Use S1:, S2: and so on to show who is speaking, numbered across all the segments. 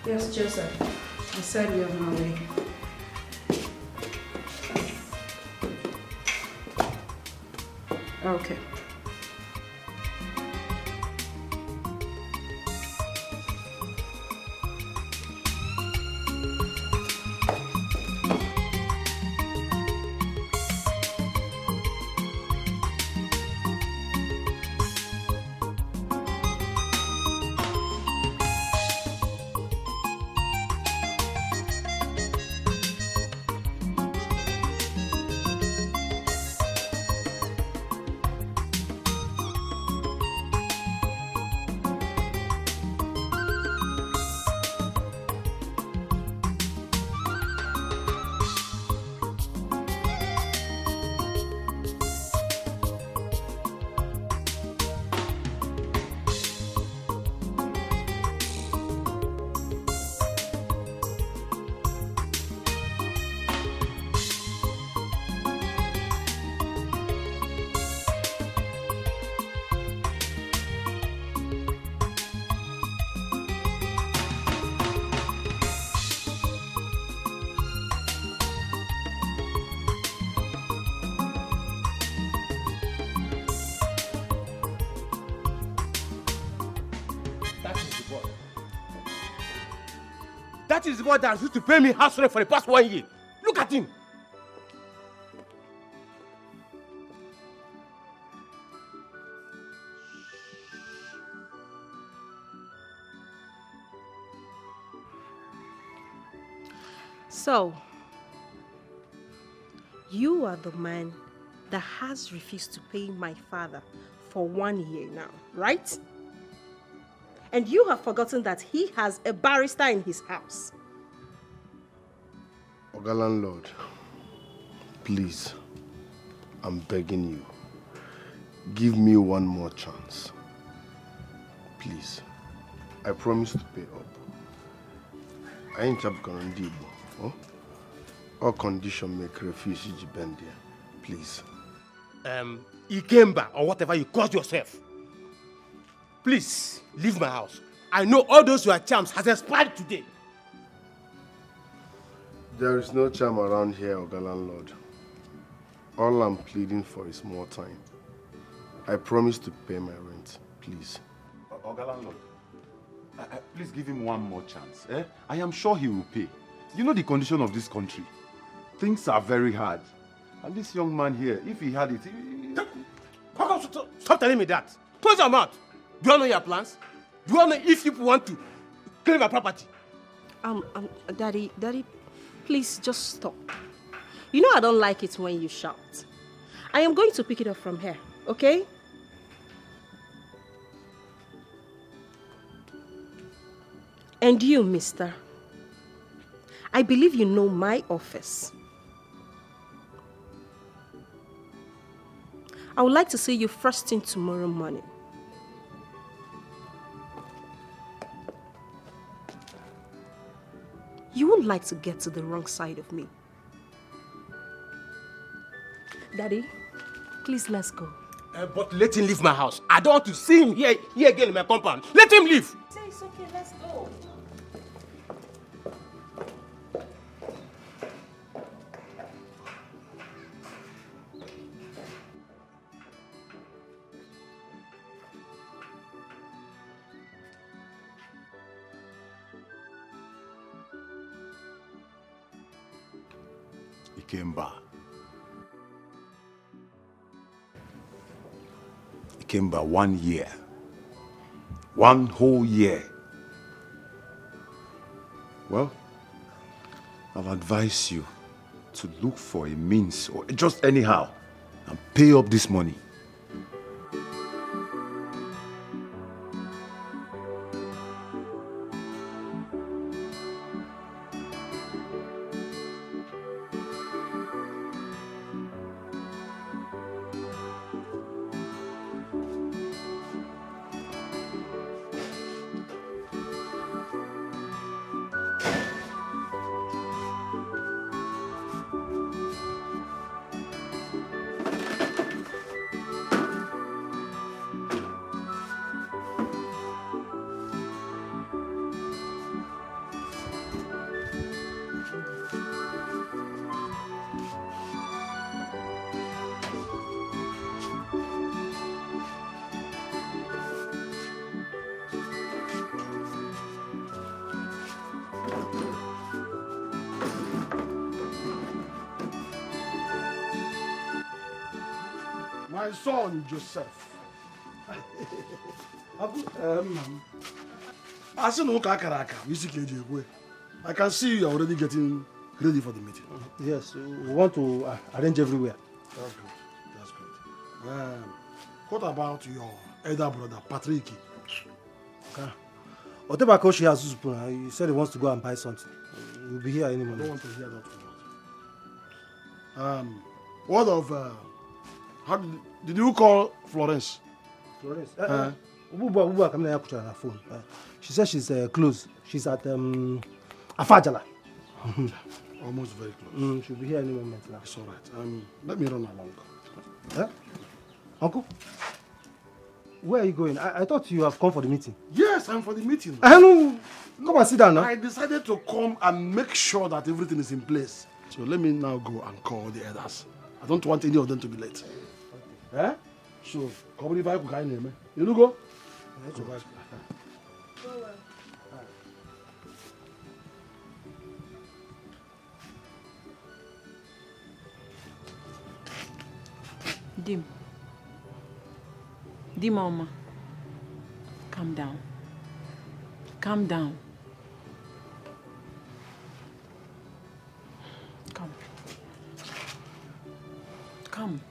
S1: Yes, Joseph. I said you're on my way. Okay.
S2: That is the boy that used to pay me house rent for the past 1 year. Look at him.
S1: So, you are the man that has refused to pay my father for 1 year now, right? And you have forgotten that he has a barrister in his house.
S3: Oga Landlord, please, I'm begging you, give me one more chance. Please, I promise to pay up. I ain't going to do all condition make refuse bend there. Please.
S2: Ikemba, or whatever you call yourself. Please, leave my house. I know all those your charms has expired today.
S3: There is no charm around here, Oga Landlord. All I'm pleading for is more time. I promise to pay my rent, please.
S4: Oga Landlord, please give him one more chance. I am sure he will pay. You know the condition of this country. Things are very hard. And this young man here, if he had it...
S2: Stop telling me that. Close your mouth. Do you know your plans? Do you know if people want to claim my property?
S1: Daddy, please just stop. You know I don't like it when you shout. I am going to pick it up from here, okay? And you, mister, I believe you know my office. I would like to see you first thing tomorrow morning. You wouldn't like to get to the wrong side of me. Daddy, please let's go.
S2: But let him leave my house. I don't want to see him here again in my compound. Let him leave.
S1: Say it's okay, let's go.
S4: Ikemba, 1 year. 1 whole year. Well, I'll advise you to look for a means, or just anyhow, and pay up this money.
S5: my son, Joseph. I can see you are already getting ready for the meeting.
S6: Yes, we want to arrange everywhere.
S5: That's good. That's good. What about your elder brother, Patrick?
S6: Whatever coach he has, he said he wants to go and buy something. We'll be here any
S5: I
S6: moment.
S5: don't want to hear that word. What of how did you call Florence?
S6: Florence? Ububa come here on her phone. She says she's close. She's at Afajala.
S5: Almost very close.
S6: She'll be here any moment now.
S5: It's all right. Let me run along.
S6: Uncle? Where are you going? I thought you have come for the meeting.
S5: Yes, I'm for the meeting.
S6: Come and sit down now.
S5: I decided to come and make sure that everything is in place. So let me now go and call the elders. I don't want any of them to be late. So, come if I can name. You go.
S7: Dim mama, calm down. Calm down. Come. Come.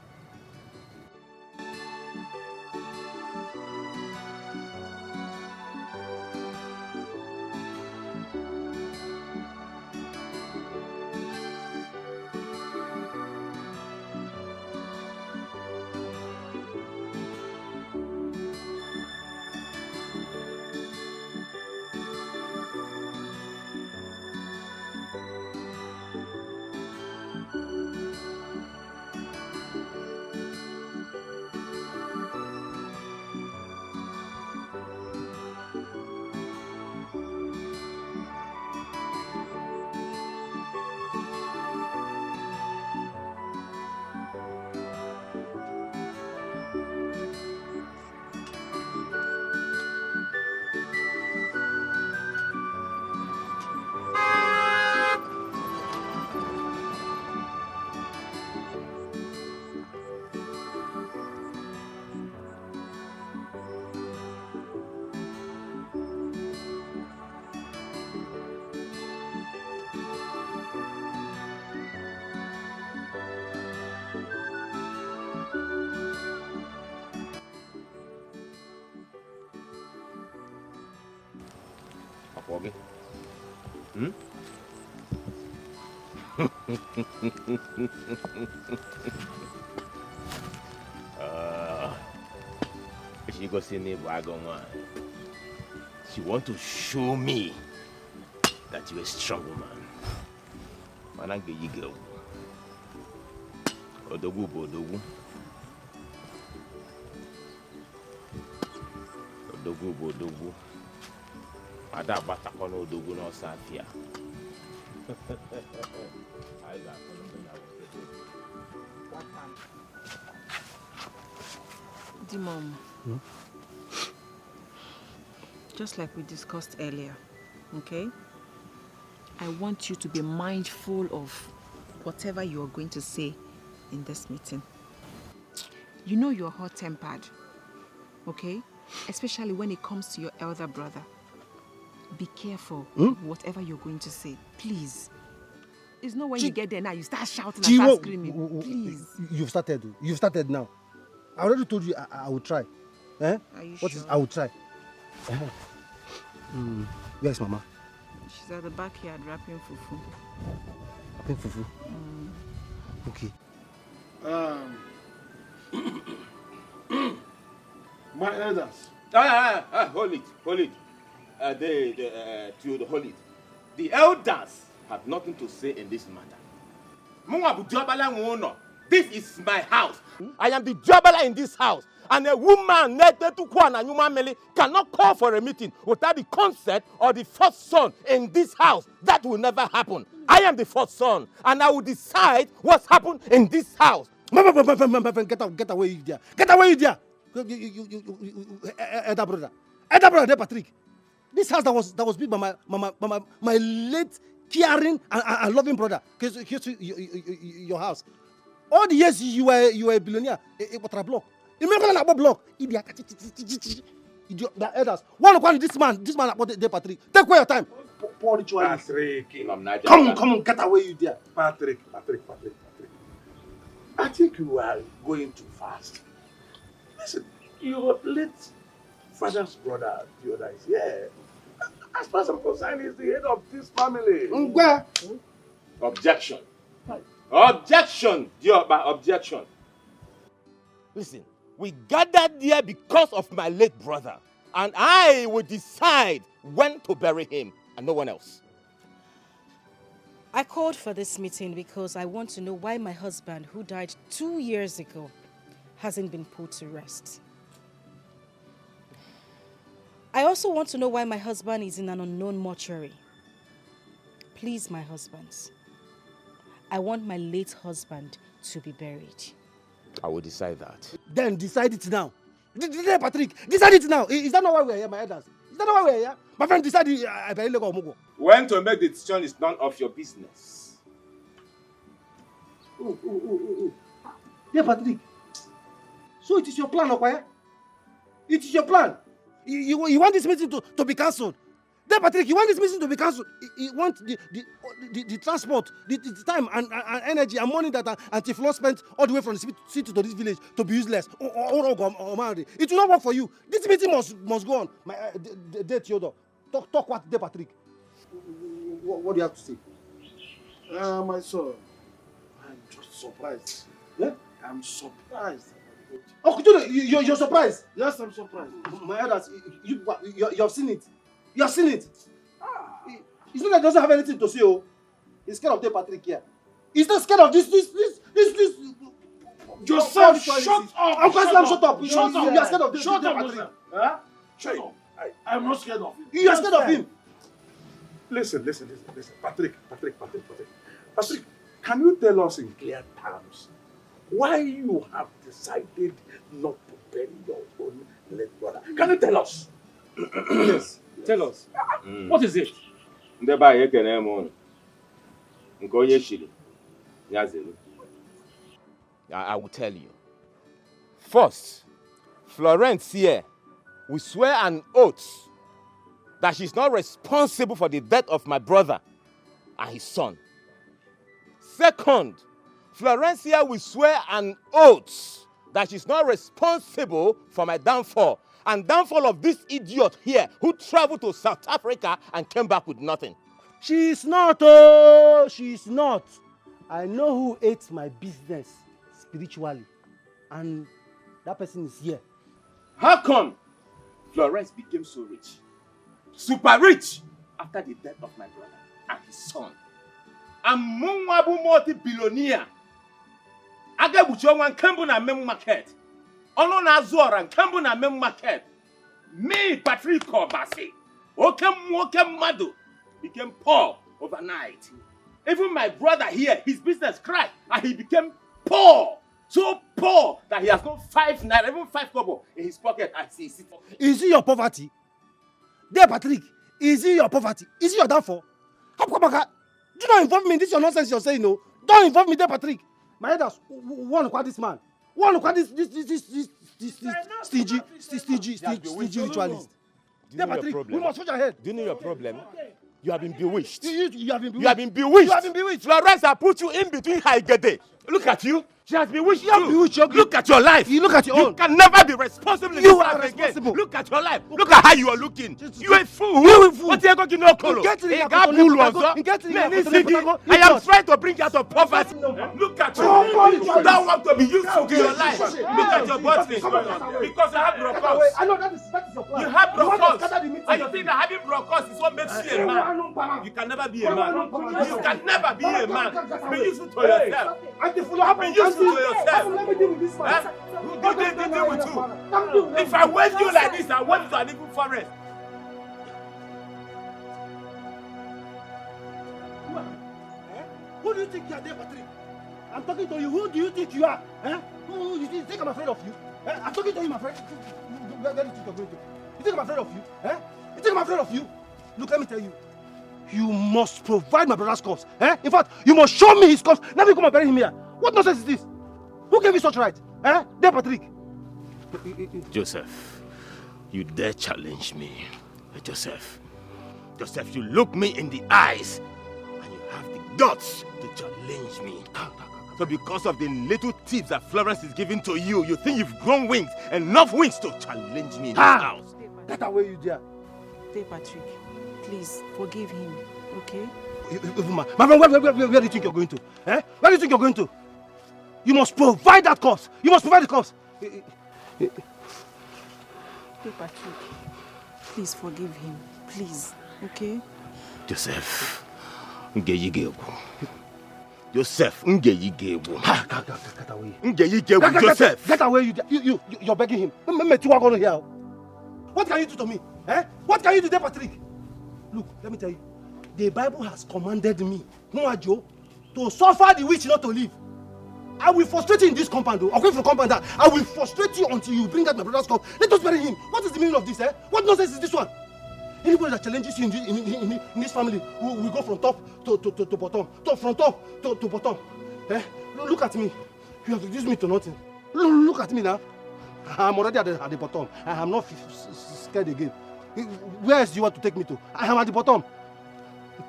S2: Okay. She go see me wagon. She want to show me that you're a strong woman. Manange yigel. Odogu bodogu. Odogu bodogu. Ada bata kono odogu no safia.
S7: Mom, just like we discussed earlier, okay? I want you to be mindful of whatever you are going to say in this meeting. You know you're hot-tempered, okay? Especially when it comes to your elder brother. Be careful whatever you're going to say, please. It's not when you get there now, you start shouting and start screaming, please.
S6: You've started now. I already told you I will try.
S7: Are you
S6: What
S7: sure?
S6: is I will try. Where's Mama?
S7: She's at the backyard wrapping fufu.
S6: Wrapping fufu? Okay.
S5: My elders.
S2: Hold it. Hold it. The elders have nothing to say in this matter. This is my house. I am the jobber in this house. And a woman cannot call for a meeting without the consent or the first son in this house. That will never happen. I am the first son, and I will decide what's happened in this house.
S6: Get away there. Get away there. Elder brother, Patrick. This house that was built by my late caring and loving brother. Here's your house. All the years you were a billionaire, it was a block. You remember that block? The elders. One this man about the Patrick. Take away your time. Poor ritualist.
S2: Patrick.
S6: Come on, get away you there.
S5: Patrick. I think you are going too fast. Listen, your late father's brother, the other is here. As far as I'm concerned, he's the head of this family.
S2: Objection. Objection, Dioba, objection. Listen, we gathered here because of my late brother, and I will decide when to bury him and no one else.
S1: I called for this meeting because I want to know why my husband, who died 2 years ago, hasn't been put to rest. I also want to know why my husband is in an unknown mortuary. Please, my husbands, I want my late husband to be buried.
S2: I will decide that.
S6: Then decide it now. Patrick, decide it now. Is that not why we're here, my elders? Is that not why we're here? My friend decided I better let go.
S2: When to make the decision is none of your business.
S6: Yeah, Patrick. So it is your plan, Okwaya? It is your plan. You want this meeting to be cancelled. Then, Patrick, you want this meeting to be cancelled. You want the transport, the time and energy and money that Anti-Flow spent all the way from the city to this village to be useless. It will not work for you. This meeting must go on. My Theodore, talk what day, Patrick. What do you have to say?
S5: My son, I'm just surprised.
S6: Yeah?
S5: I'm surprised.
S6: Oh, you're surprised?
S5: Yes, I'm surprised.
S6: My elders, you have seen it. You have seen it. It's not that he doesn't have anything to say. Oh, he's scared of the Patrick here. He's not scared of this.
S5: Joseph, shut up!
S6: I'm shut up.
S5: Shut up!
S6: You are scared of this.
S5: Shut up,
S6: Patrick.
S5: Huh? Shut up. I'm not scared of him.
S6: You are scared of him.
S5: Listen. Patrick, can you tell us in clear terms why you have decided not to bury your own late brother? Can you tell us?
S2: Yes, tell us.
S5: What is it?
S2: I will tell you. First, Florence here will swear an oath that she's not responsible for the death of my brother and his son. Second, Florencia will swear an oath that she's not responsible for my downfall and downfall of this idiot here who traveled to South Africa and came back with nothing.
S6: She's not. Oh, she's not. I know who ate my business spiritually, and that person is here.
S2: How come Florence became so rich? Super rich after the death of my brother and his son. I'm Mwabu multi-billionaire. Agabuchonwan Kambu na memu market. Ono na Zora Kambu na memu market. Me, Patrick Kobasi, Okem Madu, became poor overnight. Even my brother here, his business crashed and he became poor. So poor that he has got 5 naira, even 5 kobo in his pocket as he sits.
S6: Is it your poverty? There, Patrick, is it your poverty? Is it your downfall? Do not involve me in this your nonsense you're saying, no. Don't involve me there, Patrick. My elders, one look at this man. One look at this stingy ritualist. There, Patrick, we must watch ahead.
S2: Do you know your problem? You have been bewitched.
S6: You have been bewitched.
S2: You have been bewitched.
S6: You have been bewitched.
S2: Florence, I put you in between Haigede. Look at you. She has bewitched you.
S6: Bewitched you.
S2: Look at your life.
S6: You look at your own.
S2: You can never be responsible in
S6: You
S2: this
S6: are
S2: life
S6: responsible.
S2: again. Look at your life. Look at how you are looking. You a fool.
S6: You a fool.
S2: What are you going to know, Okolo? I am trying to bring you out of poverty. Look at you. You don't want to be useful to your life. Look at your body. Because you have broadcast.
S6: I know that is your plan.
S2: You have broadcast. And you think that having broadcast is what makes you a man. You can never be a man. You can never be a man. Be useful to yourself. Be useful to yourself.
S6: Let me deal with this man.
S2: Who did they deal with you? If I wave you like this, I wave you to an evil forest.
S6: Who do you think you are there, Patrick? I'm talking to you. Who do you think you are? Who you think I'm afraid of you? I'm talking to you, my friend. Where do you think you're going to? You think I'm afraid of you? You think I'm afraid of you? Look, let me tell you. You must provide my brother's corpse. In fact, you must show me his corpse. Let me come and bury him here. What nonsense is this? Who gave you such right? Eh? There, Patrick.
S2: Joseph, you dare challenge me. Joseph, you look me in the eyes and you have the guts to challenge me. So because of the little tips that Florence is giving to you, you think you've grown wings, enough wings to challenge me in this house.
S6: Get away, you dear.
S7: Dear Patrick, please forgive him, okay?
S6: My friend, where do you think you're going to? Eh? Where do you think you're going to? You must provide that course. You must provide the course.
S7: Dear Patrick, please forgive him, please, okay?
S2: Joseph,
S6: Joseph,
S2: get away. Joseph.
S6: Get away, you're begging him. What can you do to me? Eh? What can you do there, Patrick? Look, let me tell you. The Bible has commanded me, Joe, to suffer the witch not to live. I will frustrate you in this compound, though. Away from the compound, I will frustrate you until you bring out my brother's cup. Let us bury him. What is the meaning of this, eh? What nonsense is this one? Anybody that challenges you in this family will go from top to bottom. From top to bottom. Eh? Look at me. You have reduced me to nothing. Look at me now. I'm already at the bottom. I am not scared again. Where else do you want to take me to? I am at the bottom.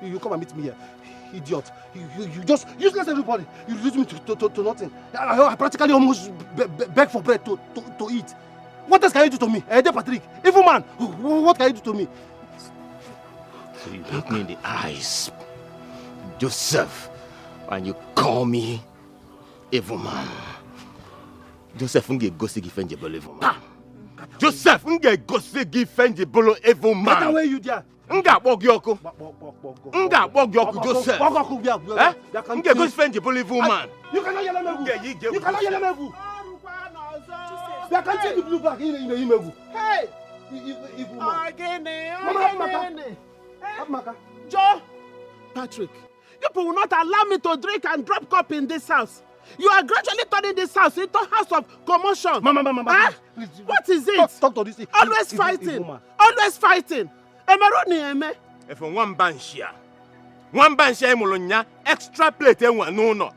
S6: You come and meet me here. Idiot. You just useless everybody. You reduce me to nothing. I practically almost beg for bread to eat. What else can you do to me? Dear Patrick, evil man, what can you do to me?
S2: So you look me in the eyes, Joseph, and you call me evil man. Joseph, unge gosi gifenjebolo evil man. Joseph, unge gosi gifenjebolo evil man.
S6: Get away, you there.
S2: Nga bogyoko. Nga bogyoko, Joseph. Unge gosi gifenjebolo evil man.
S6: You cannot yell at me. You cannot yell at me. They can't take the blue black in the email. Hey! Evil man. Mama,
S8: Joe! Patrick, you will not allow me to drink and drop cup in this house. You are gradually turning this house into a house of commotion.
S6: Mama.
S8: Huh?
S6: Please,
S8: what is it?
S6: Talk to this.
S8: Always fighting. Always fighting.
S2: If one banshia molonya extra plate no.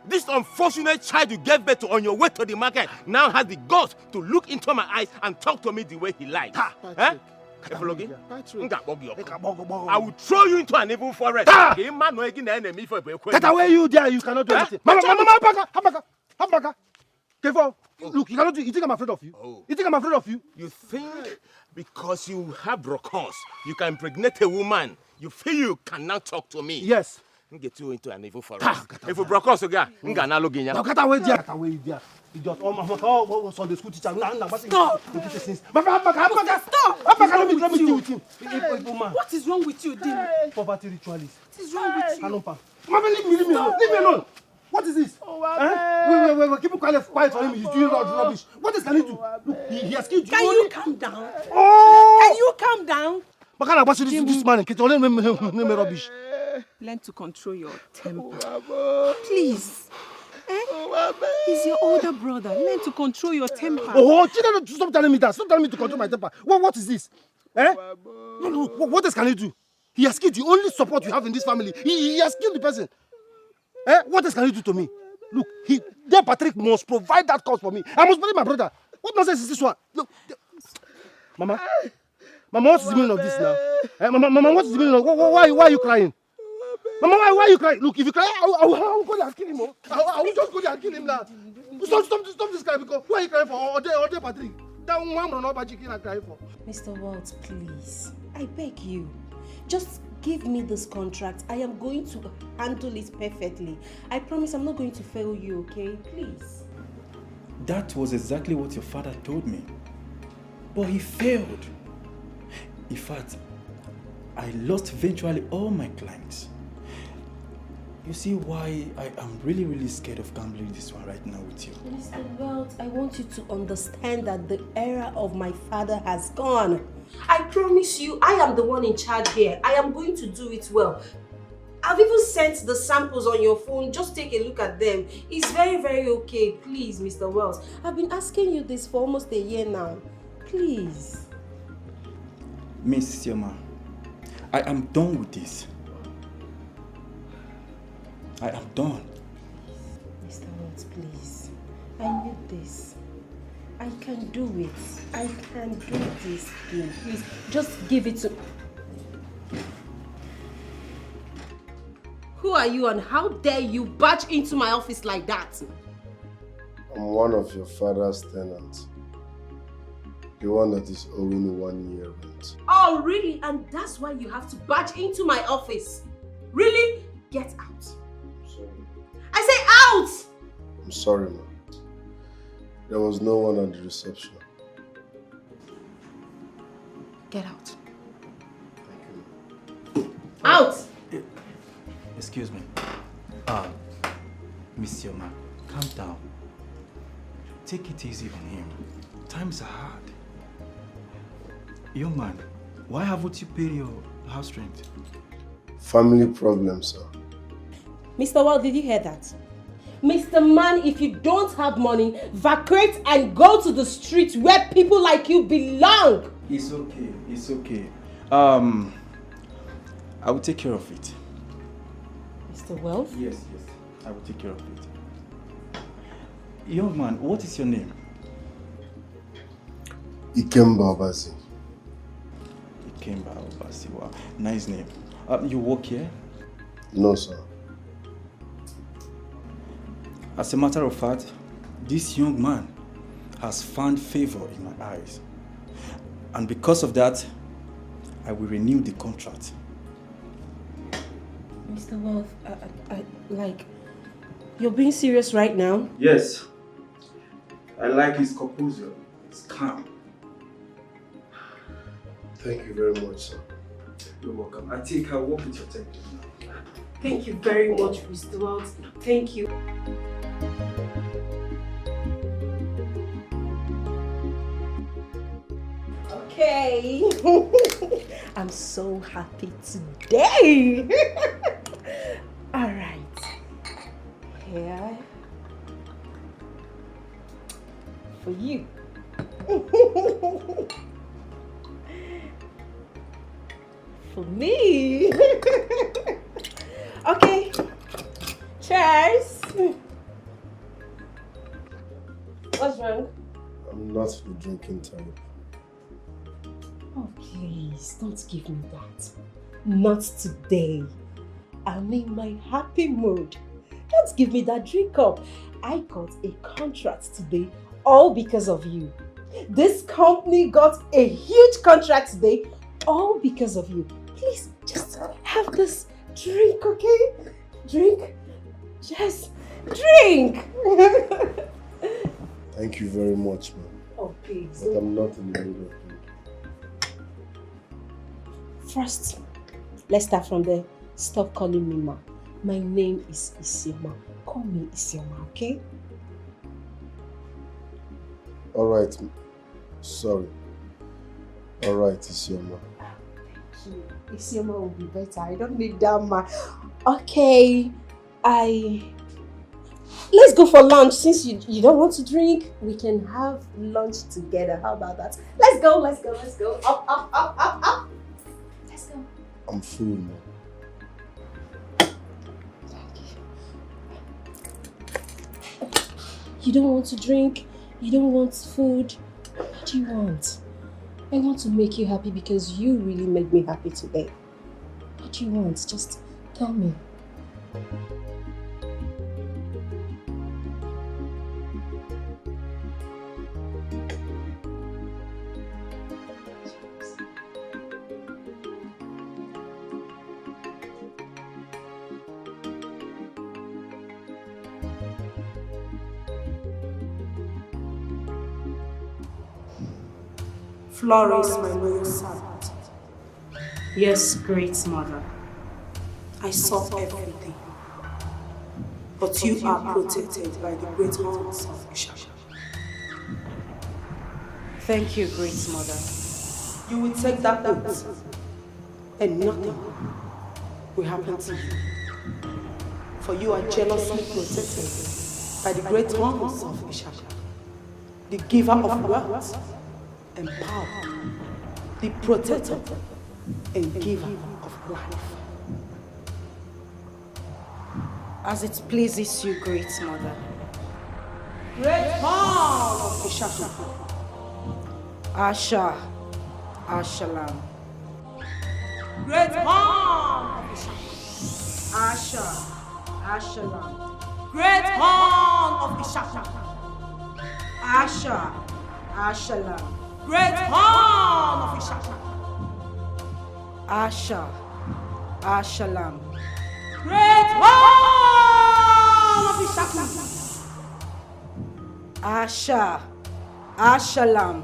S2: This unfortunate child you gave birth to on your way to the market now has the guts to look into my eyes and talk to me the way he likes.
S8: Patrick.
S2: I will throw you into an evil forest.
S6: Get away, you there. You cannot do anything. Mama, Habaka. Careful. Look, you cannot do it. You think I'm afraid of you?
S2: Oh.
S6: You think I'm afraid of you?
S2: You think because you have brocos, you can impregnate a woman. You feel you cannot talk to me.
S6: Yes.
S2: Get you into an evil forest. If you brocos again,
S6: now get away there. Get away there. Idiot. Oh, Sunday school teacher.
S7: Stop.
S6: Stop. Let me deal with him.
S7: What is wrong with you, Dean?
S6: Poverty ritualist.
S7: What is wrong with you?
S6: Mama, leave me alone. What is this? Wait. Keep quiet for him. He's doing rubbish. What else can he do? Look, he has killed you.
S7: Can you calm down?
S6: Oh!
S7: Can you calm down?
S6: But can I watch this man in kitchen? Name rubbish.
S7: Learn to control your temper. Please. He's your older brother. Learn to control your temper.
S6: Stop telling me that. Stop telling me to control my temper. What is this? What else can he do? He has killed the only support you have in this family. He has killed the person. What else can he do to me? Look, dear Patrick must provide that cause for me. I must believe my brother. What nonsense is this one? Look, Mama, what's the meaning of this now? Mama, what's the meaning of why are you crying? Mama, why are you crying? Look, if you cry, I will go there and kill him. I will just go there and kill him now. Stop this cry because who are you crying for? Or dear Patrick? That one run up chicken and crying for.
S1: Mr. Waltz, please. I beg you. Just give me this contract. I am going to handle it perfectly. I promise I'm not going to fail you, okay? Please.
S9: That was exactly what your father told me. But he failed. In fact, I lost virtually all my clients. You see why I am really scared of gambling this one right now with you.
S1: Mr. Welts, I want you to understand that the era of my father has gone. I promise you, I am the one in charge here. I am going to do it well. I've even sent the samples on your phone. Just take a look at them. It's very okay. Please, Mr. Wells. I've been asking you this for almost a year now. Please.
S9: Miss Sioma, I am done with this. I am done.
S1: Mr. Wells, please. I need this. I can do it. I can do this thing. Please, just give it to... Who are you and how dare you barge into my office like that?
S3: I'm one of your father's tenants. The one that is owing 1 year rent.
S1: Oh, really? And that's why you have to barge into my office? Really? Get out.
S3: I'm sorry.
S1: I say out!
S3: I'm sorry, ma'am. There was no one at the reception.
S1: Get out.
S3: Thank you.
S1: Out!
S9: Excuse me. Miss Yoma, calm down. Take it easy on him. Times are hard. Young man, why haven't you paid your house rent?
S3: Family problems, sir.
S1: Mr. Well, did you hear that? Mr. Man, if you don't have money, vacate and go to the streets where people like you belong.
S9: It's okay. It's okay. I will take care of it.
S1: Mr. Wealth?
S9: Yes. I will take care of it. Young man, what is your name?
S3: Ikemba Obasi.
S9: Ikemba Obasi. Wow, nice name. You work here?
S3: No, sir.
S9: As a matter of fact, this young man has found favor in my eyes. And because of that, I will renew the contract.
S1: Mr. Wealth, like, you're being serious right now?
S9: Yes. I like his composure. It's calm.
S3: Thank you very much, sir.
S9: You're welcome. I think I'll work with your template now.
S1: Thank you very much, Mr. Wealth. Thank you. Okay. I'm so happy today. All right. Here. For you. For me. Okay. Cheers. What's wrong?
S3: I'm not the drinking type.
S1: Oh, please, don't give me that. Not today. I'm in my happy mood. Don't give me that drink up. I got a contract today, all because of you. This company got a huge contract today, all because of you. Please, just have this drink, okay? Drink. Just drink.
S3: Thank you very much, ma'am.
S1: Oh, please.
S3: But I'm not in the mood of drinking.
S1: First, let's start from there. Stop calling me ma. My name is Isioma. Call me Isioma, okay?
S3: Alright. Sorry. Alright, Isioma.
S1: Thank you. Isioma will be better. I don't need that ma. Okay. Let's go for lunch. Since you don't want to drink, we can have lunch together. How about that? Let's go. Up. Let's go.
S3: I'm full, man.
S1: You don't want to drink? You don't want food? What do you want? I want to make you happy because you really made me happy today. What do you want? Just tell me.
S10: Flourish, my loyal servant. Yes, great mother. I saw everything. But you are protected by the great horns of Ishak. Thank you, great mother. You will take that oath, and nothing will happen to you. For you are jealously protected by the great horns of Ishak, the giver of wealth and power, the protector and giver of life. As it pleases you, great mother. Great horn of Ishaka. Asha. Ashalam. Great horn of Ishaka. Asha. Ashalam. Great horn of Ishaka. Asha. Ashalam. Great horn of Ishaka. Asha. Ashalam. Great horn of Ishaka. Asha. Ashalam.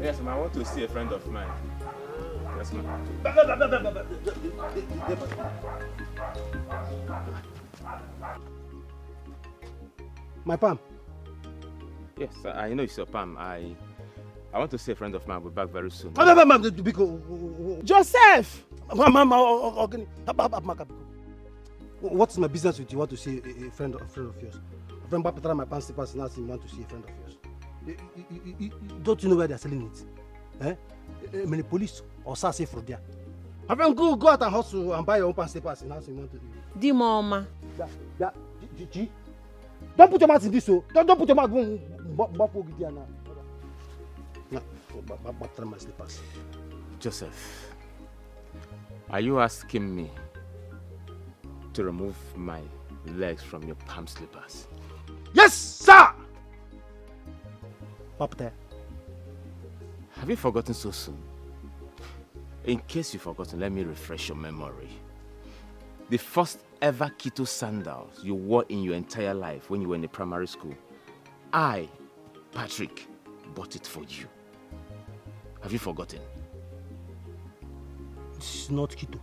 S2: Yes, ma'am. I want to see a friend of mine. Yes, ma'am.
S6: My palm.
S2: Yes, I know it's your palm. I want to see a friend of mine. I'll be back very soon.
S8: Joseph!
S6: What's my business with you? Want to see a friend of yours? A friend Papa my pants slippers now saying want to see a friend of yours. Don't you know where they're selling it? Eh? Many police or SARS from there. I friend go out and hustle and buy your own pants slippers now saying want to.
S7: Di mama.
S6: Don't put your mouth in this, so don't put your mouth in now. No, my slippers.
S2: Joseph, are you asking me to remove my legs from your palm slippers?
S6: Yes, sir! Papa,
S2: have you forgotten so soon? In case you've forgotten, let me refresh your memory. The first ever keto sandals you wore in your entire life when you were in the primary school, I, Patrick, bought it for you. Have you forgotten?
S6: This is not keto.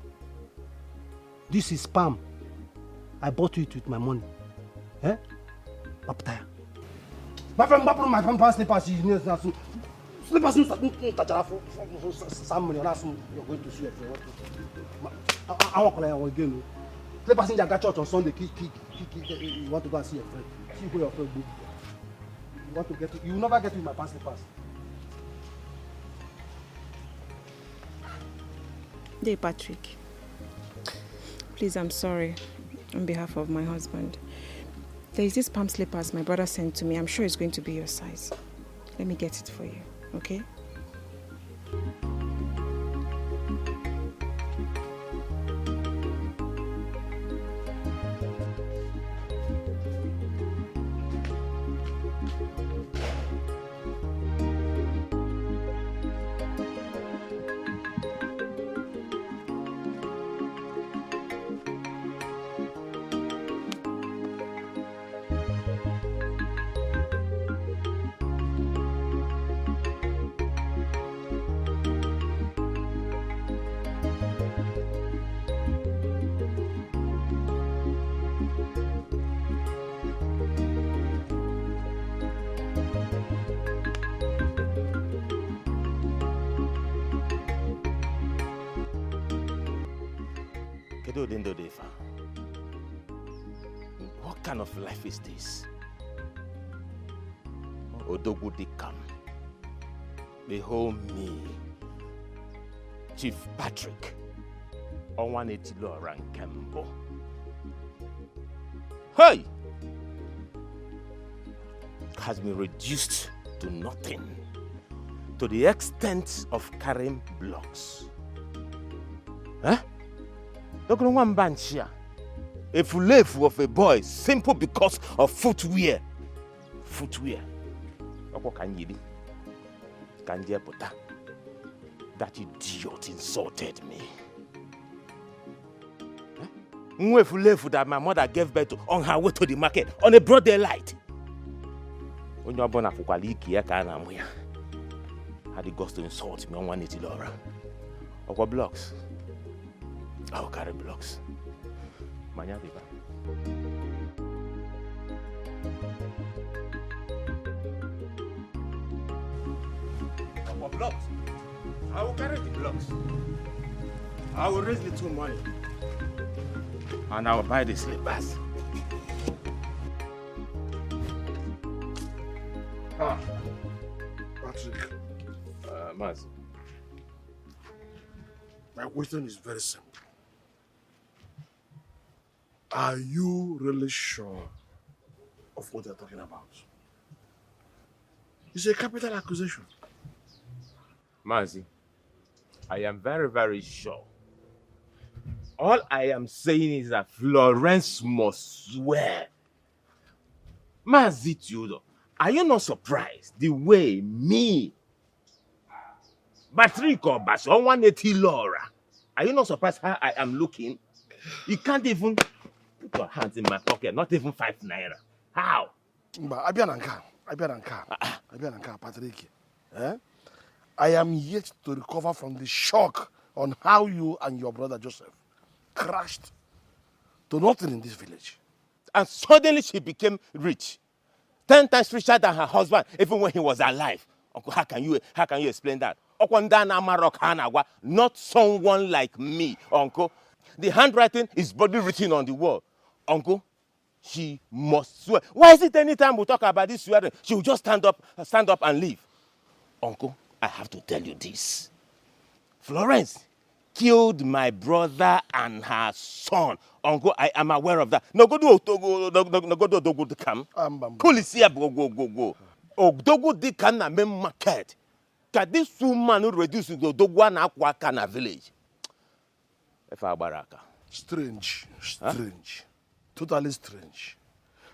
S6: This is palm. I bought it with my money. Eh? Papa. My friend, my pants slippers, slippers, some money, you're going to see your friend. I want to go again. Slippers in your church on Sunday, you want to go and see your friend. See who your friend go. You want to get it, you will never get it with my pants slippers.
S7: Dear Patrick, please, I'm sorry on behalf of my husband. There is this palm slippers my brother sent to me. I'm sure it's going to be your size. Let me get it for you, okay? What kind of life is this? Odogwu Dikam. Behold me, Chief Patrick, Onwanetilo Rankembo. Hey! Has been reduced to nothing, to the extent of carrying blocks. Huh? Look at one bench here. A fulefu of a boy, simple because of footwear. Footwear. That idiot insulted me. Fulefu that my mother gave birth to on her way to the market on a broad daylight. When you're born, I had the guts to insult me on 180 Laura. Or blocks. I'll carry blocks. Manya Deba.
S2: blocks. I will carry the blocks. I will raise little money. And I will buy the slippers.
S5: Patrick.
S2: Maz.
S5: My question is very simple. Are you really sure of what they're talking about? It's a capital accusation.
S2: Mazi, I am very, very sure. All I am saying is that Florence must swear. Mazi Tudor, are you not surprised the way me, Patrick or Bash, 180 Laura, are you not surprised how I am looking? You can't even put your hands in my pocket, not even 5 naira. How?
S5: Abiananka, Patrick. I am yet to recover from the shock on how you and your brother Joseph crashed to nothing in this village.
S2: And suddenly she became rich. 10 times richer than her husband, even when he was alive. Uncle, how can you explain that? Not someone like me, Uncle. The handwriting is boldly written on the wall. Uncle, she must swear. Why is it anytime we talk about this swearing, she will just stand up and leave? Uncle, I have to tell you this. Florence killed my brother and her son. Uncle, I am aware of that. No go do Dogo come. Police here go. Dogo di can na main market. Can this woman reduce the Dogo na Aquaka na village?
S5: Strange. Totally strange.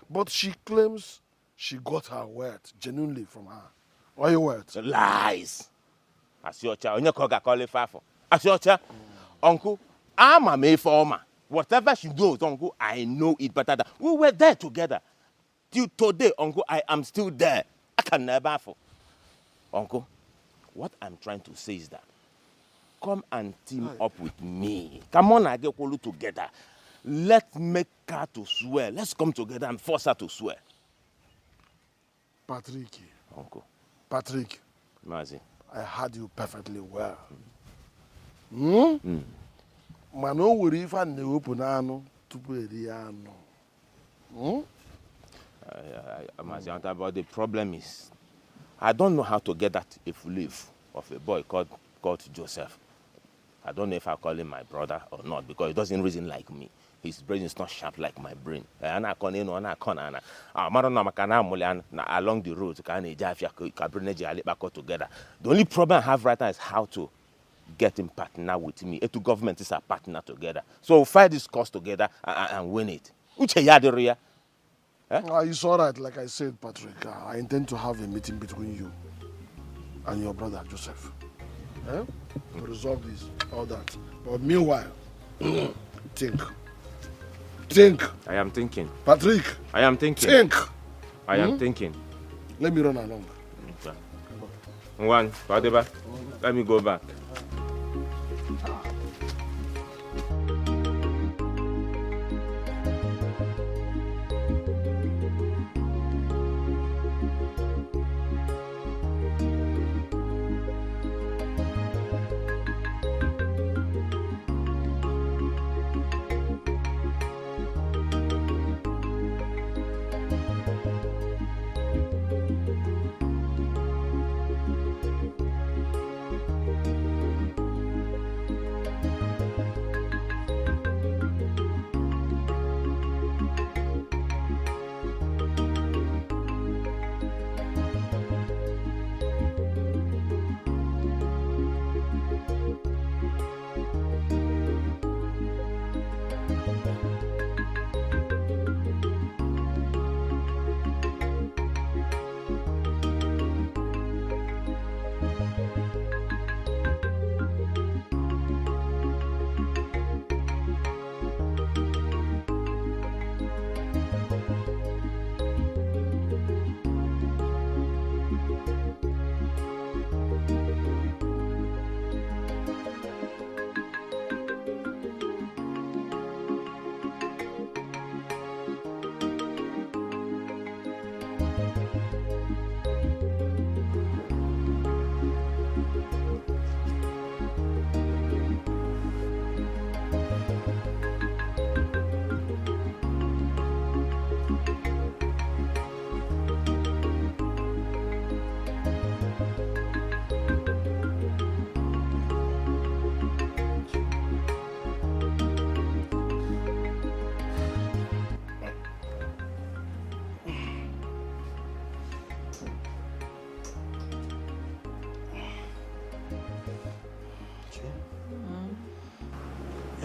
S5: But she claims she got her word genuinely from her. Or your words?
S2: Lies. Asiocha, onye koga qualify for. Asiocha, Uncle, I'm a Mayformer. Whatever she does, Uncle, I know it better than we were there together. Till today, Uncle, I am still there. I can never fall. Uncle, what I'm trying to say is that come and team up with me. Come on, I get Okoli together. Let's make her to swear. Let's come together and force her to swear.
S5: Patrick.
S2: Uncle.
S5: Patrick.
S2: Mazi.
S5: I heard you perfectly well. Mano wuri ifa ne open anu tupu eri anu.
S2: Mazi, but the problem is, I don't know how to get that if leave of a boy called Joseph. I don't know if I call him my brother or not because he doesn't reason like me. His brain is not sharp like my brain. Along the road, together. The only problem I have right now is how to get him partner with me. The government is a partner together. So we'll fight this cause together and win it.
S5: It's all right, like I said, Patrick. I intend to have a meeting between you and your brother Joseph. To resolve this, all that. But meanwhile, think.
S2: I am thinking.
S5: Patrick.
S2: I am thinking.
S5: Think.
S2: I am thinking.
S5: Let me run along.
S2: One, whatever. Let me go back.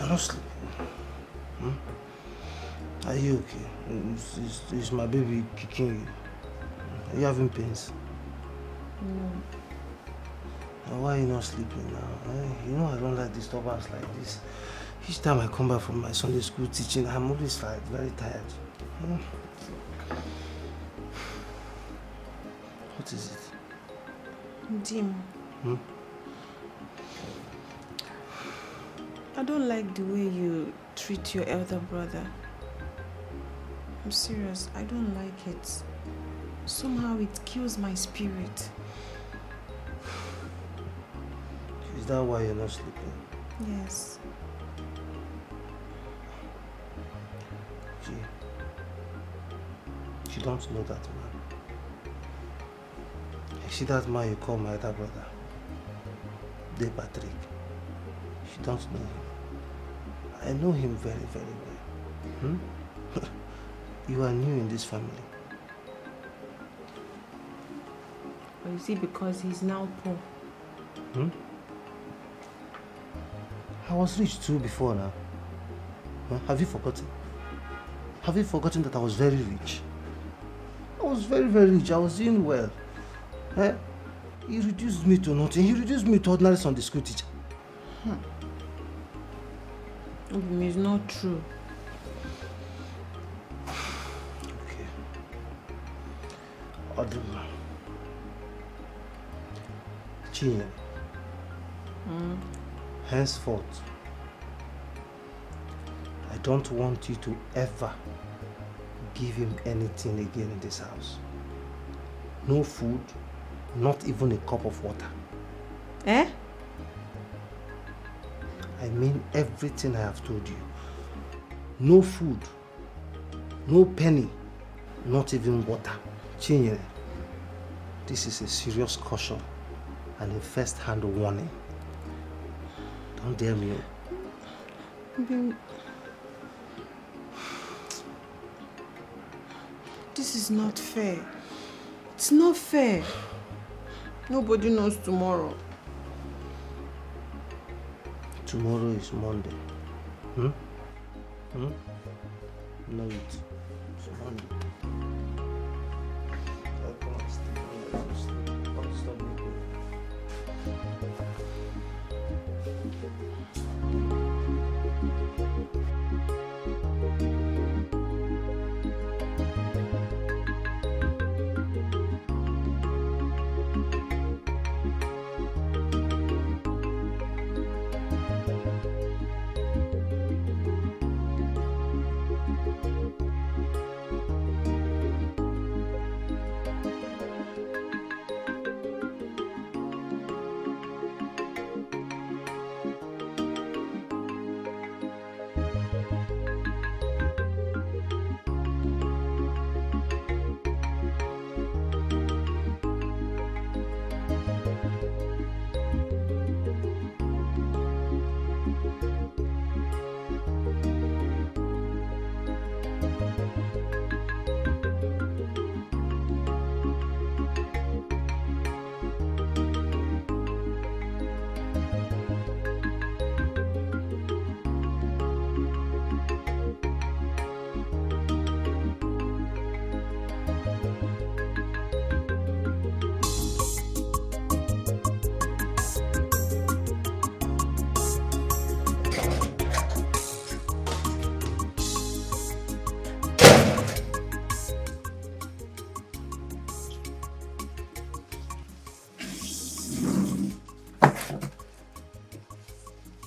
S6: You're not sleeping. Are you okay? Is my baby kicking you? Are you having pains?
S7: No.
S6: Now, why are you not sleeping now? You know I don't like disturbance like this. Each time I come back from my Sunday school teaching, I'm always like very tired. What is it?
S7: Dim. I don't like the way you treat your elder brother. I'm serious, I don't like it. Somehow it kills my spirit.
S6: Is that why you're not sleeping?
S7: Yes.
S6: She don't know that man. You see that man you call my elder brother? De Patrick. She don't know him. I know him very, very well. You are new in this family.
S7: Or is it because he's now poor?
S6: I was rich too before now. Have you forgotten? Have you forgotten that I was very rich? I was very, very rich. I was doing well. He reduced me to nothing. He reduced me to ordinary Sunday school teacher.
S7: It's not true.
S6: Okay. Oduma. Chinyere. Henceforth, I don't want you to ever give him anything again in this house. No food, not even a cup of water.
S7: Eh?
S6: I mean everything I have told you. No food, no penny, not even water. Chinyere, this is a serious caution and a first-hand warning. Don't dare me.
S7: This is not fair. It's not fair. Nobody knows tomorrow.
S6: Tomorrow is Monday. No, it's Monday. Come on, stop me.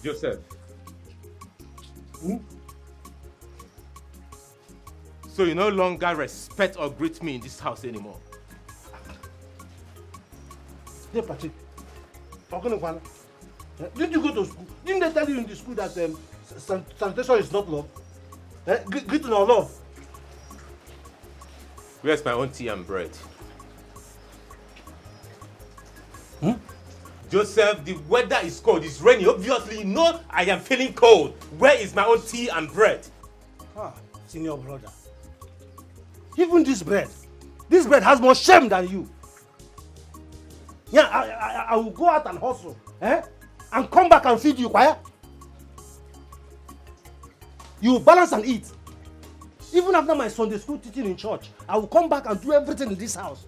S2: Joseph. So you no longer respect or greet me in this house anymore?
S5: Hey, Patrick. Didn't you go to school? Didn't they tell you in the school that sanitation is not love? Greeting or love?
S2: Where's my own tea and bread? Joseph, the weather is cold, it's raining. Obviously, you know I am feeling cold. Where is my own tea and bread?
S5: Senior brother. Even this bread has more shame than you. Yeah, I will go out and hustle, and come back and feed you, quiet.
S6: You will balance and eat. Even after my Sunday school teaching in church, I will come back and do everything in this house.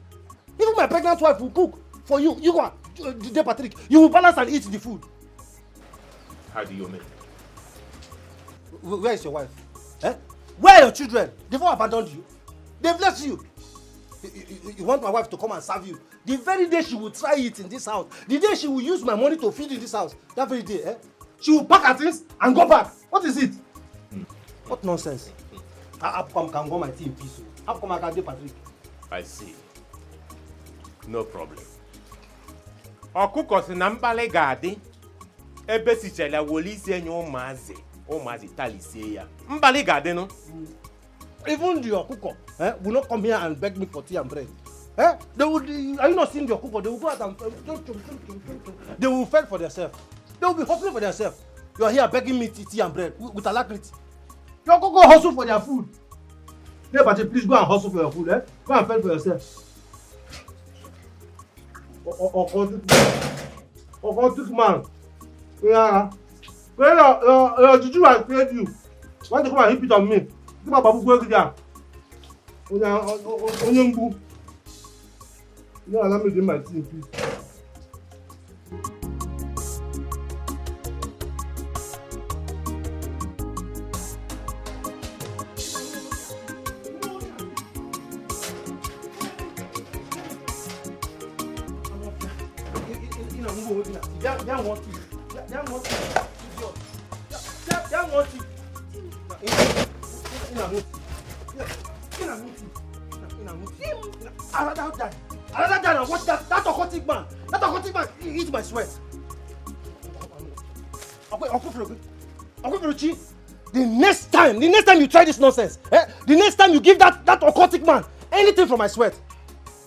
S6: Even my pregnant wife will cook for you. You go on, Patrick. You will balance and eat the food.
S2: How do you mean?
S6: Where is your wife? Eh? Where are your children? They've all abandoned you. They've left you. You want my wife to come and serve you. The very day she will try it in this house, the day she will use my money to feed in this house, that very day, she will pack her things and go back. What is it? What nonsense? How come I can go my tea in peace? How come I can do Patrick?
S2: I see. No problem. Ọkụkọ si na mkpali ga-adị ebe sichara wole isi enye ụmụazị talisie ya. Mkpali ga-adị no?
S6: Even the ọkụkọ will not come here and beg me for tea and bread. They would, are you not seeing the ọkụkọ? They will go out and they will fend for themselves. They will be hustling for themselves. You are here begging me tea and bread with alacrity. Your ọkụkọ hustle for their food. Yeah, but please go and hustle for your food. Go and fend for yourself. Occultic man. Yeah. Your juju has paid you. Why do you come and hit it on me? Give my babu go there. Onyembu. No, let me do my thing, please. Another guy and watch that occultic man. That occultic man eat my sweat. The next time you try this nonsense, the next time you give that occultic man anything from my sweat,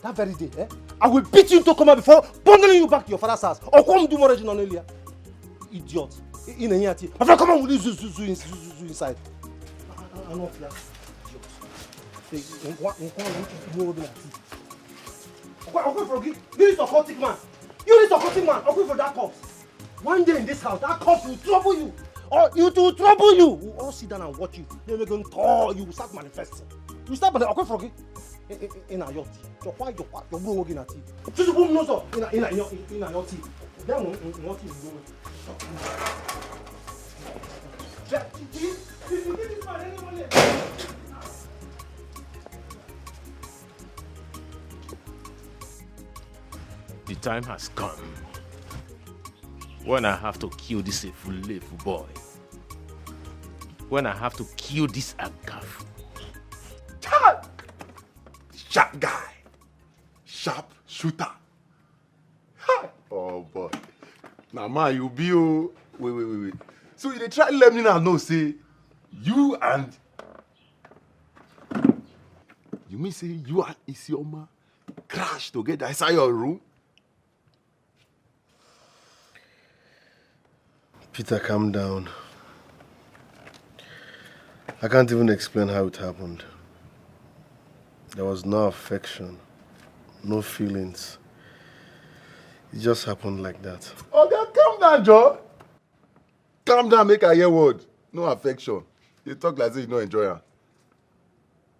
S6: that very day, I will beat you into coma before bundling you back to your father's house. Or come do more original earlier. Idiot. In a year, my friend, come on, will you zoo inside? I'm not that. This occultic man. You this occultic man. I'll for that corpse. One day in this house, that corpse will trouble you. Or it will trouble you. We'll all sit down and watch you. Then we're going to call you. Will start manifesting. You start manifesting. I'll in a yacht. Your bro working at tea. Just boom no so. In a yacht. Then what is going?
S2: The time has come when I have to kill this Efule boy. When I have to kill this Agaf.
S4: Sharp guy. Sharp shooter. Oh boy. Now ma, you be oh. Wait. So you try let me know say you and you mean say you and Isioma crash together inside your room?
S3: Peter, calm down. I can't even explain how it happened. There was no affection, no feelings. It just happened like that.
S4: Okay, calm down, Joe. Calm down, make I hear word. No affection. You talk like this, you don't enjoy it.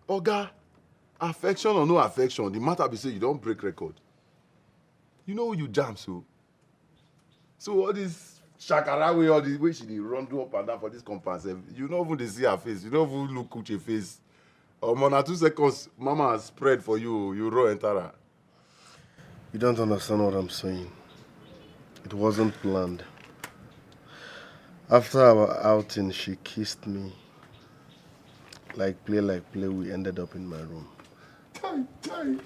S4: Oga, affection or no affection, the matter be say you don't break record. You know who you jam so. So all this shakara way, all the way she run up and down for this compound, you don't even see her face. You don't even look at your face. Mona 2 seconds, mama has spread for you. You raw enter her.
S3: You don't understand what I'm saying. It wasn't planned. After our outing, she kissed me. Like play, we ended up in my room.
S4: Time.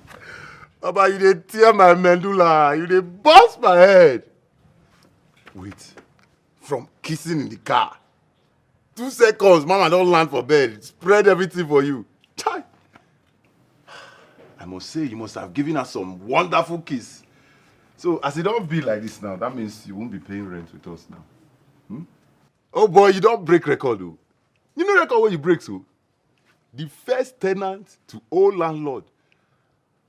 S4: Baba, you dey tear my medulla. You dey bust my head. Wait. From kissing in the car. 2 seconds, mama don't land for bed. Spread everything for you. Time. I must say, you must have given her some wonderful kiss. So, as it don't be like this now, that means you won't be paying rent with us now. Oh boy, you don't break record, though. You know record when you break, so? The first tenant to old landlord.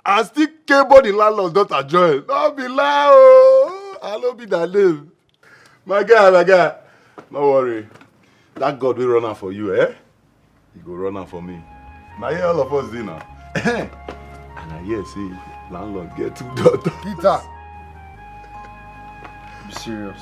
S4: And still cable the landlord daughter join. Don't be loud. I don't be that name. My guy. Don't worry. That God will run out for you, eh? He go run out for me. Now here all of us dinner. And I hear say landlord get 2 daughters.
S3: Peter! Be serious.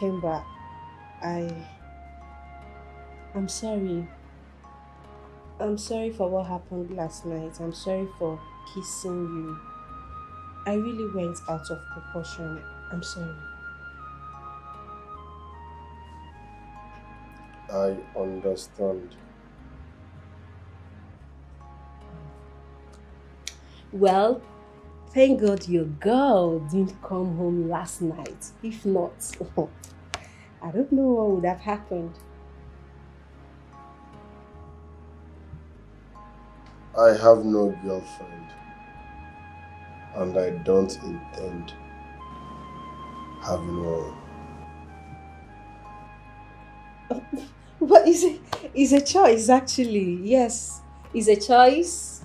S1: Came back. I'm sorry. I'm sorry for what happened last night. I'm sorry for kissing you. I really went out of proportion. I'm sorry.
S3: I understand.
S1: Well, thank God your girl didn't come home last night. If not, I don't know what would have happened.
S3: I have no girlfriend. And I don't intend having one.
S1: But it's a choice actually. Yes, it's a choice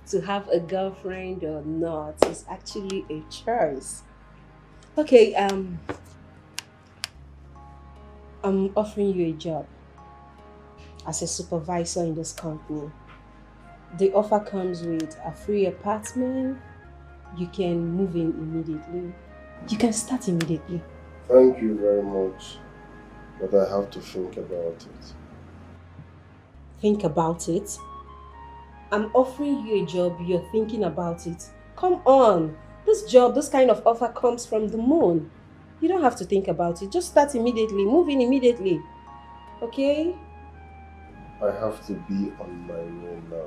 S1: to have a girlfriend or not. It's actually a choice. Okay, I'm offering you a job as a supervisor in this company. The offer comes with a free apartment. You can move in immediately. You can start immediately.
S3: Thank you very much, but I have to think about it.
S1: Think about it? I'm offering you a job, you're thinking about it. Come on, this kind of offer comes from the moon. You don't have to think about it, just start immediately, move in immediately. Okay?
S3: I have to be on my way now.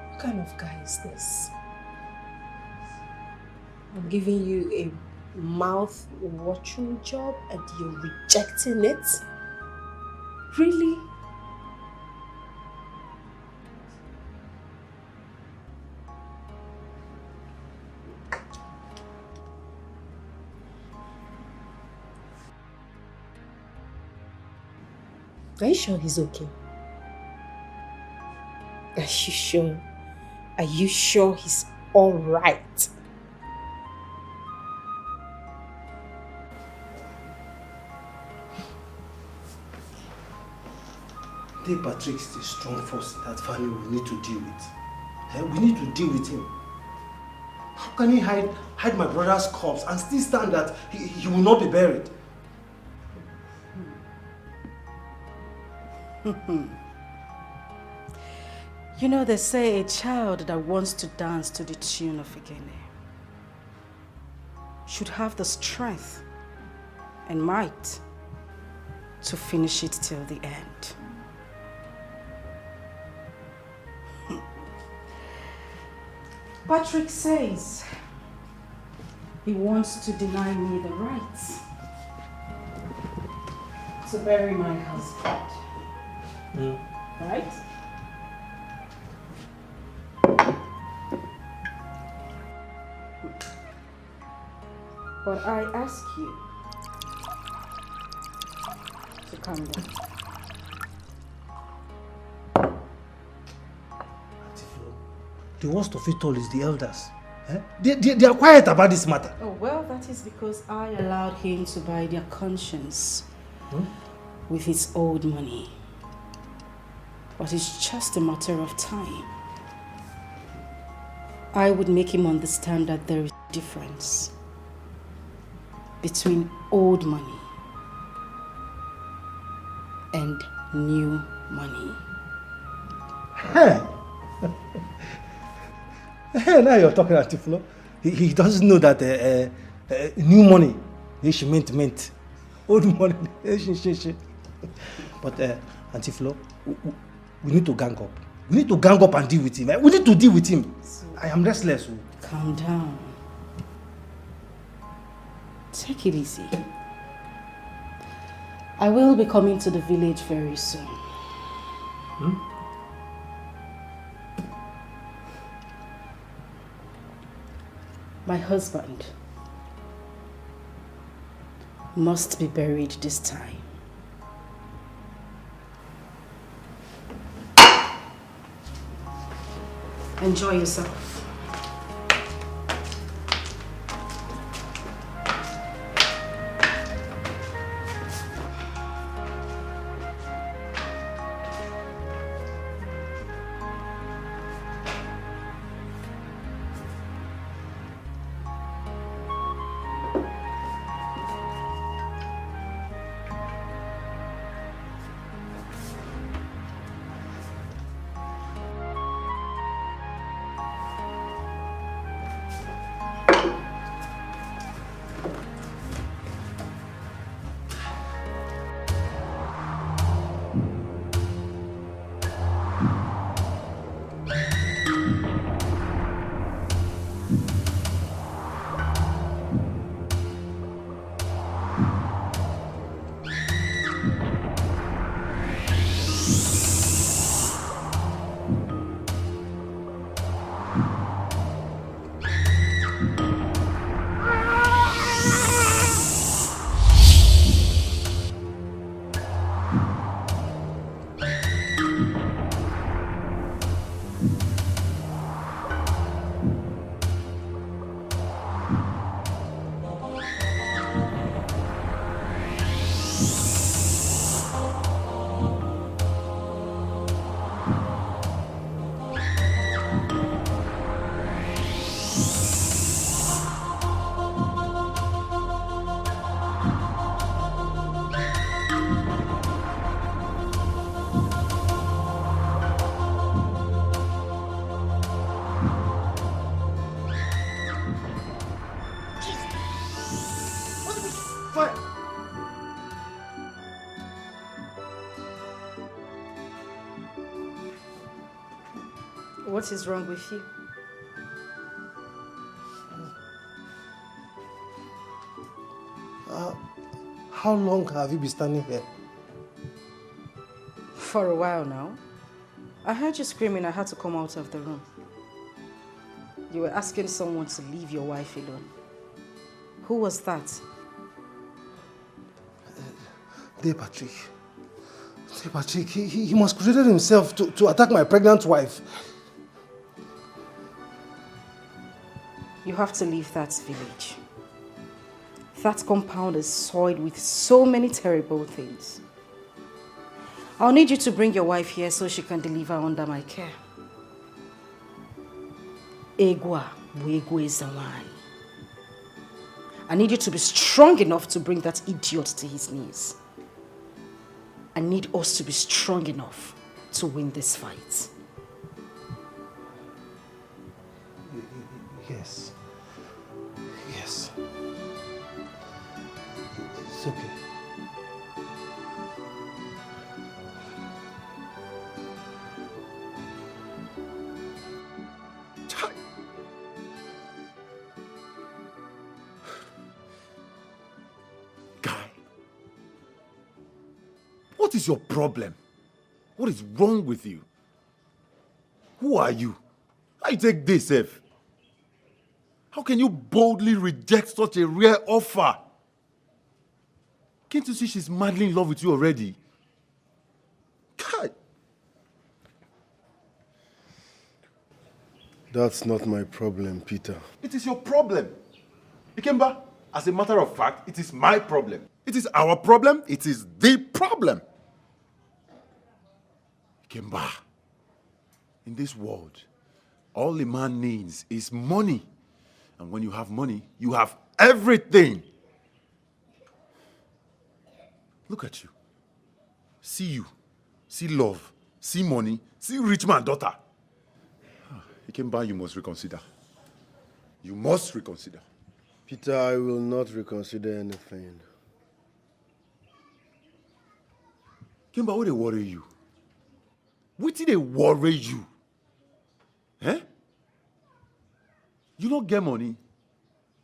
S1: What kind of guy is this? I'm giving you a mouth-watering job and you're rejecting it? Really? Are you sure he's okay? Are you sure? Are you sure he's all right?
S6: Dave Patrick is a strong force in that family we need to deal with. We need to deal with him. How can he hide my brother's corpse and still stand that he will not be buried?
S10: You know, they say a child that wants to dance to the tune of Ikene should have the strength and might to finish it till the end. Patrick says he wants to deny me the right to bury my husband. Right? But I ask you to calm down.
S6: The worst of it all is the elders. They are quiet about this matter.
S10: Oh, well, that is because I allowed him to buy their conscience with his old money. But it's just a matter of time. I would make him understand that there is a difference between old money and new money.
S6: Now you're talking at Tiflo. He doesn't know that new money, she mint. Old money, she. But Auntie Flo, we need to gang up. We need to gang up and deal with him. We need to deal with him. I am restless.
S10: Calm down. Take it easy. I will be coming to the village very soon. My husband must be buried this time. Enjoy yourself. What is wrong with you?
S6: How long have you been standing here?
S10: For a while now. I heard you screaming. I had to come out of the room. You were asking someone to leave your wife alone. Who was that?
S6: Patrick. Patrick, he masqueraded himself to attack my pregnant wife.
S10: You have to leave that village. That compound is soiled with so many terrible things. I'll need you to bring your wife here so she can deliver under my care. Egwa buegwe zawai. I need you to be strong enough to bring that idiot to his knees. I need us to be strong enough to win this fight.
S6: Yes. Yes. It's okay.
S4: What is your problem? What is wrong with you? Who are you? How you take this, F? How can you boldly reject such a rare offer? Can't you see she's madly in love with you already? God.
S3: That's not my problem, Peter.
S4: It is your problem. Ikemba, as a matter of fact, it is my problem. It is our problem. It is the problem. Ikemba, in this world, all a man needs is money. And when you have money, you have everything. Look at you. See love, see money, see rich man daughter. Ikemba, you must reconsider. You must reconsider.
S3: Peter, I will not reconsider anything.
S4: Ikemba, what they worry you? What did they worry you? Eh? You don't get money.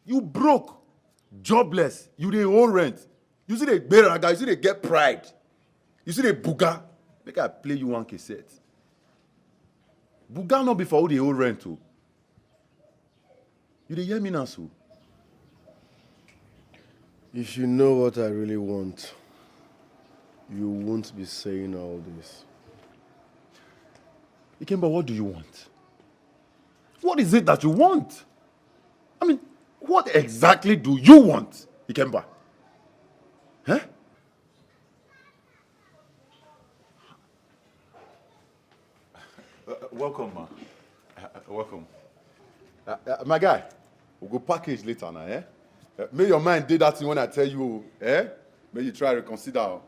S4: You broke. Jobless. You dey owe rent. You see they beraga. You see they get pride. You see they buga. Make I play you one cassette. Buga not before they owe rent too. You dey hear me now, so?
S3: If you know what I really want, you won't be saying all this.
S4: Ikemba, what do you want? What is it that you want? I mean, what exactly do you want, Ikemba? Huh? Welcome, ma. Welcome. My guy, we'll go package later now, eh? May your mind do that thing when I tell you, eh? May you try to reconsider.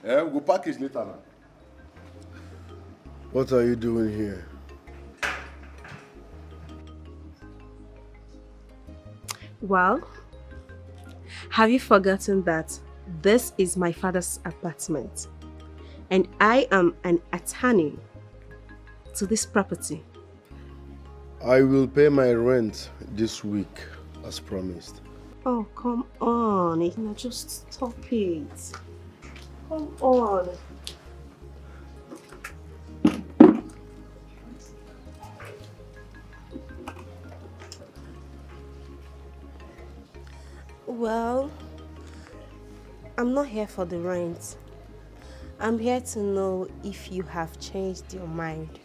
S4: Eh? We'll go package later now.
S3: What are you doing here?
S1: Well, have you forgotten that this is my father's apartment and I am an attorney to this property?
S3: I will pay my rent this week, as promised.
S1: Oh, come on. Igna, just stop it. Come on. Well, I'm not here for the rent. I'm here to know if you have changed your mind.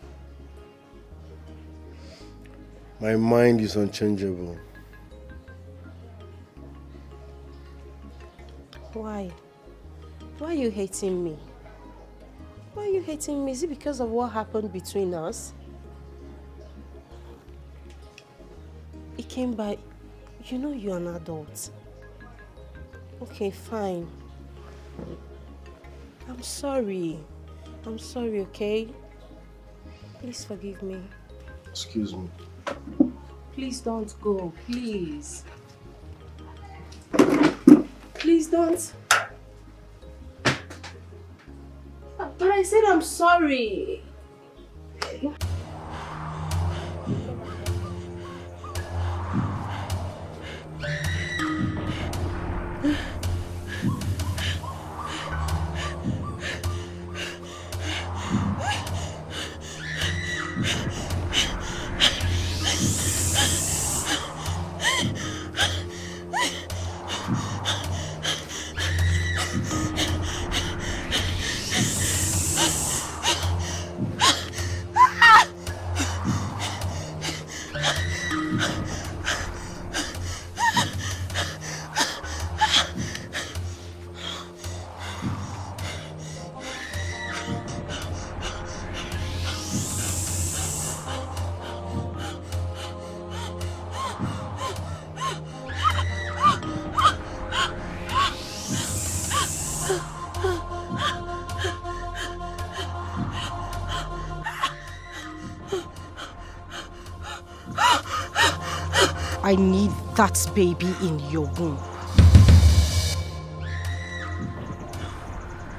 S3: My mind is unchangeable.
S1: Why? Why are you hating me? Why are you hating me? Is it because of what happened between us? It came by, you know you're an adult. Okay, fine. I'm sorry. I'm sorry, okay? Please forgive me.
S3: Excuse me.
S1: Please don't go, please. Please don't. But I said I'm sorry. I need that baby in your womb.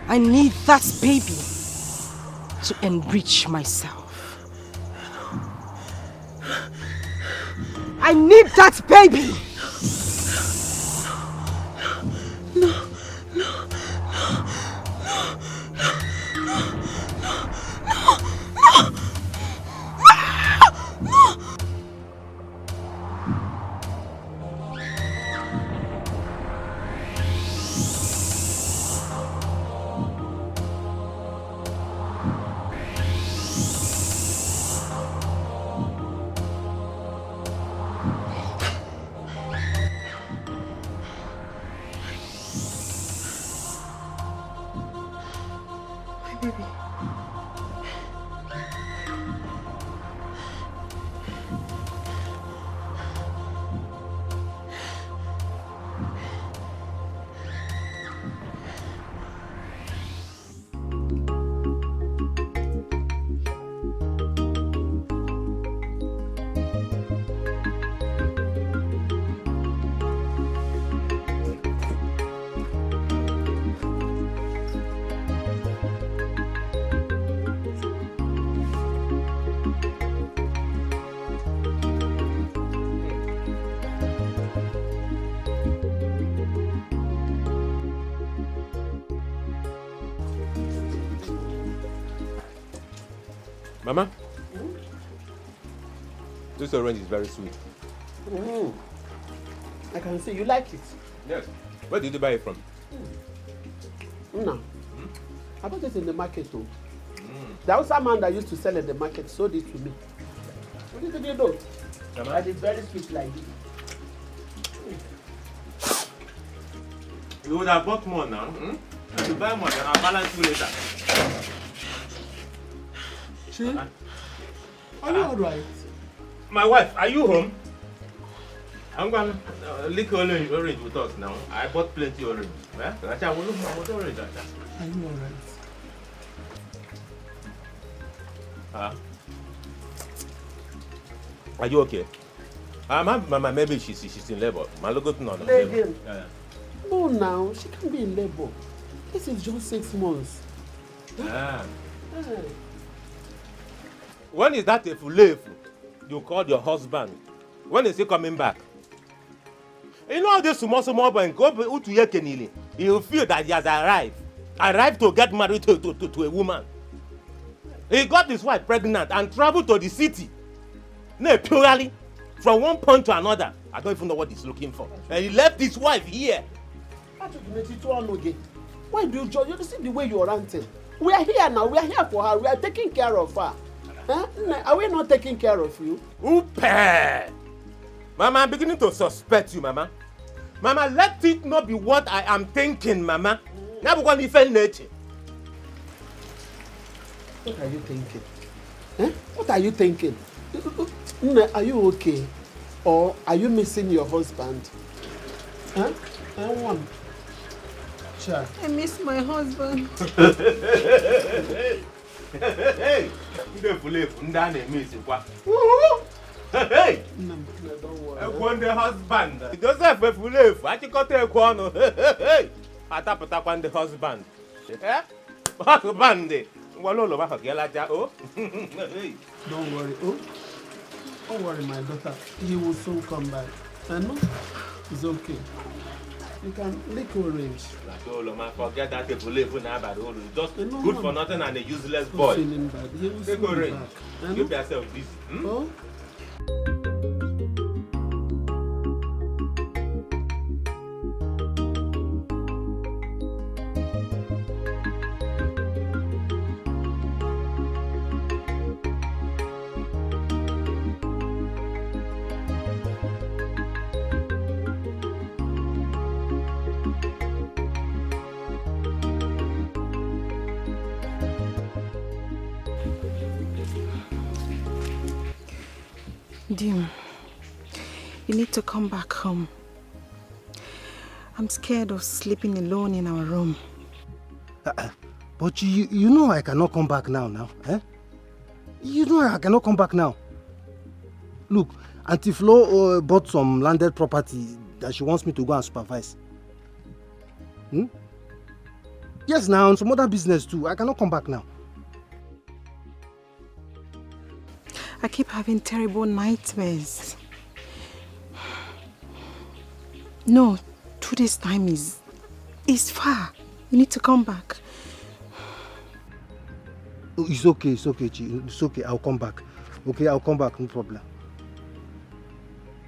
S1: I need that baby to enrich myself. I need that baby!
S2: Mama, this orange is very sweet.
S8: I can see you like it.
S2: Yes. Where did you buy it from?
S8: No. I bought it in the market too. The Hausa man that used to sell in the market sold it to me. What did you do? And it's very sweet like this.
S2: You would have bought more now. You buy more, then I'll balance you later.
S8: See? Are you alright?
S2: My wife, are you home? I'm going to lick orange with us now. I bought plenty orange. Yeah? Are you
S8: alright?
S2: Are you okay? Mama, maybe she's in labor.
S8: Labor? No, now she can't be in labor. This is just 6 months.
S2: When is that a full you called your husband? When is he coming back? You know this small boy go to Yekenili. He will feel that he has arrived to get married to a woman. He got his wife pregnant and traveled to the city. No, purely from one point to another. I don't even know what he's looking for. And he left his wife here.
S8: Why do you see the way you're ranting? We are here now. We are here for her. We are taking care of her. Huh? Are we not taking care of you?
S2: Upe! Mama, I'm beginning to suspect you, Mama. Mama, let it not be what I am thinking, Mama. What
S8: are you thinking? Eh? What are you thinking? Are you okay? Or are you missing your husband? Huh?
S7: I miss my husband.
S2: Hey! Hey! Don't worry. The husband. Joseph Efulef. I think got a corner. Hey! Atapata the husband. Eh? Husband. Walolo ba fakela oh.
S8: Don't worry. Oh. Don't worry, my daughter. He will soon come back. I know. It's okay. You can lick orange.
S2: Forget that Efulef now, just good for nothing and a useless boy.
S8: Feeling bad. He will
S2: take orange. Give yourself this.
S8: Oh?
S7: Dim, you need to come back home. I'm scared of sleeping alone in our room.
S6: But you know I cannot come back now, eh? You know I cannot come back now. Look, Auntie Flo bought some landed property that she wants me to go and supervise. Yes, now, and some other business too. I cannot come back now.
S7: I keep having terrible nightmares. No, 2 days' time is far. You need to come back.
S6: Oh, it's okay, Chi. It's okay, I'll come back. Okay, I'll come back, no problem.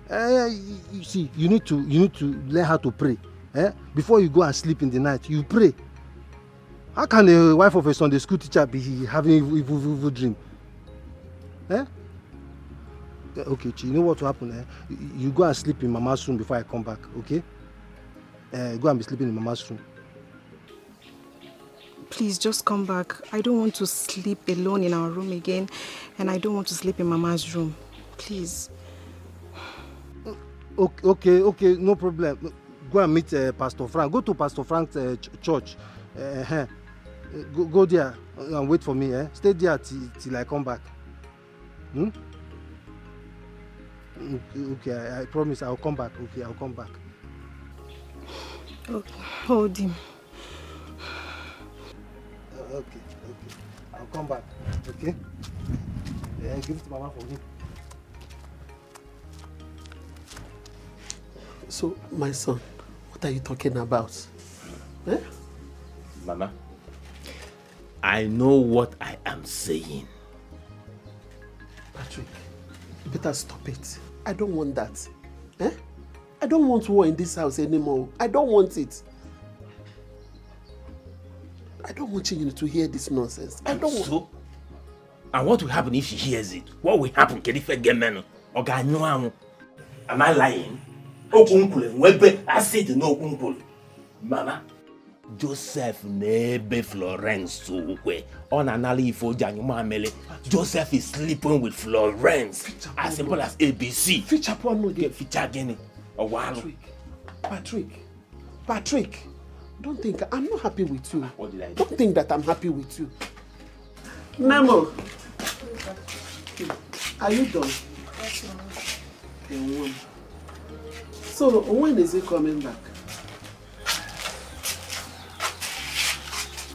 S6: You see, you need to learn how to pray. Before you go and sleep in the night, you pray. How can the wife of a Sunday school teacher be having evil dream? Okay, Chi, you know what will happen? You go and sleep in Mama's room before I come back, okay? Go and be sleeping in Mama's room.
S7: Please, just come back. I don't want to sleep alone in our room again, and I don't want to sleep in Mama's room. Please.
S6: Okay, no problem. Go and meet Pastor Frank. Go to Pastor Frank's church. Go there and wait for me. Stay there till I come back. Okay, I promise I'll come back. Okay, I'll come back.
S7: Okay, hold him.
S6: Okay. I'll come back. Okay? Give it to Mama for me.
S8: So, my son, what are you talking about?
S2: Mama, I know what I am saying.
S8: Patrick, you better stop it. I don't want that. Eh? I don't want war in this house anymore. I don't want it. I don't want you to hear this nonsense. I don't want...
S2: So? And what will happen if she hears it? What will happen? Am I lying? I said no. Mama, Joseph nebe Florence on anali Joseph is sleeping with Florence. As simple as ABC.
S8: Feature porn no get
S2: feature again.
S8: Patrick, don't think I'm not happy with you.
S2: What did I do?
S8: Don't think that I'm happy with you. Nemo, are you done?
S1: Yes,
S8: Mama. So when is he coming back?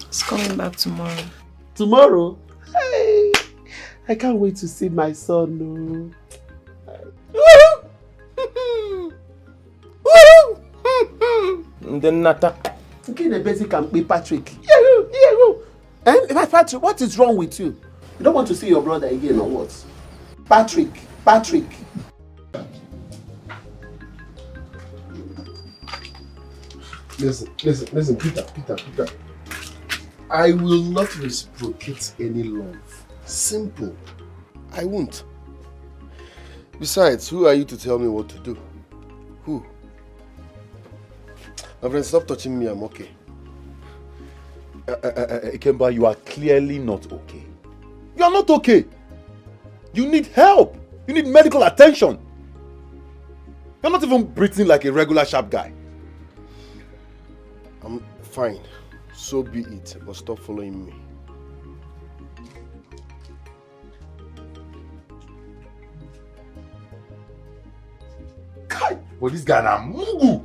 S7: It's coming back tomorrow.
S8: Tomorrow? Hey, I can't wait to see my son. No.
S2: Then Nata.
S8: Okay, the basic can be Patrick. And Patrick, what is wrong with you? You don't want to see your brother again or what? Patrick.
S3: Listen, Peter. I will not reciprocate any love. Simple. I won't. Besides, who are you to tell me what to do? Who? My friend, stop touching me, I'm okay.
S4: Ikemba, you are clearly not okay. You are not okay. You need help. You need medical attention. You're not even breathing like a regular sharp guy.
S3: I'm fine. So be it. But stop following me.
S4: Kai! Well, this guy na mugu.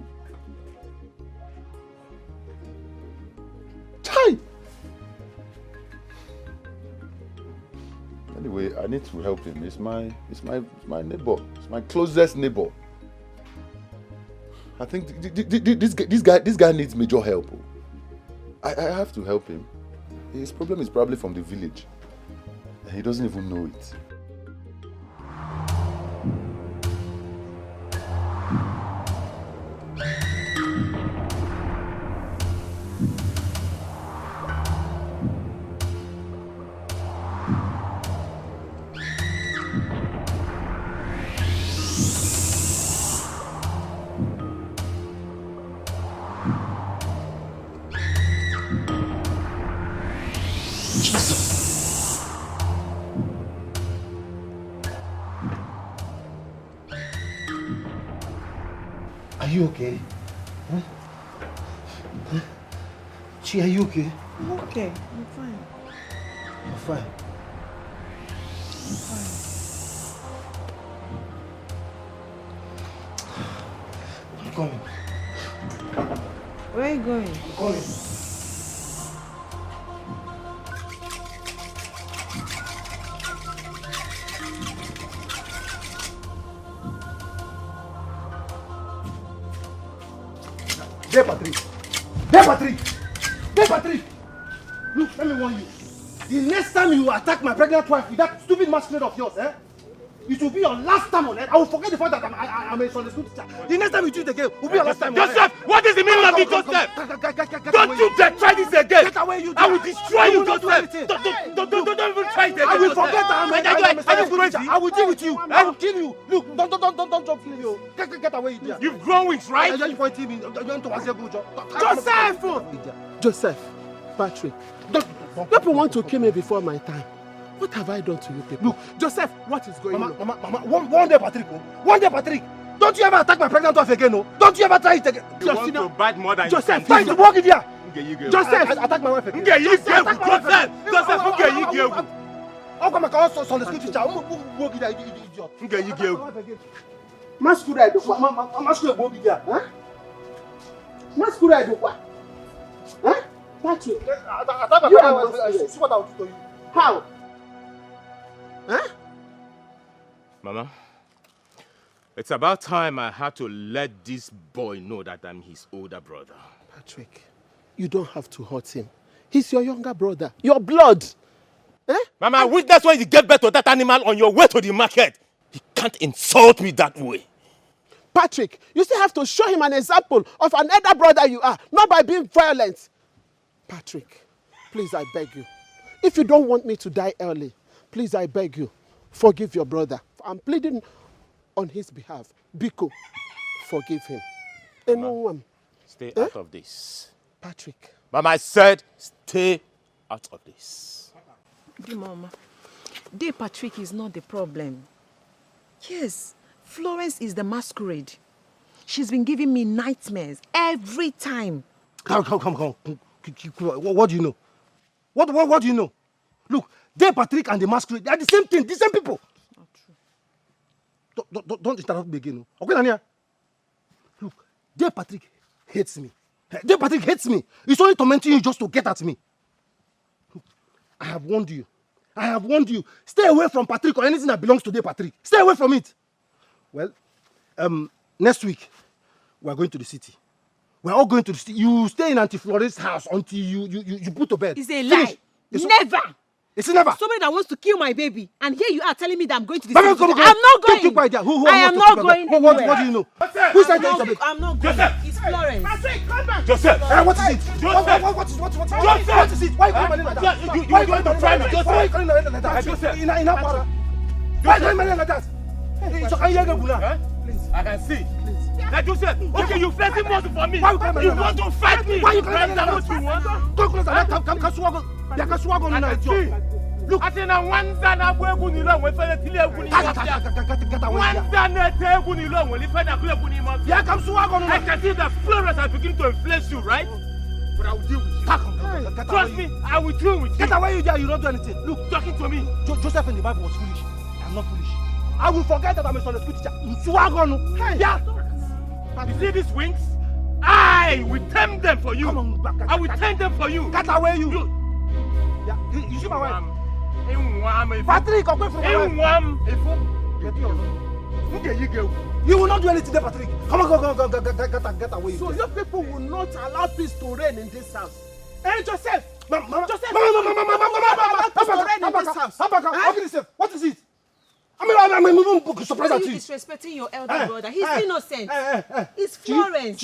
S4: Chai! Anyway, I need to help him. It's my neighbor. It's my closest neighbor. I think this guy needs major help. I have to help him. His problem is probably from the village. And he doesn't even know it.
S6: Are you okay? Huh? Chi, are you okay?
S7: I'm okay. I'm fine.
S6: You're fine.
S7: I'm fine.
S6: I'm coming.
S7: Where are you going?
S6: I'm coming. Hey, Patrick! Look, let me warn you. The next time you attack my pregnant wife with that stupid masquerade of yours, it will be your last time on earth. I will forget the fact that I'm a Sunday school teacher. The next time you do it again will be your last time on earth.
S2: Joseph, what is the meaning of it, Joseph? Don't you dare try this again!
S6: Get away, you!
S2: I will destroy you, Joseph! Don't even try it again!
S6: I will forget that I'm a school teacher. I will deal with you. I will kill you. Look, don't jump me. Get away, you!
S2: You've grown wings, right?
S8: Joseph, Patrick, people want to kill me before my time. What have I done to you people?
S6: Look,
S8: Joseph, what is going on?
S6: Mama, one day, Patrick. One day, Patrick. Don't you ever attack my pregnant wife again, no? Don't you ever try it again?
S2: You want to bite more than
S8: Joseph,
S2: you can
S6: to walk in here.
S8: Joseph,
S6: attack my wife again.
S2: Joseph,
S6: How come I can't also Sunday school teacher? Walk in there, idiot. Masquerade, walk in there. Huh? Masquerade, what? Huh?
S8: Patrick,
S6: See what I will do to you.
S8: how? Huh?
S2: Mama, it's about time I had to let this boy know that I'm his older brother.
S8: Patrick, you don't have to hurt him. He's your younger brother, your blood.
S2: Mama, witness when you get back to that animal on your way to the market. You can't insult me that way.
S8: Patrick, you still have to show him an example of an elder brother you are, not by being violent. Patrick, please, I beg you. If you don't want me to die early, please, I beg you, forgive your brother. I'm pleading on his behalf. Biko, forgive him. Mama,
S2: stay out of this.
S8: Patrick.
S2: Mama, I said stay out of this.
S7: Mama, Day Patrick is not the problem. Yes, Florence is the masquerade. She's been giving me nightmares every time.
S6: Come. What do you know? What do you know? Look, Day Patrick and the masquerade, they are the same thing, the same people.
S7: Not true.
S6: Don't interrupt me again. Okay, Nania? Look, Day Patrick hates me. Day Patrick hates me. He's only tormenting you just to get at me. Look, I have warned you. Stay away from Patrick or anything that belongs to Day Patrick. Stay away from it. Well, next week, we are going to the city. We're all going to the city. You stay in Auntie Florence's house until you put to bed.
S7: It's a lie. Never.
S6: It's never.
S7: Somebody that wants to kill my baby. And here you are telling me that I'm going to the
S6: Mama,
S7: city.
S6: come.
S7: I'm not going.
S6: Keep quiet there.
S7: I am not going anywhere.
S6: What do you know?
S2: Joseph.
S6: Who said that?
S7: I'm not going. It's Florence.
S2: Patrick, come back. Joseph.
S6: What is it?
S2: Joseph.
S6: What is it? Why are you calling my name like that?
S2: You going to try me, Joseph?
S6: Why are you calling my name like that?
S2: Joseph.
S6: In our para. Why are you calling my name like that? It's okay.
S2: Please. I can see. Now, Joseph, okay, you flexing muscle for me.
S6: Why you
S2: You want to fight me?
S6: Why you calling my name
S2: What you want?
S6: Come closer. Come swagger.
S2: I can see. Look, I think one son of Wegu Nilo when Fede Tilia Guni. One son of Tegu Nilo when Fede Guni.
S6: Yeah, come swagger.
S2: I can see that Florence are beginning to inflate you, right? But I will deal with you. Trust me, I will deal with you.
S6: Get away, you there. You don't do anything. Look,
S2: Talking to me.
S6: Joseph in the Bible was foolish. I'm not foolish. I will forget that I'm a Sunday school teacher. Swagger. Yeah.
S2: You see these wings? I will tame them for you.
S6: Come on, back.
S2: I will tame them for you.
S6: Get away, you. Yeah, you see my wife? Patrick, come away from my wife. You will not do anything there, Patrick. Come on, get away.
S8: So your people will not allow peace to reign in this house. Hey, Joseph!
S6: Joseph! What is it? I'm even surprised at
S7: you
S6: you.
S7: disrespecting your elder brother. He's innocent. It's Florence.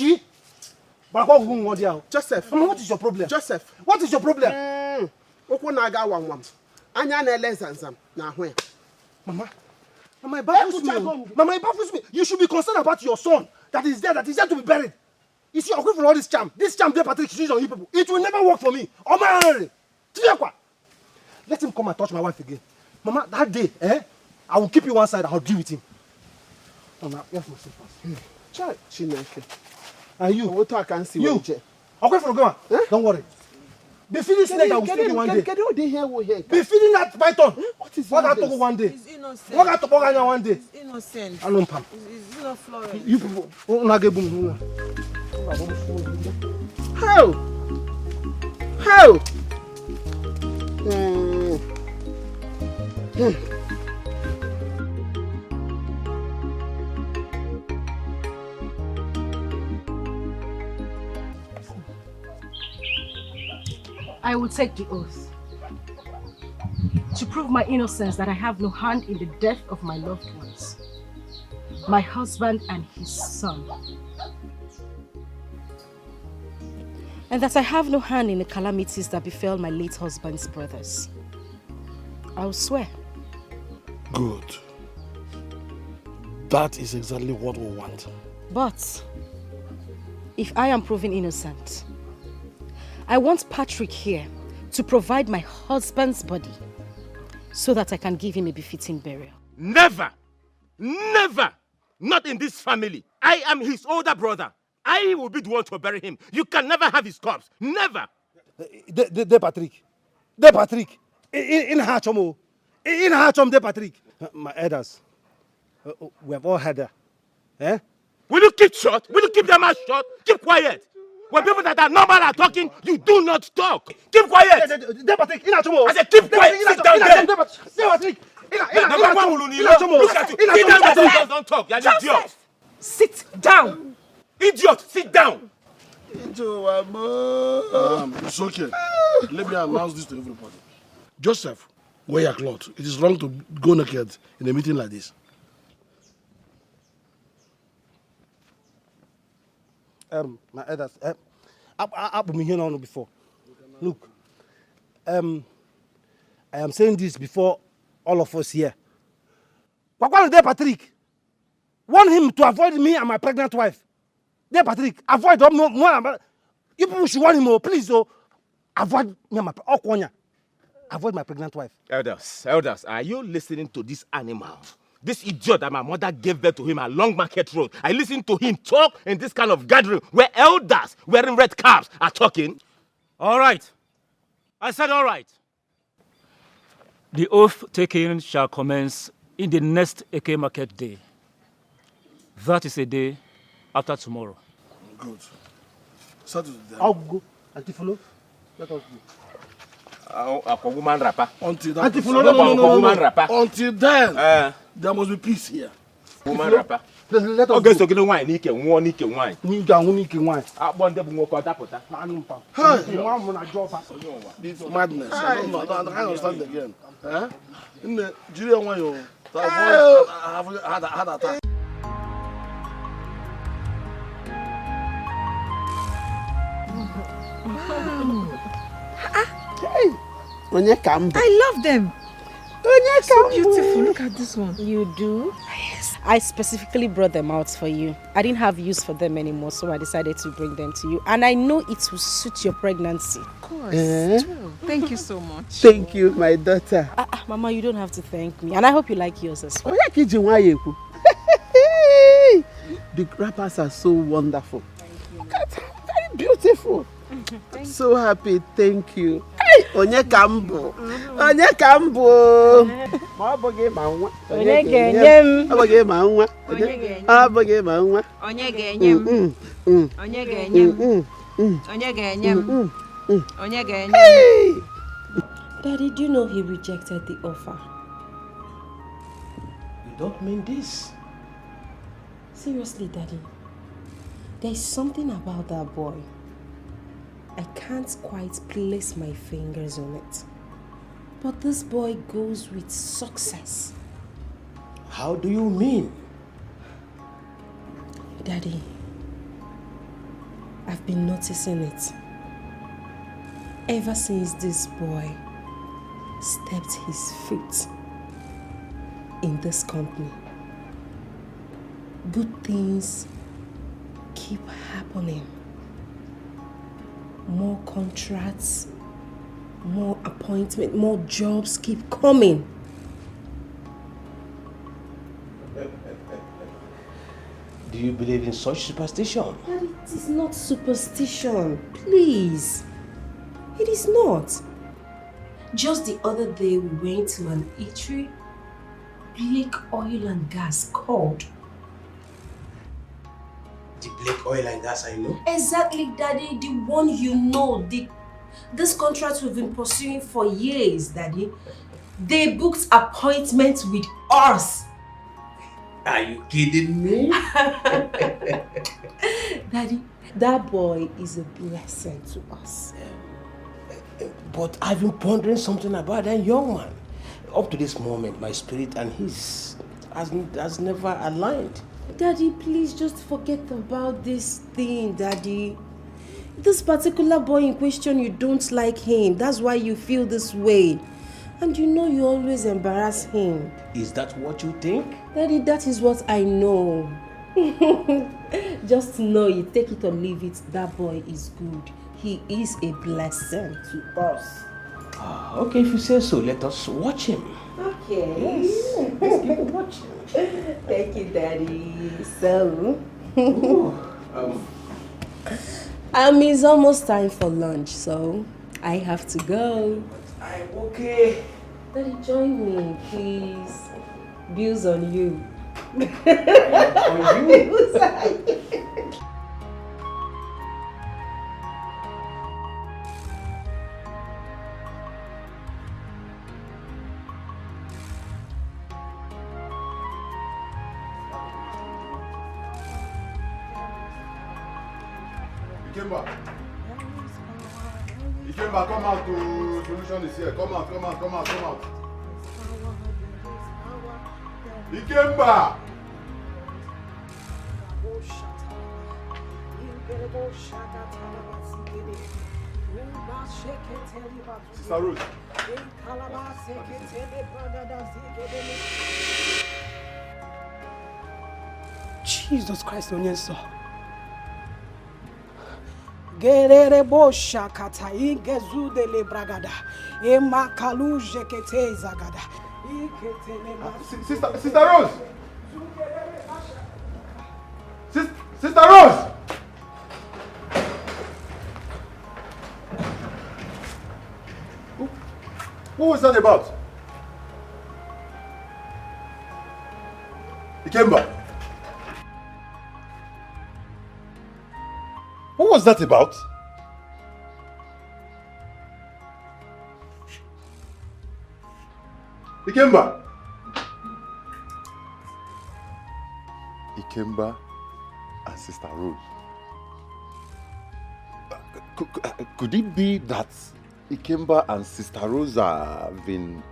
S8: Joseph,
S6: what is your problem?
S8: Joseph,
S6: what is your problem? Mama, it baffles me. You should be concerned about your son that is there to be buried. You see, I'm going for all this charm. This charm, Patrick, is on you people. It will never work for me. Let him come and touch my wife again. Mama, that day, I will keep you one side. I'll deal with him. Mama, where's my slippers? And you?
S8: What I can see.
S6: You? I'll go for a go. Don't worry. Be feeding snake that will sting you one day. Be feeding that python.
S8: What is
S6: what I talk one day?
S7: He's innocent.
S6: What I talk one day?
S7: He's innocent.
S6: I don't pam.
S7: He's not Florence.
S6: You people, una get boom.
S8: How?
S1: I will take the oath to prove my innocence that I have no hand in the death of my loved ones, my husband and his son, and that I have no hand in the calamities that befell my late husband's brothers. I'll swear.
S5: Good. That is exactly what we want.
S1: But if I am proven innocent, I want Patrick here to provide my husband's body so that I can give him a befitting burial.
S2: Never! Never! Not in this family. I am his older brother. I will be the one to bury him. You can never have his corpse. Never!
S6: De Patrick. In Hachomo. In Hachom, De Patrick. My elders. We have all had her.
S2: Will you keep short? Will you keep them mouth shut? Keep quiet. When people that are normal are talking, you do not talk. Keep quiet.
S6: De Patrick, in Hachomo.
S2: I said keep quiet. Sit down there.
S6: De Patrick.
S2: Look at you. Sit down there. Don't talk. You're an idiot.
S7: Sit down.
S2: Idiot, sit down.
S5: It's okay. Let me announce this to everybody. Joseph, wear your clothes. It is wrong to go naked in a meeting like this.
S6: My elders, I've been here now before. Look, I am saying this before all of us here. Wakwan there, Patrick. Want him to avoid me and my pregnant wife. There, Patrick, avoid more. You people should want him, please, avoid me and my avoid my pregnant wife.
S2: Elders, are you listening to this animal? This idiot that my mother gave birth to him along Market Road. I listened to him talk in this kind of gathering where elders wearing red caps are talking.
S11: All right. I said all right. The oath taking shall commence in the next Eke Market Day. That is a day after tomorrow.
S5: Good. Saturday.
S6: I'll go. Antifolo, let us go.
S2: Woman rapper.
S5: Until that.
S6: No.
S5: Until then, there must be peace here.
S2: Woman rapper.
S6: Let us
S2: go. Get wine. Nike wine.
S5: This madness. I don't understand again. In the Nigerian one, you have had attack.
S8: Hey,
S7: I love them. So beautiful. Look at this one.
S1: You do? Yes. I specifically brought them out for you. I didn't have use for them anymore, so I decided to bring them to you. And I know it will suit your pregnancy.
S7: Of course. Thank you so much.
S8: Thank you, my daughter.
S1: Mama, you don't have to thank me. And I hope you like yours as well.
S8: The wrappers are so wonderful. Look at them. Very beautiful. I'm so happy. Thank you. Onye kambo. Onye kambo. Maboge manwa.
S1: Onye genyem.
S8: Maboge manwa. Maboge manwa.
S7: Onye genyem. Onye genyem. Onye genyem. Onye genyem.
S10: Daddy, do you know he rejected the offer?
S6: You don't mean this?
S10: Seriously, Daddy. There's something about that boy. I can't quite place my fingers on it. But this boy goes with success.
S6: How do you mean?
S10: Daddy, I've been noticing it. Ever since this boy stepped his foot in this company, good things keep happening. More contracts, more appointments, more jobs keep coming.
S6: Do you believe in such superstition?
S10: But it is not superstition, please. It is not. Just the other day we went to an eatery. Black Oil and Gas called.
S6: The Black Oil and Gas, I know.
S10: Exactly, Daddy, the one you know. This contract we've been pursuing for years, Daddy. They booked appointments with us.
S6: Are you kidding me?
S10: Daddy, that boy is a blessing to us.
S6: But I've been pondering something about that young man. Up to this moment, my spirit and his has never aligned.
S10: Daddy, please just forget about this thing, Daddy. This particular boy in question, you don't like him. That's why you feel this way. And you know you always embarrass him.
S6: Is that what you think?
S10: Daddy, that is what I know. Just know it, take it or leave it. That boy is good. He is a blessing to us.
S6: Okay, if you say so, let us watch him.
S10: Okay.
S6: Yes, let's keep watching.
S10: Thank you, Daddy. So, it's almost time for lunch, so I have to go.
S6: I'm okay.
S10: Daddy, join me, please. Bills on you.
S6: On you?
S4: Ikemba, come out to solution is here. Come out. Ikemba! Sister Rose.
S10: Jesus Christ, Onyenso. Gerere bosha kata ingezu de le bragada. Ema kalu jekete zagada.
S4: Sister Rose! Sister Rose! What was that about? Ikemba. What was that about? Ikemba. Ikemba and Sister Rose. Could it be that Ikemba and Sister Rose have been...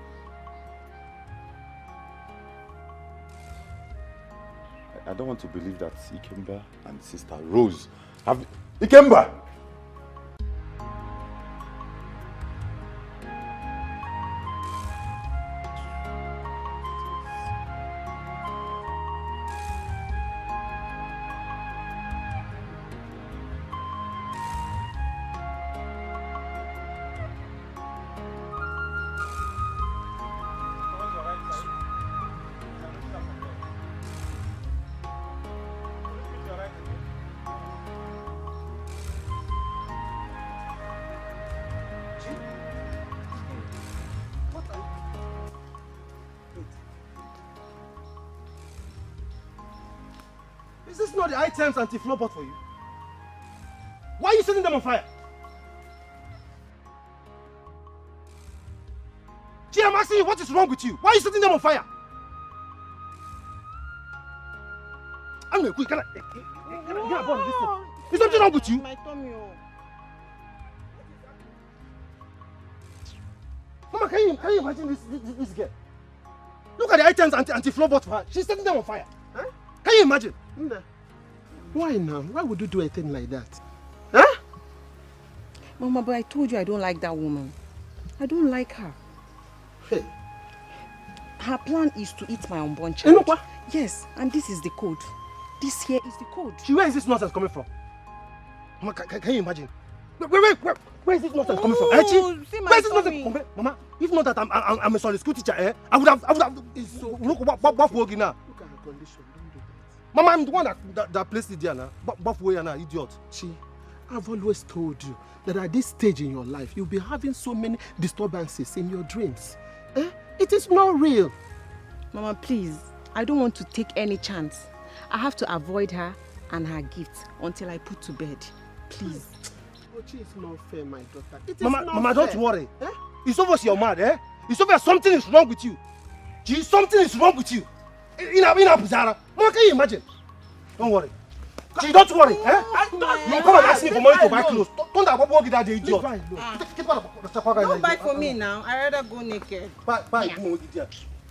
S4: I don't want to believe that Ikemba and Sister Rose have... Ikemba!
S6: Is this not the items anti-flow bought for you? Why are you setting them on fire? Gee, I'm asking you, what is wrong with you? Why are you setting them on fire? AMAECHI, can I get a ball of this thing? Is something wrong with you?
S10: My tummy.
S6: Mama, can you imagine this girl? Look at the items anti-flow bought for her. She's setting them on fire. Huh? Can you imagine?
S8: Nah. Why now? Why would you do a thing like that?
S7: Huh? Mama, but I told you I don't like that woman. I don't like her.
S8: Hey.
S7: Her plan is to eat my unborn child.
S6: You know what?
S7: Yes, and this is the code. This here is the code.
S6: Where is this nonsense coming from? Mama, can you imagine? Where is this nonsense coming from? Where is this nonsense coming? Mama, if not that I'm a Sunday school teacher, I would have. Look what working now.
S8: Look at her condition. Don't do that.
S6: Mama, I'm the one that placed it there now. Buff way now, idiot.
S8: See, I've always told you that at this stage in your life, you'll be having so many disturbances in your dreams. It is not real.
S7: Mama, please, I don't want to take any chance. I have to avoid her and her gifts until I put to bed. Please.
S8: Ochi, it's not fair, my daughter. It is
S6: Mama,
S8: not
S6: Mama,
S8: fair.
S6: don't worry. It's obvious you're mad, It's obvious something is wrong with you. Gee, something is wrong with you. In Abuzara. Mama, can you imagine? Don't worry. Gee, don't worry, You come and ask me for money to buy clothes. Don't have a that idiot.
S10: Don't buy for me now. I'd rather go naked.
S6: Buy.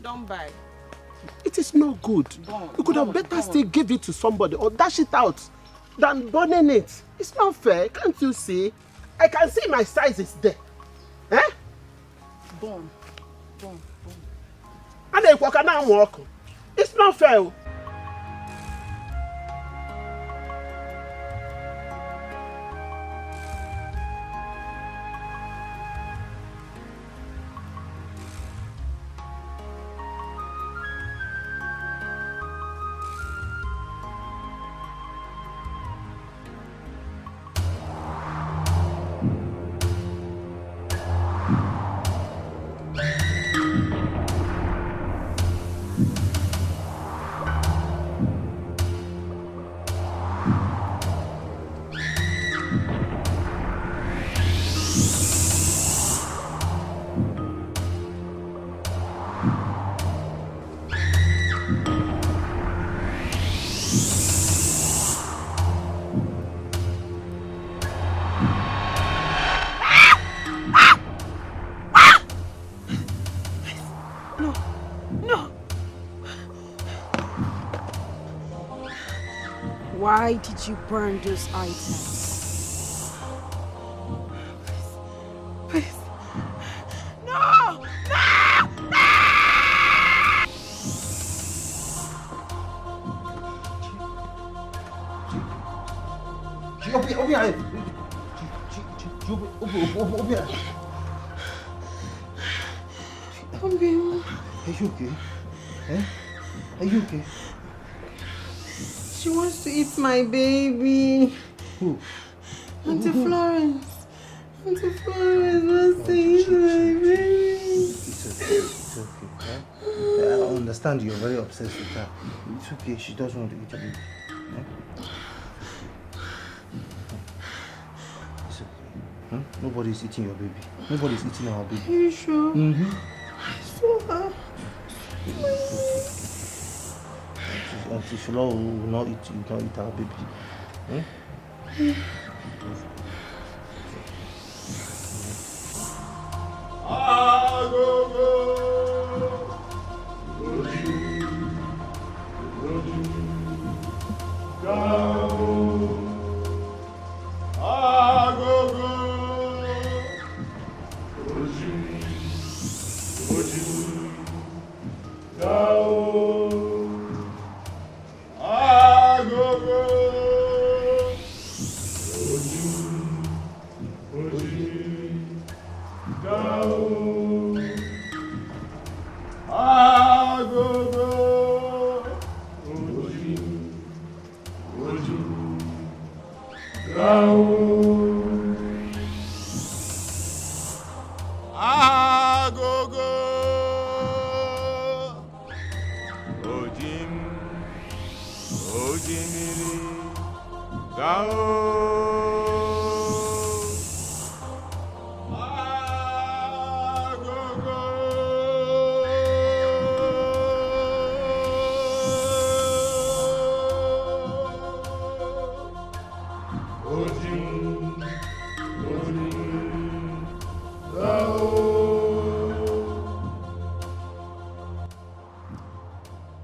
S10: Don't buy.
S8: It is not good. You could have better still give it to somebody or dash it out than burning it. It's not fair. Can't you see? I can see my size is there.
S7: Born.
S8: And I walk. It's not fair.
S10: Why did you burn those items?
S7: Please. No! No! No!
S6: Are you okay? Eh? Are you okay?
S10: She wants to eat my baby.
S6: Who?
S10: Auntie Florence. Auntie Florence wants to eat my baby.
S6: It's okay. It's okay. Eh? I understand you're very obsessed with her. It's okay. She doesn't want to eat your baby. Eh? It's okay. Hmm? Nobody's eating your baby. Nobody's eating our baby.
S10: Are you sure?
S6: Mm-hmm. Auntie Shula will not eat our baby. Hmm?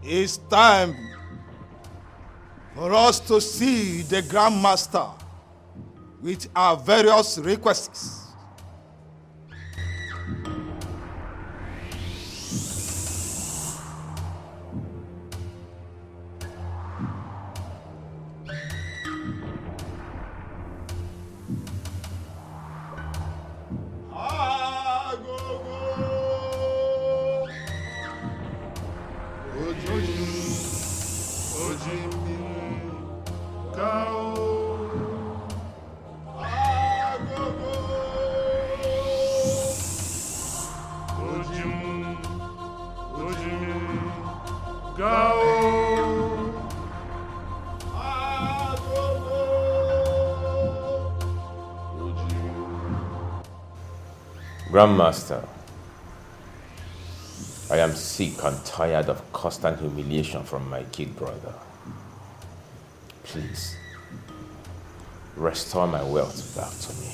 S12: It's time for us to see the Grand Master with our various requests.
S2: Grandmaster, I am sick and tired of constant humiliation from my kid brother. Please, restore my wealth back to me.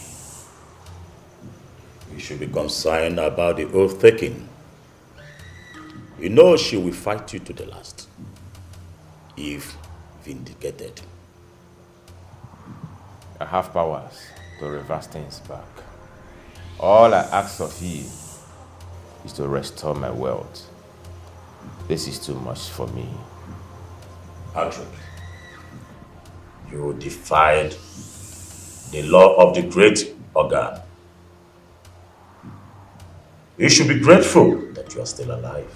S13: You should be concerned about the oath taking. You know she will fight you to the last, if vindicated.
S2: I have powers to reverse things back. All I ask of you is to restore my wealth. This is too much for me.
S13: Patrick, you defied the law of the great organ. You should be grateful that you are still alive.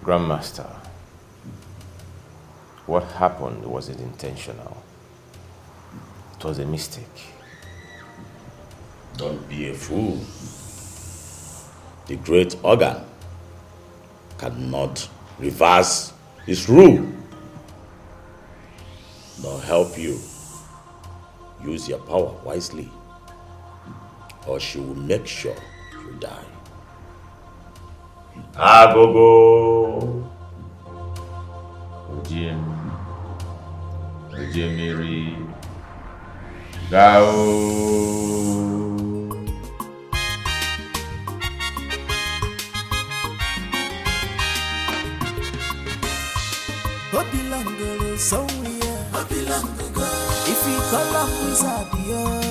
S2: Grandmaster, what happened wasn't intentional. It was a mistake.
S13: Don't be a fool. The great organ cannot reverse his rule nor help you. Use your power wisely, or she will make sure you die. Agogo.
S2: Ojim, Ojimiri, Gao.
S14: If you call up wizard,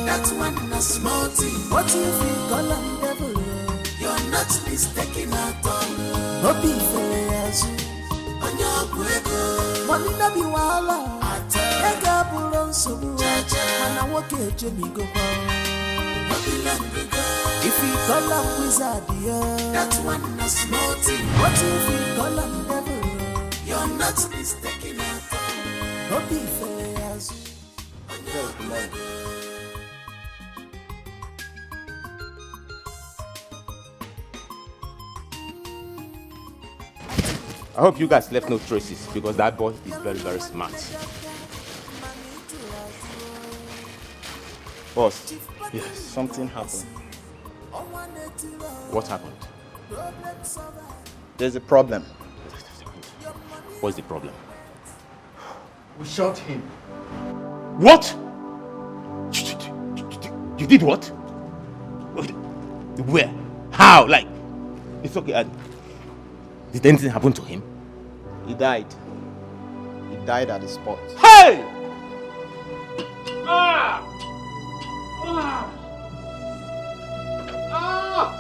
S14: that's one a small thing. What if you call up devil? You're not mistaken at all. Hopi FLIXNOLLY money na be wala. Ega bulon subu. Mana woke jemi go. If you call up wizard, that's one a small thing. What if you call up devil? You're not mistaken at all. Hopi FLIXNOLLY.
S2: I hope you guys left no traces because that boy is very, very smart. Boss.
S9: Yes, something happened.
S2: What happened?
S9: There's a problem.
S2: What's the problem?
S9: We shot him.
S2: What? You did what? Where? How? Like, it's okay. Did anything happen to him?
S9: He died. He died at the spot.
S2: Hey! Ah! Ah! Ah!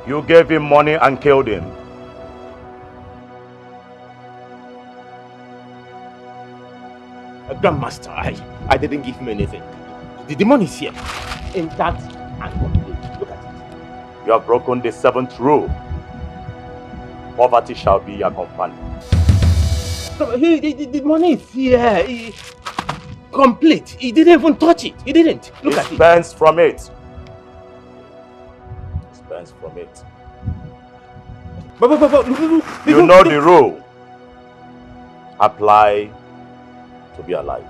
S13: You gave him money and killed him.
S2: Grandmaster, I didn't give him anything. The money is here. Intact and complete. Look at it.
S13: You have broken the 7th rule. Poverty shall be your companion.
S2: No, the money is here. Complete. He didn't even touch it. He didn't. Look at it.
S13: Dispense from it. Dispense from it.
S2: But,
S13: you know the rule. Apply to be alive.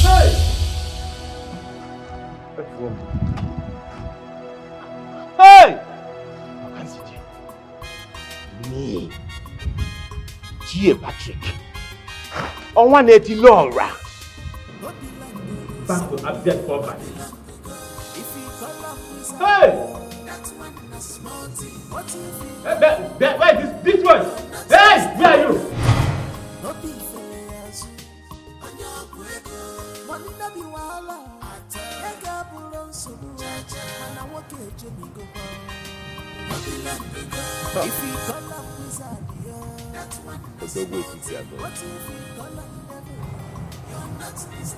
S2: Hey! Hey! Me. G.A. Patrick. On 180 Laura. Back to abject poverty. Hey! Wait, this one. Hey, where are you?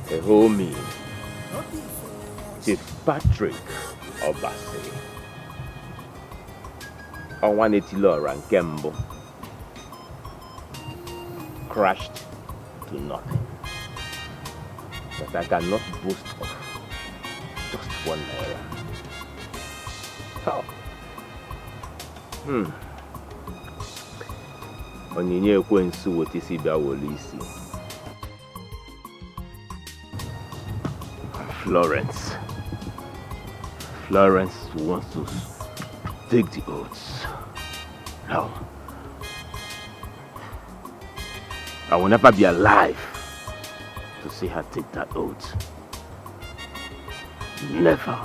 S2: A homie, Chief Patrick Obasi. On 180 Laura and Kembo crashed to nothing. But I cannot boast of just 1 naira. How? ANAEKWE nsu wotisi bia wolisi. Florence wants to take the oaths. No. I will never be alive to see her take that oath. Never.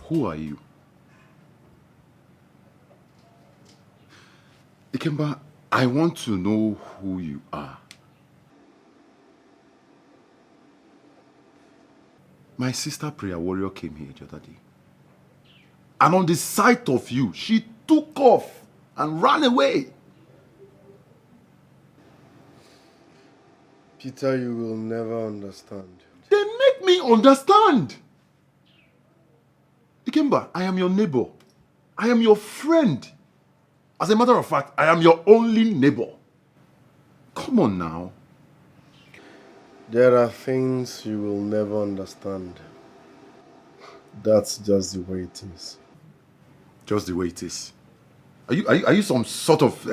S4: Who are you? Ikemba, I want to know who you are. My sister prayer warrior came here the other day. And on the sight of you, she took off and ran away.
S3: Peter, you will never understand.
S4: Then make me understand. Ikemba, I am your neighbor. I am your friend. As a matter of fact, I am your only neighbor. Come on now.
S3: There are things you will never understand. That's just the way it is.
S4: Just the way it is. Are you some sort of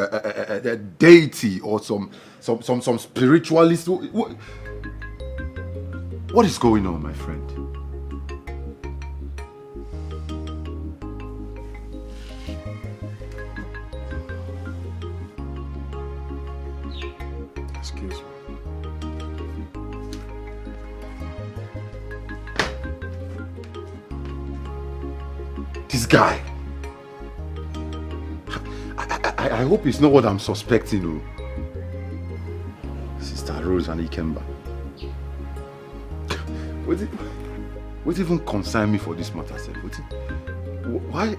S4: deity or some spiritualist? What is going on, my friend? This guy. I hope it's not what I'm suspecting. Oh. Sister Rose and Ikemba. What even concern me for this matter, sir? Why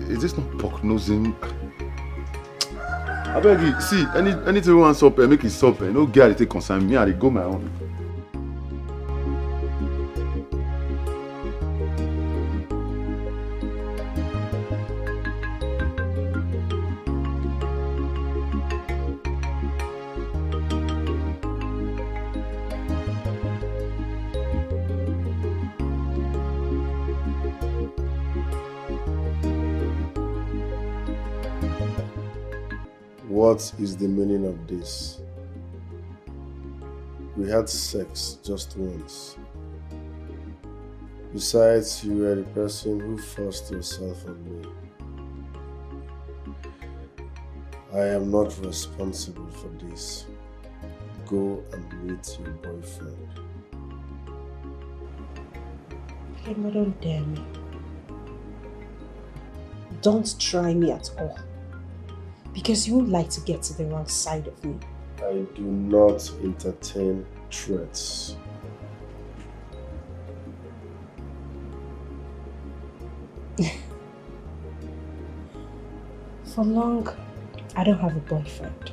S4: is this not prognosing? I beg you, see, anything you want to stop, make it stop. No girl take concern me, I go my own.
S3: What is the meaning of this? We had sex just once. Besides, you were the person who forced yourself on me. I am not responsible for this. Go and meet your boyfriend.
S1: Emma, don't dare me. Don't try me at all. Because you would like to get to the wrong side of me.
S3: I do not entertain threats.
S1: For long, I don't have a boyfriend.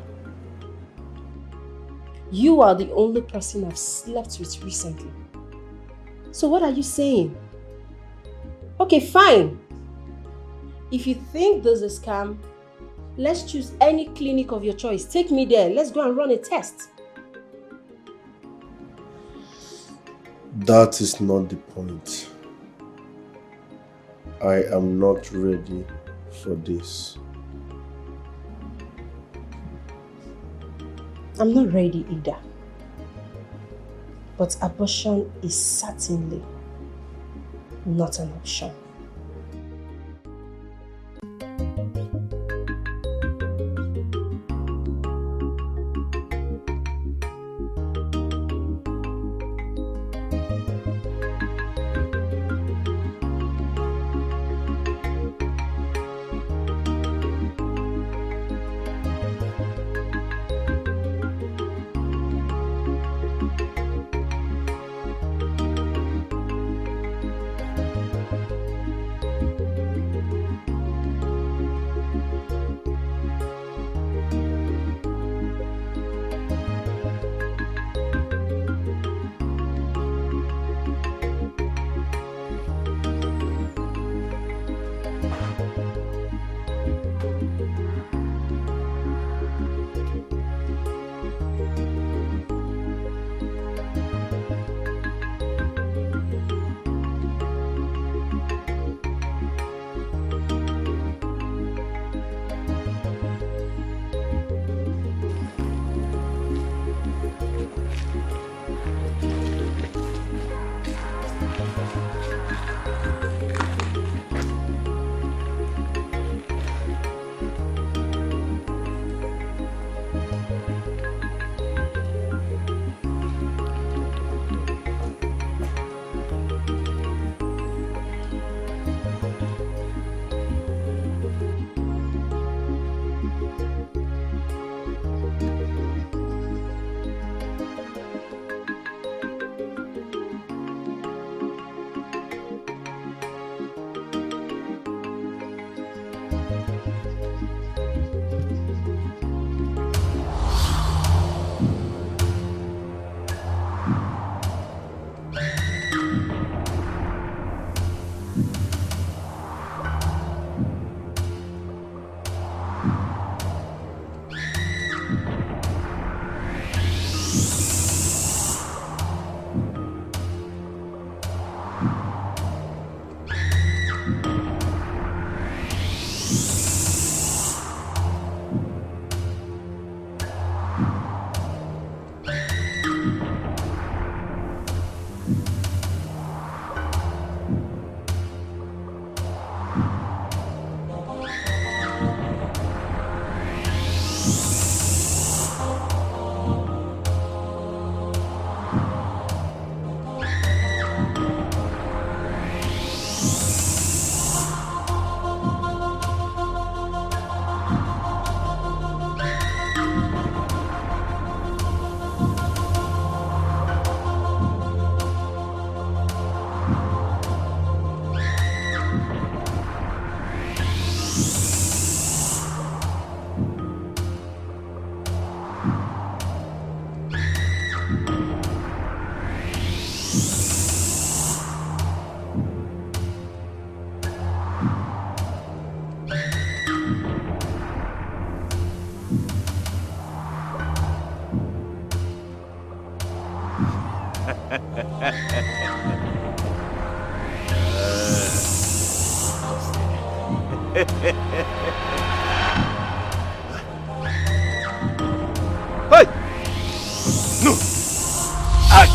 S1: You are the only person I've slept with recently. So what are you saying? Okay, fine. If you think this is a scam, let's choose any clinic of your choice. Take me there. Let's go and run a test.
S3: That is not the point. I am not ready for this.
S1: I'm not ready either. But abortion is certainly not an option.
S2: Hey! No! Hey!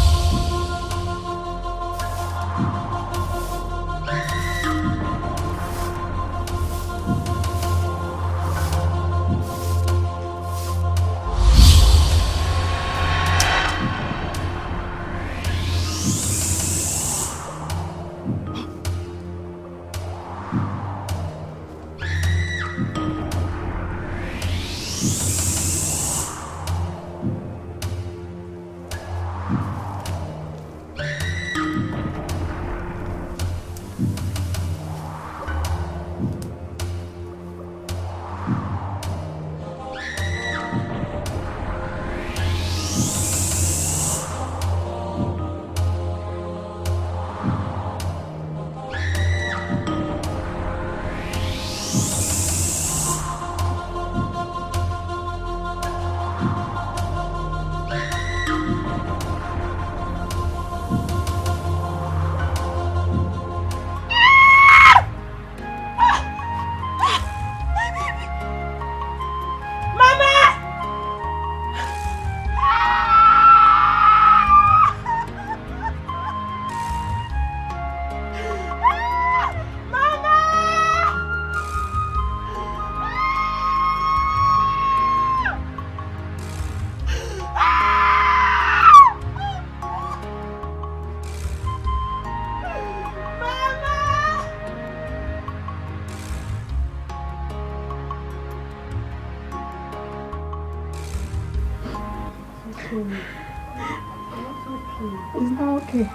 S10: It's not okay.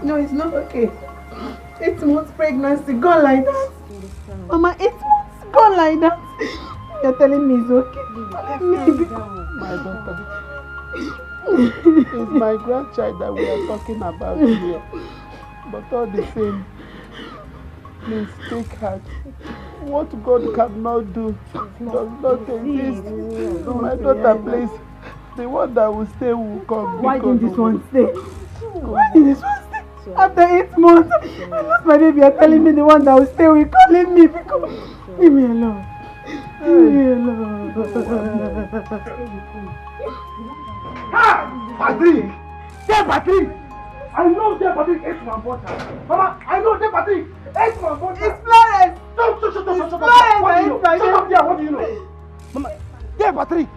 S10: No, it's not okay. 8 months pregnancy gone like that. Mama, 8 months gone like that. You're telling me it's okay.
S8: My daughter. It's my grandchild that we are talking about here. But all the same, please take heart. What God cannot do does not exist. My daughter, please. The one that will stay will come.
S10: Why didn't this one stay? Why did this one stay? After 8 months, I lost my baby. You're telling me the one that will stay will calling me because... Leave me alone. Leave me alone.
S5: Ha! Patrick! Dear Patrick! I know dear Patrick ate my butter. Mama, I know dear Patrick ate my butter.
S10: It's Florence!
S5: Shut up!
S10: Florence!
S5: Shut up there, what do you know? Mama, dear Patrick!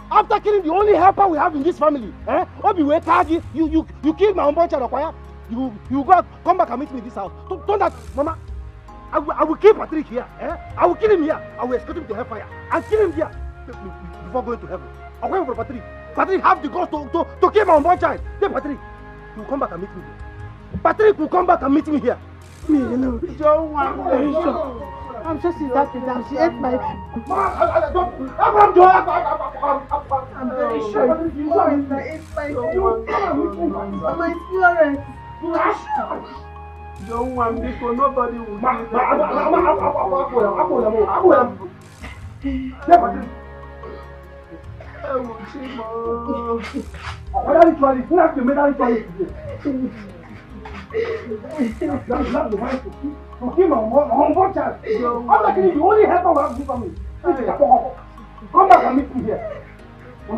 S5: After killing the only helper we have in this family, Obi we target you killed my unborn child, Okwaya. You go come back and meet me in this house. Don't that, Mama. I will kill Patrick here. I will kill him here. I will escort him to hellfire and kill him here before going to heaven. Okwaya for Patrick. Patrick have the guts to kill my unborn child. Then Patrick, you will come back and meet me here. Patrick will come back and meet me here.
S10: Me alone. Don't want very sure. I'm just in that exam. She ate my... I'm very sure. Florence, I ate my... Mama, it's Florence.
S8: Don't want me for nobody will do
S5: the only helper we have to do for me. Come back and meet me here. It's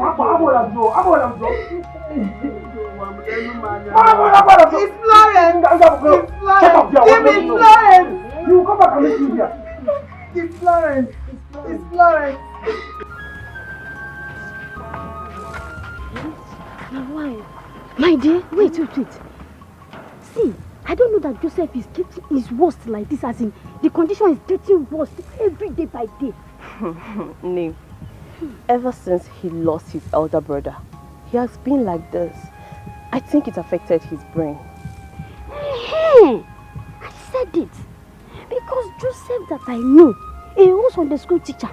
S5: Florence! It's Florence! Give me Florence! You come back and meet me here.
S10: It's Florence! It's Florence!
S15: My wife. My dear, wait. See, I don't know that Joseph is worse like this, as in the condition is getting worse every day by day.
S16: Name. Ever since he lost his elder brother, he has been like this. I think it affected his brain.
S15: Hey, I said it. Because Joseph that I know, he was on the school teacher.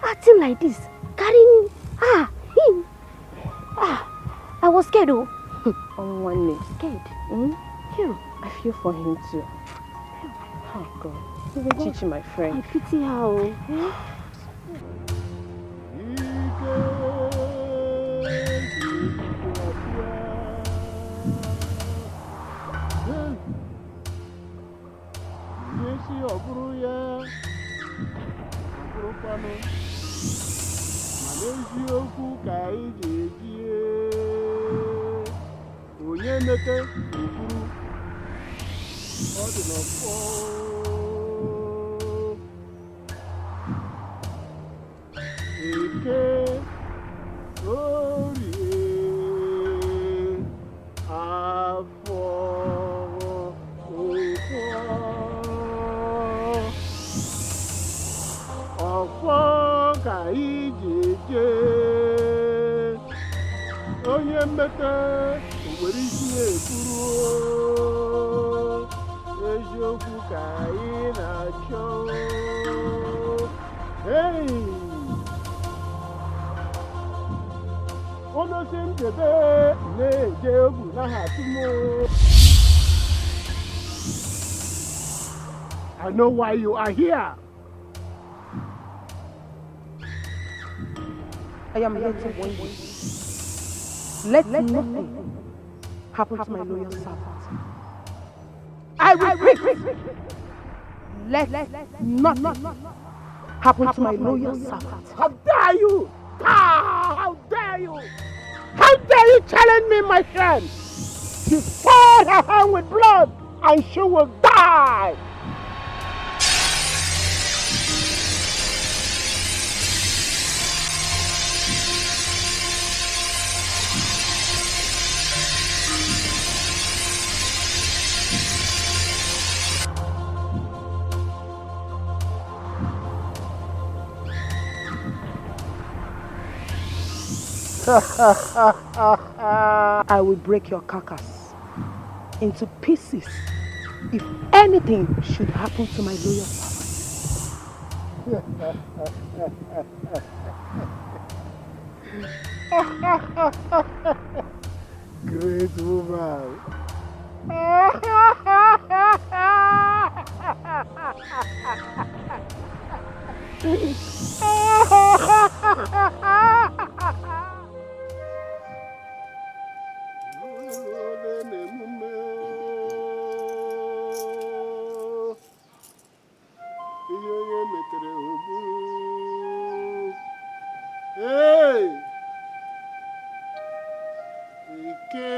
S15: Acting like this, carrying him. I was scared though.
S16: On one knee.
S15: Scared.
S16: Yeah, I feel for him too. Oh God. Chichi, my friend.
S15: I pity her.
S8: mete ukuru ọ dị n'ọfọ eke orie afọ nkwọ ọfọ ka iji je onye mmete were isi na-ekwuru eziokwu ka anyị na-achọ onosi ndebe na-eje egwu n'aha atụmo. I know why you are here.
S10: I am here to warn you. Let nothing happen to my loyal servant. I repeat, let nothing happen to my loyal servant.
S8: How dare you? How dare you? How dare you challenge me, my friend? She poured her hand with blood and she will die.
S10: I will break your carcass into pieces if anything should happen to my loyal servant.
S8: Great woman. Hey! Ike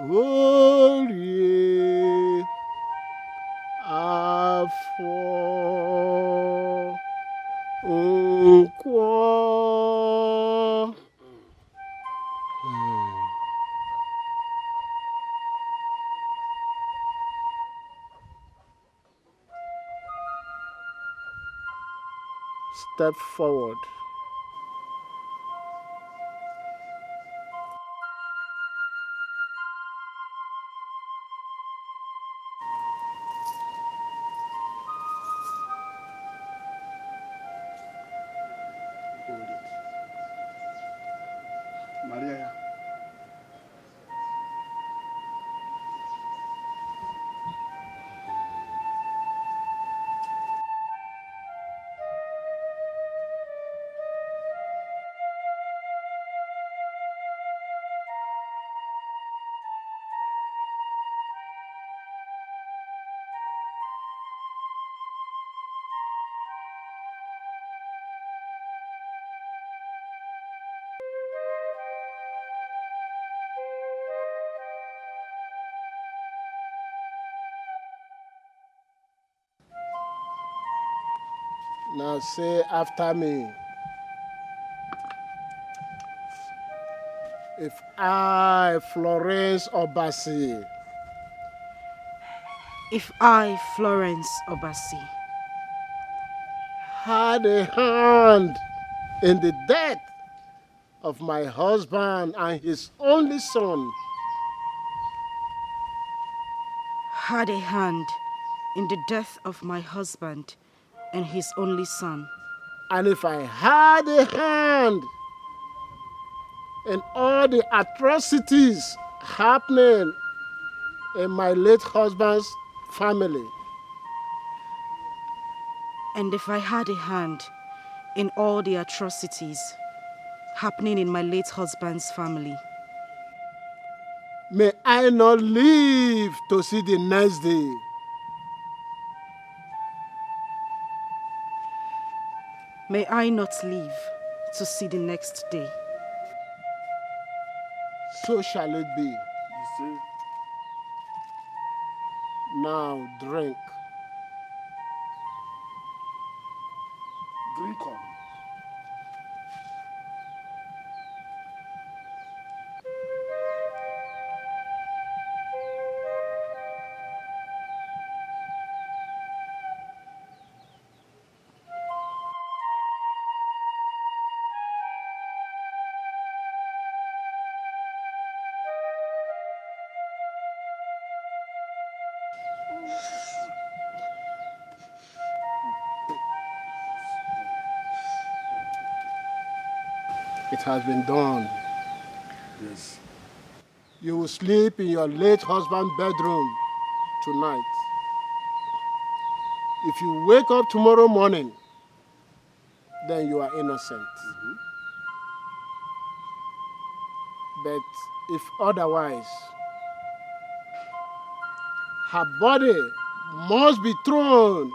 S8: orie afọ nkwọ. Step forward. Hold it. Maria. Now say after me. If I, Florence Obasi,
S1: If I, Florence Obasi,
S8: had a hand in the death of my husband and his only son,
S1: had a hand in the death of my husband and his only son,
S8: and if I had a hand in all the atrocities happening in my late husband's family,
S1: and if I had a hand in all the atrocities happening in my late husband's family,
S8: may I not live to see the next day.
S1: may I not live to see the next day.
S8: so shall it be.
S3: You see?
S8: Now drink.
S3: Drink on.
S8: It has been done.
S3: Yes.
S8: You will sleep in your late husband's bedroom tonight. If you wake up tomorrow morning, then you are innocent. But if otherwise, her body must be thrown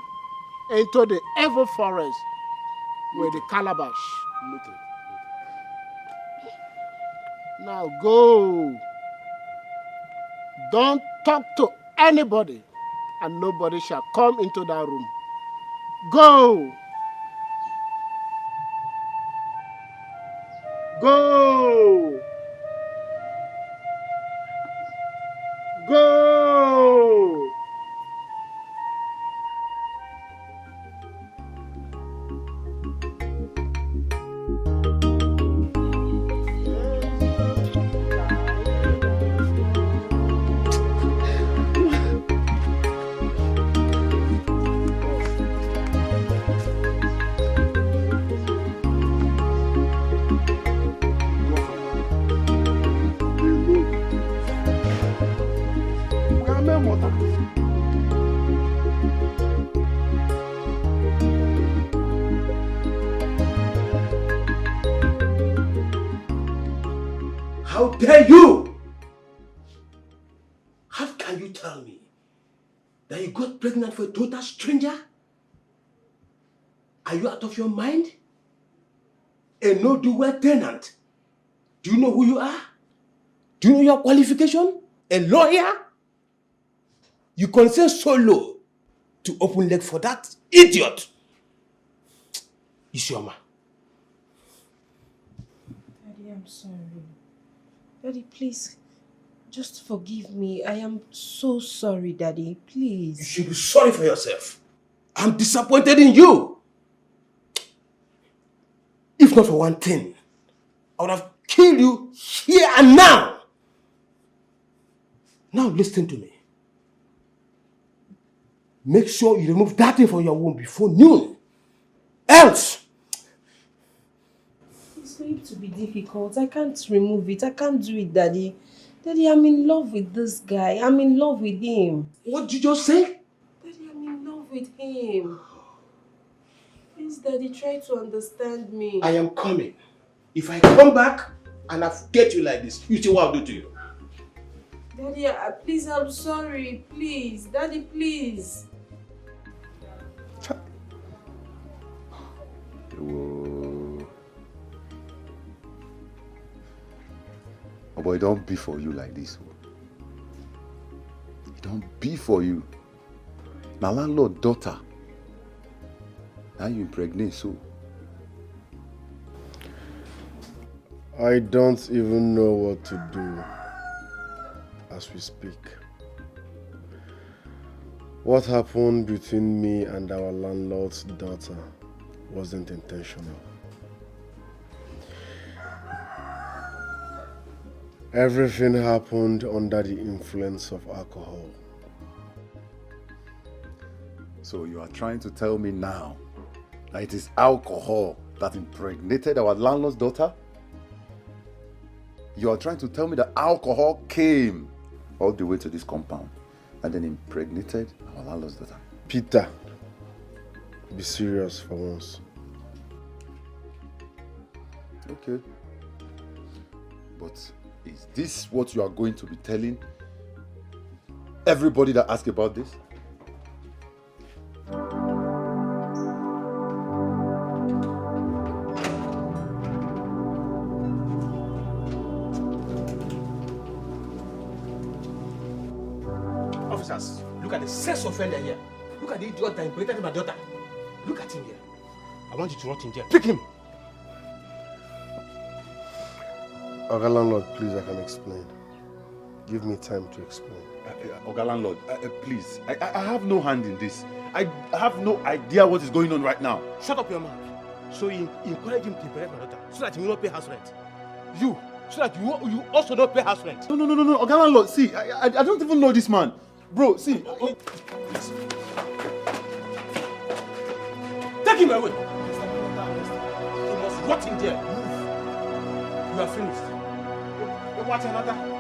S8: into the evil forest with the calabash.
S3: Noted.
S8: Now go. Don't talk to anybody, and nobody shall come into that room. Go. Go. Go.
S6: How dare you? How can you tell me that you got pregnant for a total stranger? Are you out of your mind? A no-do-well tenant? Do you know who you are? Do you know your qualification? A lawyer? You consent so low to open leg for that idiot? Isioma.
S1: Daddy, I'm sorry. Daddy, please, just forgive me. I am so sorry, Daddy. Please.
S6: You should be sorry for yourself. I'm disappointed in you. If not for one thing, I would have killed you here and now. Now listen to me. Make sure you remove that thing from your womb before noon. Else!
S1: It's going to be difficult. I can't remove it. I can't do it, Daddy. Daddy, I'm in love with this guy. I'm in love with him.
S6: What did you just say?
S1: Daddy, I'm in love with him. Please, Daddy, try to understand me.
S6: I am coming. If I come back and I forget you like this, you see what I'll do to you.
S1: Daddy, please, I'm sorry. Please. Daddy, please.
S4: Whoa. Oh boy, don't be for you like this. It don't be for you. Now landlord daughter. Now you impregnate so.
S3: I don't even know what to do as we speak. What happened between me and our landlord's daughter wasn't intentional. Everything happened under the influence of alcohol.
S4: So you are trying to tell me now that it is alcohol that impregnated our landlord's daughter? You are trying to tell me that alcohol came all the way to this compound and then impregnated our landlord's daughter?
S3: Peter, be serious for once.
S4: Okay. But is this what you are going to be telling everybody that asks about this?
S5: officers, look at the sex offender here. Look at the idiot that impregnated my daughter. Look at him here. I want you to rot in jail. Pick him.
S3: Oga Landlord, please, I can explain. Give me time to explain.
S4: Oga Landlord, please. I have no hand in this. I have no idea what is going on right now.
S5: Shut up your mouth. So you encourage him to impregnate my daughter so that he will not pay house rent. You, so that you also don't pay house rent.
S4: No, Oga Landlord, see, I don't even know this man. Bro, see.
S5: Please. Take him away. He must rot in jail. Move. You are finished. You watch another.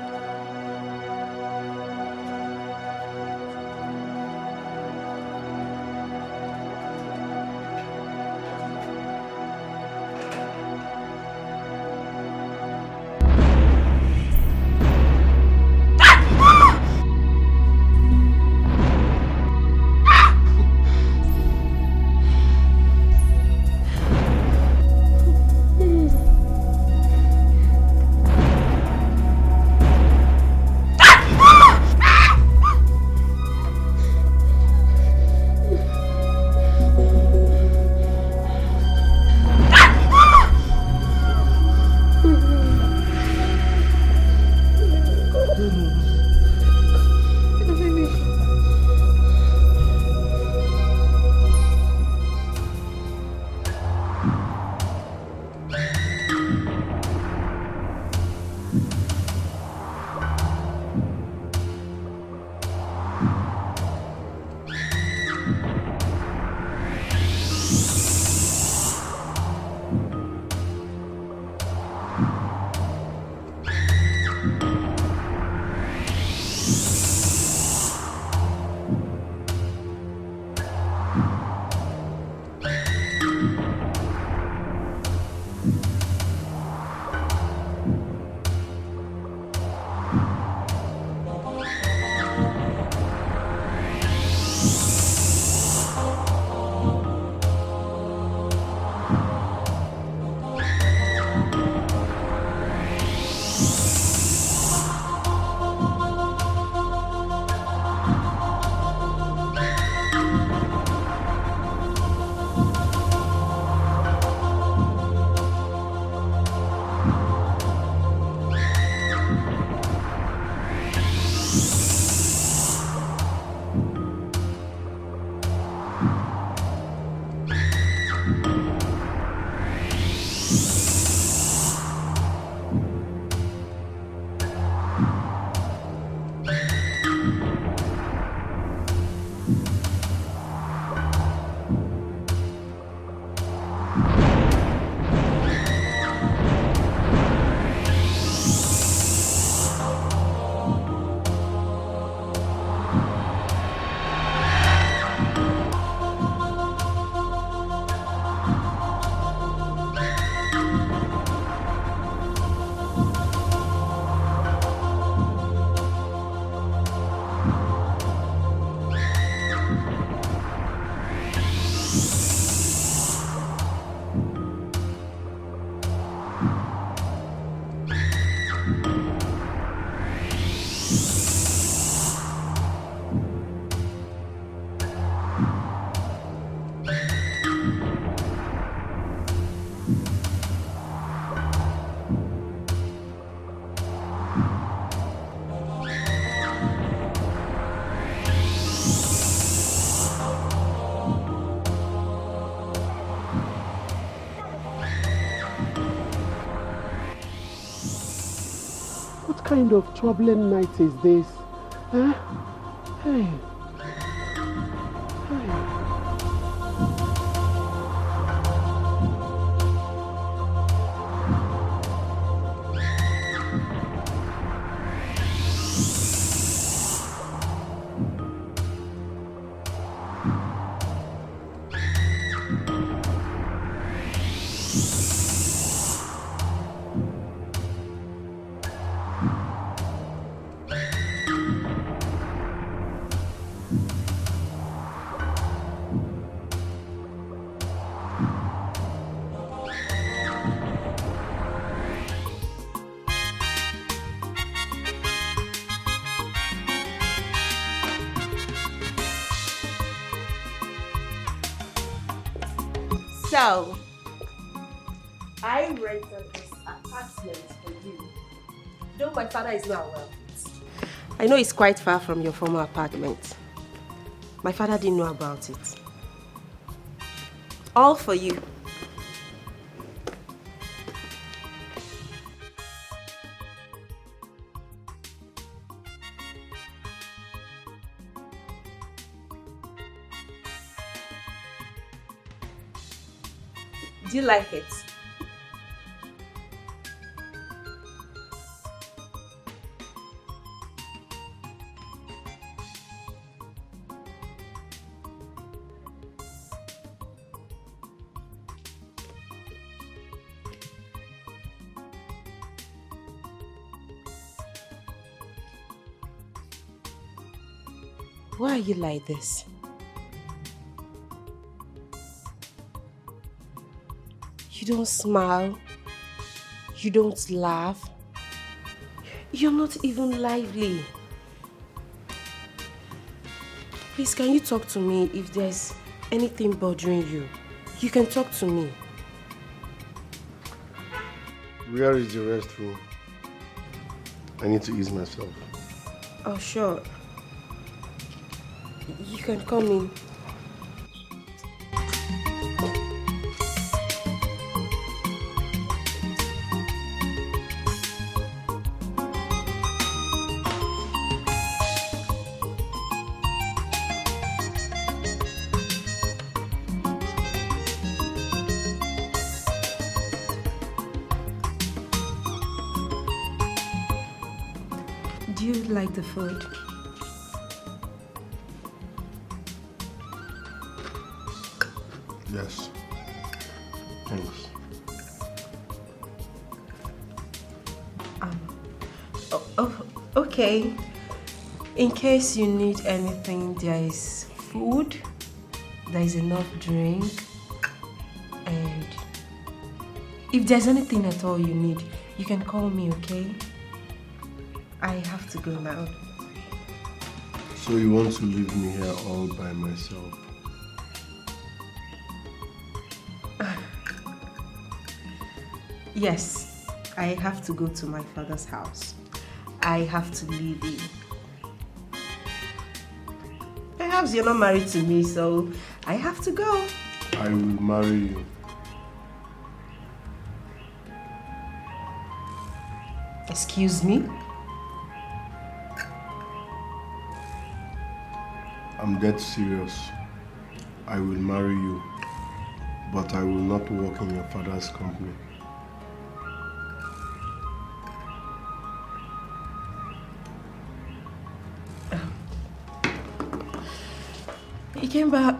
S8: What kind of troubling night is this? Huh? Hey.
S1: So, I rented this apartment for you. Though my father is not well. I know it's quite far from your former apartment. My father didn't know about it. All for you. Do you like it? Why are you like this? You don't smile. You don't laugh. You're not even lively. Please, can you talk to me if there's anything bothering you? You can talk to me.
S3: Where is the restroom? I need to ease myself.
S1: Oh, sure. You can come in. Do you like the food?
S3: Yes. Thanks.
S1: Okay. In case you need anything, there is food, there is enough drink, and if there's anything at all you need, you can call me, okay? I have to go now.
S3: So you want to leave me here all by myself?
S1: Yes, I have to go to my father's house. I have to leave you. Perhaps you're not married to me, so I have to go.
S3: I will marry you.
S1: Excuse me?
S3: I'm dead serious. I will marry you, but I will not work in your father's company.
S1: Ikemba,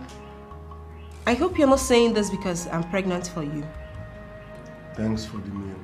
S1: I hope you're not saying this because I'm pregnant for you.
S3: Thanks for the meal.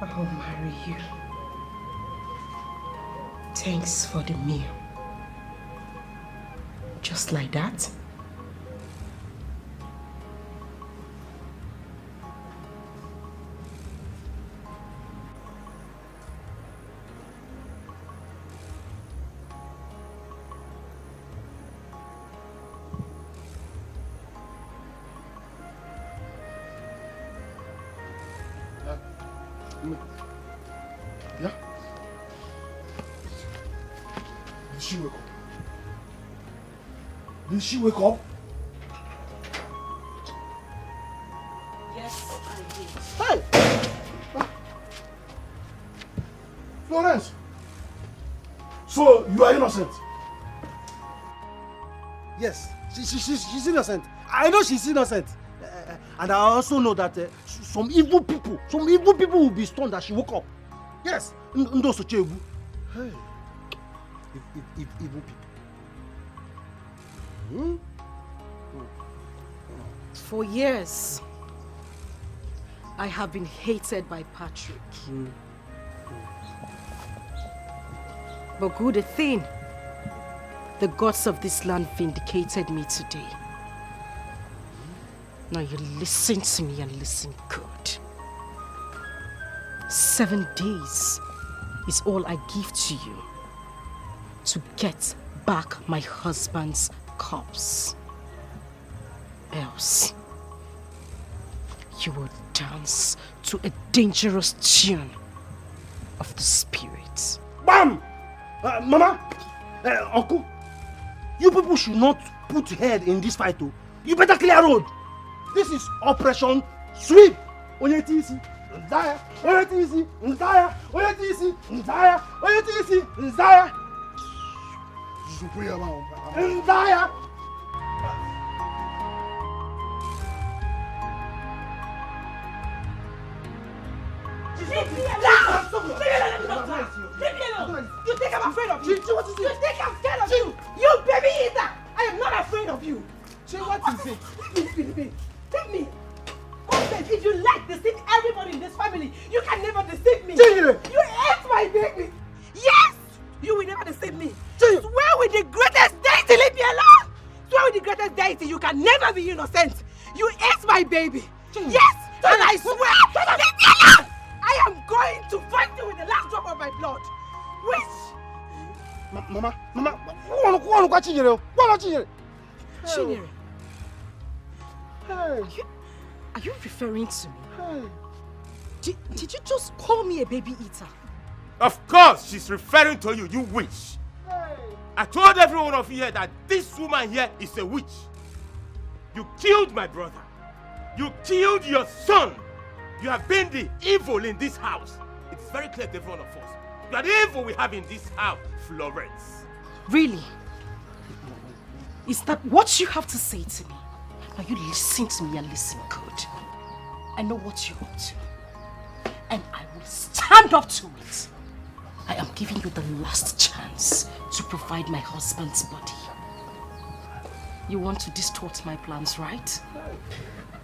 S1: I'll marry you. Thanks for the meal. Just like that?
S3: Yeah? Did she wake up? Did she wake up?
S1: Yes, I did.
S3: Hey! Florence! So, you are innocent?
S6: Yes, she's innocent. I know she's innocent. And I also know that some evil people will be stunned that she woke up. Yes, those Sochebu. Hey, evil people.
S1: For years, I have been hated by Patrick. But good thing, the gods of this land vindicated me today. Now you listen to me and listen good. 7 days is all I give to you to get back my husband's corpse. Else, you will dance to a dangerous tune of the spirit.
S6: Bam! Mama, Uncle, you people should not put head in this fight, though. You better clear road. This is Operation Sweep. Onyetisi, Nzaya, Onyetisi, Nzaya, Onyetisi, Nzaya, Onyetisi, Nzaya. Nzaya.
S10: Leave me alone! You think I'm afraid of you? You think I'm scared of you? You baby eater! I am not afraid of you! What is it? Leave me! If you like to deceive everybody in this family, you can never deceive me! You ate my baby! Yes! You will never deceive me! Swear with the greatest deity, leave me alone! Swear with the greatest deity, you can never be innocent! You ate my baby! Yes! And I swear, leave me alone! I am going to fight you with the last drop of my blood. Which?
S6: Mama, go on, Chinyere.
S1: Chinyere. Are you referring to me? Did you just call me a baby eater?
S2: Of course, she's referring to you, you witch. I told every one of you here that this woman here is a witch. You killed my brother. You killed your son. You have been the evil in this house. It's very clear to every one of us. You are the evil we have in this house, Florence.
S1: Really? Is that what you have to say to me? Now you listen to me and listen good. I know what you're up to. And I will stand up to it. I am giving you the last chance to provide my husband's body. You want to distort my plans, right?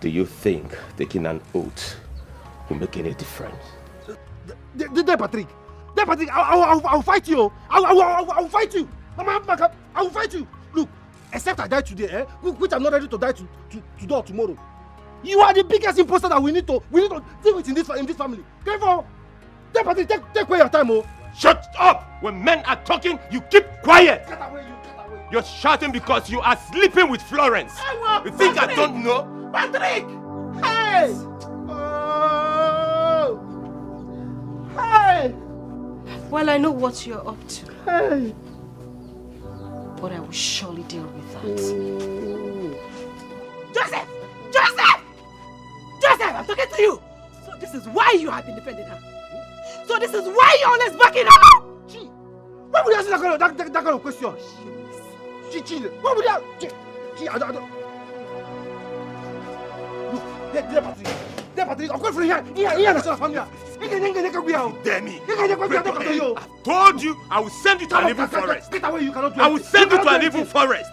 S2: Do you think taking an oath will make any difference?
S6: Patrick, I'll fight you. I'll fight you. Mama, I will fight you. Look, except I die today, which I'm not ready to die today or tomorrow. You are the biggest imposter that we need to deal with in this family. Therefore, Patrick, take away your time, oh.
S2: Shut up! When men are talking, you keep quiet. Get away. You're shouting because you are sleeping with Florence. You think I don't know?
S6: Patrick! Hey! Oh! Hey!
S1: Well, I know what you're up to.
S6: Hey!
S1: But I will surely deal with that.
S10: Joseph! I'm talking to you! So this is why you have been defending her? So this is why you're always backing her up?
S6: Gee, why would you ask that kind of question? Gee, why would you ask? Gee, I don't. Look, there, Patrick, I'm going for here, national family.
S2: Demi, I've told you I will send you to an evil forest.
S6: Get away, you cannot do it.
S2: I will send you to an evil forest.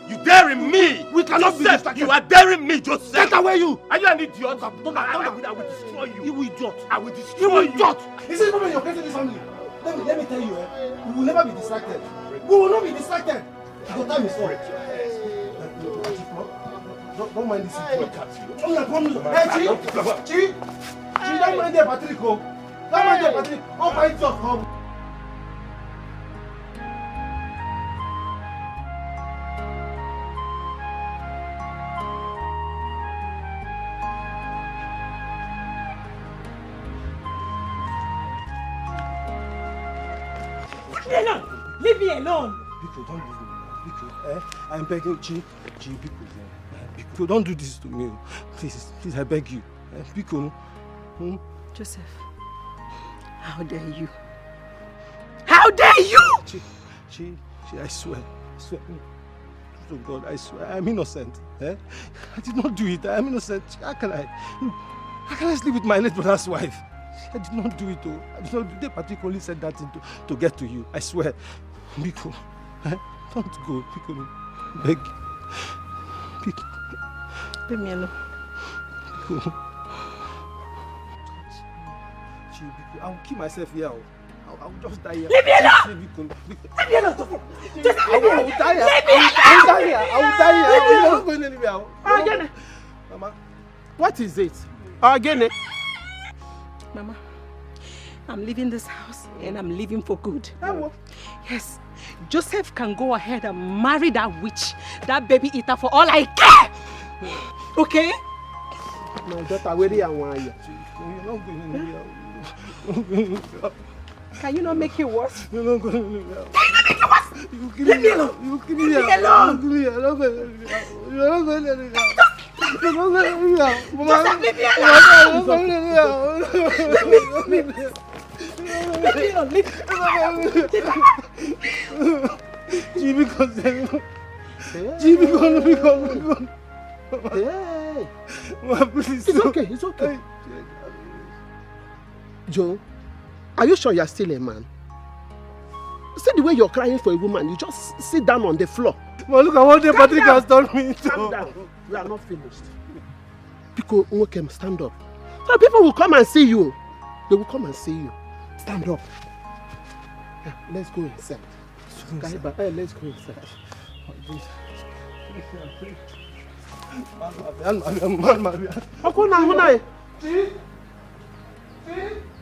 S2: You daring me?
S6: We cannot be distracted.
S2: You are daring me, Joseph.
S6: Get away, you.
S2: Are you an idiot? I will destroy you.
S6: You will idiot.
S2: I will destroy
S6: you.
S2: You
S6: will idiot. Is this problem you're creating this family? Let me tell you, we will never be distracted. We will not be distracted. Your time is up. Don't mind this. Hey, Chi, don't mind there, Patrick. Don't mind there, Patrick. I'll fight your home.
S10: Leave me alone!
S6: People, don't leave me. People, I'm begging Chi, people, people, don't do this to me. Please, I beg you. People,
S1: Joseph, how dare you? How dare you!
S6: Chi, I swear. to God, I swear, I'm innocent. Eh? I did not do it. I'm innocent. How can I sleep with my late brother's wife? I did not do it. Oh. I did not. They particularly said that to get to you. I swear. Biko, don't go. Biko, beg. Biko.
S7: Leave me alone.
S6: Biko. I will kill myself here. I will just die here.
S5: Leave me alone!
S6: Leave me
S5: alone!
S6: Just I will die here. I will die here. I will die here. I will not go anywhere.
S8: Mama, what is it? Again?
S7: Mama, I'm leaving this house and I'm leaving for good. Yes, Joseph can go ahead and marry that witch, that baby eater, for all I care. Okay?
S8: My daughter, where are you?
S6: You're not going anywhere.
S7: Can you not make it worse?
S6: You're not going anywhere.
S7: Can you not make it worse?
S6: You kill me alone. You kill me alone. You're not going anywhere. You're not going anywhere. You're not going anywhere.
S5: Joseph, leave me alone.
S6: Leave me alone. Jimmy, come.
S8: Hey.
S6: Mama, please.
S8: It's okay. It's okay. Joe, are you sure you're still a man? See the way you're crying for a woman, you just sit down on the floor.
S6: Well, look at what the Patrick has done me to.
S8: Calm down. We are not finished. People who can stand up. So people will come and see you. They will come and see you. Stand up. Yeah, let's go inside. Let's go inside.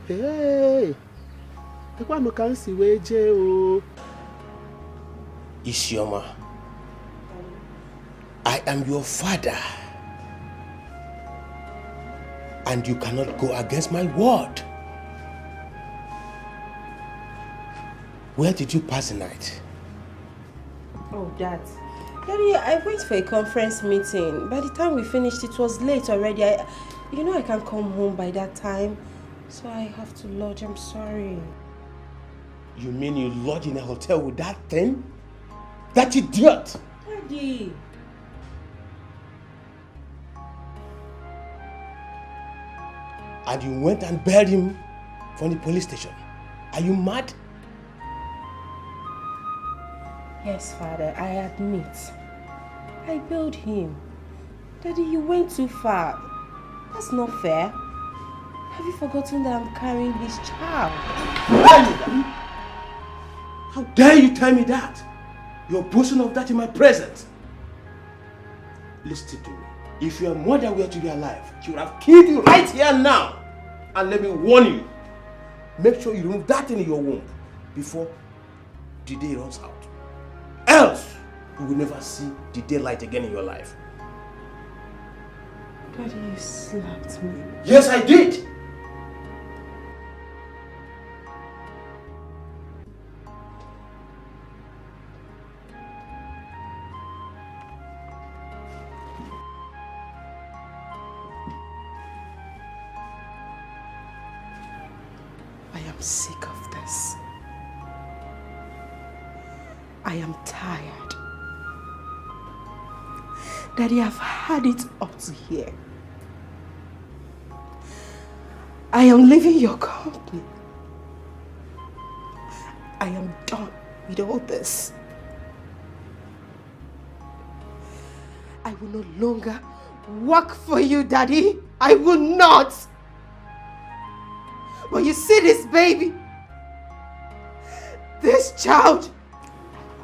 S8: Hey,
S17: Isioma, I am your father, and you cannot go against my word. Where did you pass the night?
S1: Oh, Dad. Daddy, I went for a conference meeting. By the time we finished, it was late already. I can't come home by that time. So I have to lodge. I'm sorry.
S17: You mean you lodge in a hotel with that thing? That idiot!
S1: Daddy.
S17: And you went and bailed him from the police station. Are you mad?
S1: Yes, Father, I admit. I bailed him. Daddy, you went too far. That's not fair. Have you forgotten that I'm carrying his child?
S17: How dare you tell me that? You're boasting of that in my presence. Listen to me. If your mother were to be alive, she would have killed you right here now. And let me warn you, make sure you remove that thing in your womb before the day runs out. Else, you will never see the daylight again in your life.
S1: Daddy, you slapped me.
S17: Yes, I did.
S1: I am sick of this. I am tired. Daddy, I've had it up to here. I am leaving your company. I am done with all this. I will no longer work for you, Daddy. I will not. But you see this baby, this child,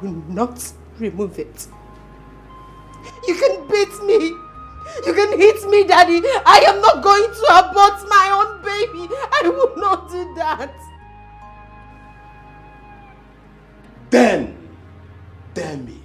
S1: I will not remove it. You can beat me. You can hit me, Daddy. I am not going to abort my own baby. I will not do that.
S17: Then, dare me.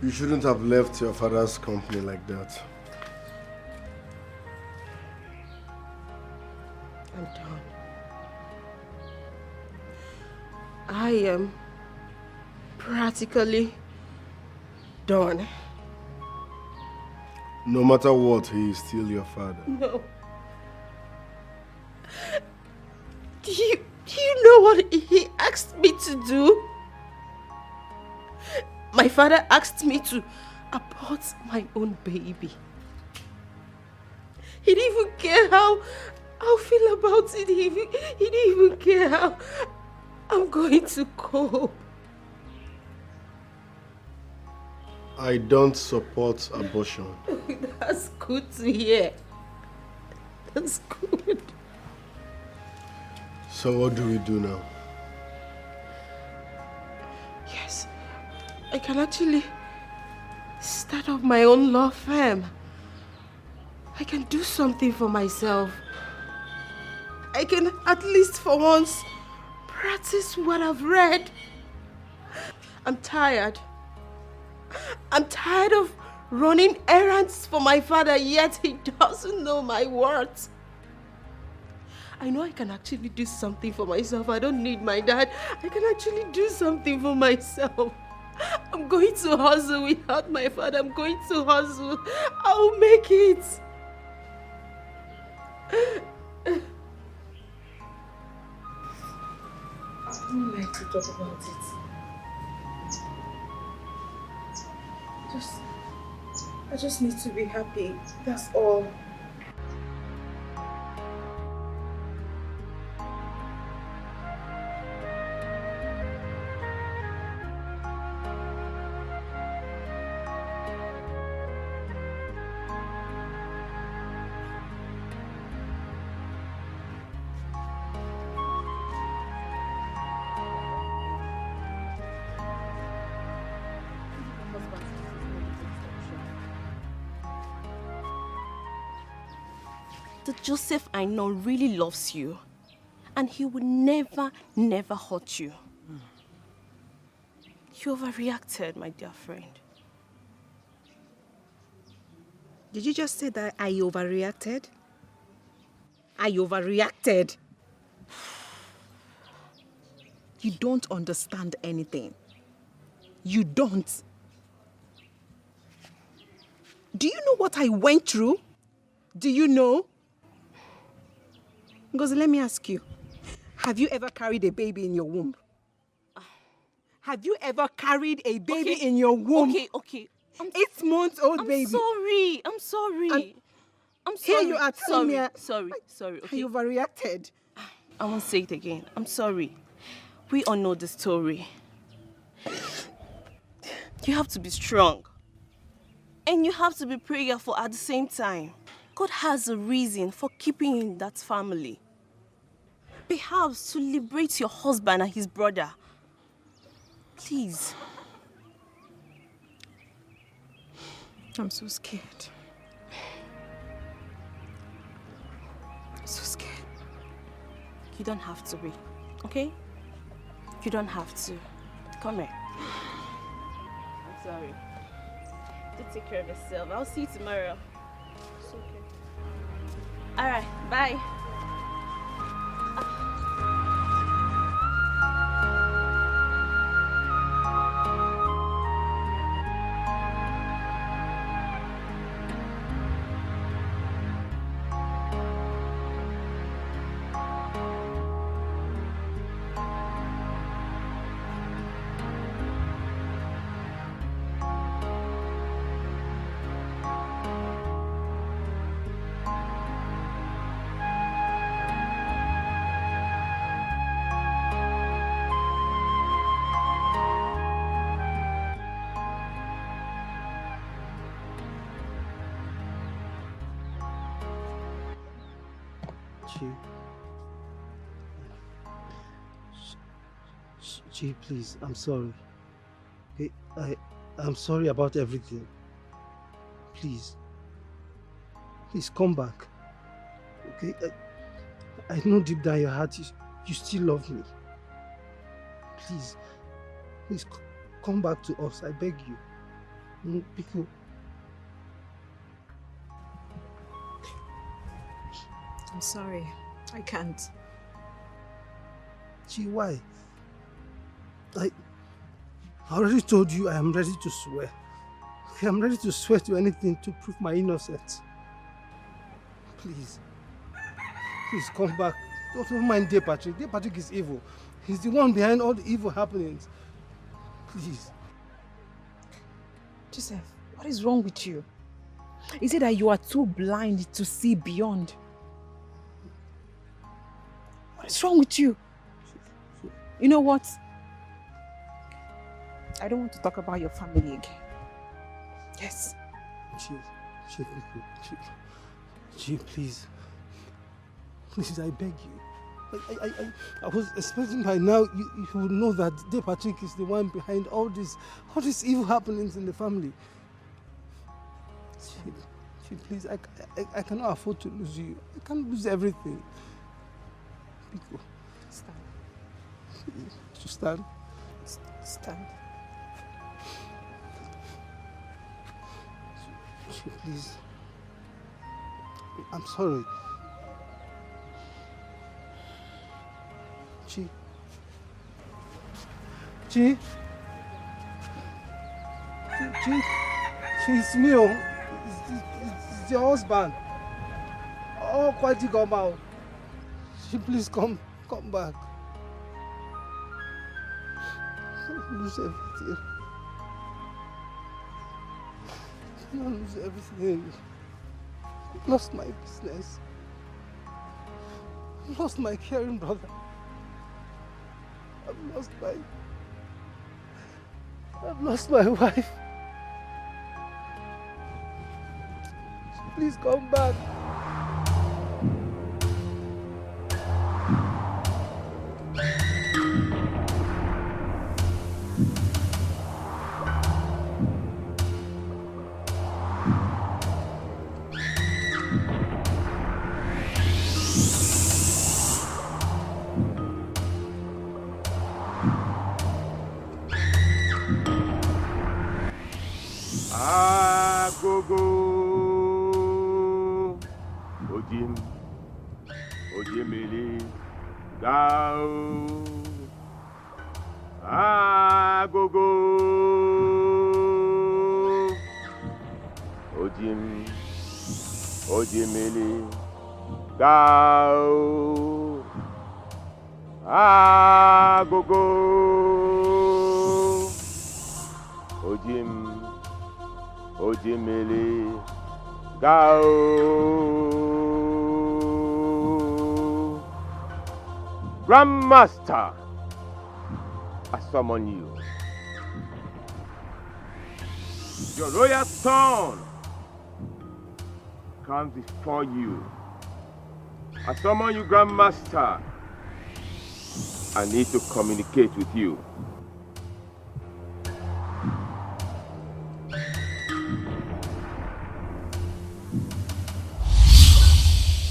S3: You shouldn't have left your father's company like that.
S1: I'm done. I am practically done.
S3: No matter what, he is still your father.
S1: No. Do you know what he asked me to do? My father asked me to abort my own baby. He didn't even care how I feel about it. He didn't even care how I'm going to cope.
S3: I don't support abortion.
S1: That's good to hear. That's good.
S3: So what do we do now?
S1: Yes, I can actually start up my own law firm. I can do something for myself. I can at least for once practice what I've read. I'm tired. I'm tired of running errands for my father, yet he doesn't know my worth. I know I can actually do something for myself. I don't need my dad. I can actually do something for myself. I'm going to hustle without my father. I'm going to hustle. I'll make it. I don't like to talk about it. I just need to be happy. That's all.
S16: The Joseph I know really loves you, and he will never, never hurt you. You overreacted, my dear friend.
S1: Did you just say that I overreacted? I overreacted. You don't understand anything. You don't. Do you know what I went through? Do you know? Ngozi, let me ask you. Have you ever carried a baby in your womb? Have you ever carried a baby in your womb?
S16: Okay.
S1: 8-month-old baby.
S16: I'm sorry. I'm sorry.
S1: Here you are telling me.
S16: Sorry. Okay.
S1: You overreacted.
S16: I won't say it again. I'm sorry. We all know the story. You have to be strong. And you have to be prayerful at the same time. God has a reason for keeping you in that family. Perhaps to liberate your husband and his brother. Please.
S1: I'm so scared. I'm so scared.
S16: You don't have to be, okay? You don't have to. Come here. I'm sorry. Do take care of yourself. I'll see you tomorrow. It's okay. All right, bye.
S6: Chi, please, I'm sorry. Okay, I'm sorry about everything. Please come back. Okay, I know deep down your heart you still love me. Please come back to us. I beg you. Piku.
S7: I'm sorry. I can't.
S6: Gee, why? I already told you I am ready to swear. I am ready to swear to anything to prove my innocence. Please. Please come back. Don't mind dear Patrick. Dear Patrick is evil. He's the one behind all the evil happenings. Please.
S7: Joseph, what is wrong with you? Is it that you are too blind to see beyond? What is wrong with you? You know what? I don't want to talk about your family again. Yes.
S6: Gee, please. Please, I beg you. I was expecting by now you would know that dear Patrick is the one behind all these evil happenings in the family. Gee, please, I cannot afford to lose you. I can't lose everything. Pico.
S7: Stand.
S6: Please, to stand.
S7: Stand.
S6: Gee, please. I'm sorry. Chi. It's me. It's your husband. Oh, quite come out. Please come back. I lose everything. I lose everything. I lost my business. I lost my caring brother. I've lost my wife. Please come back.
S2: Ojimili Gao Agogo Ojimili Gao Agogo Ojimili Gao. Grandmaster, I summon you. Your royal son comes before you. I summon you, Grandmaster. I need to communicate with you.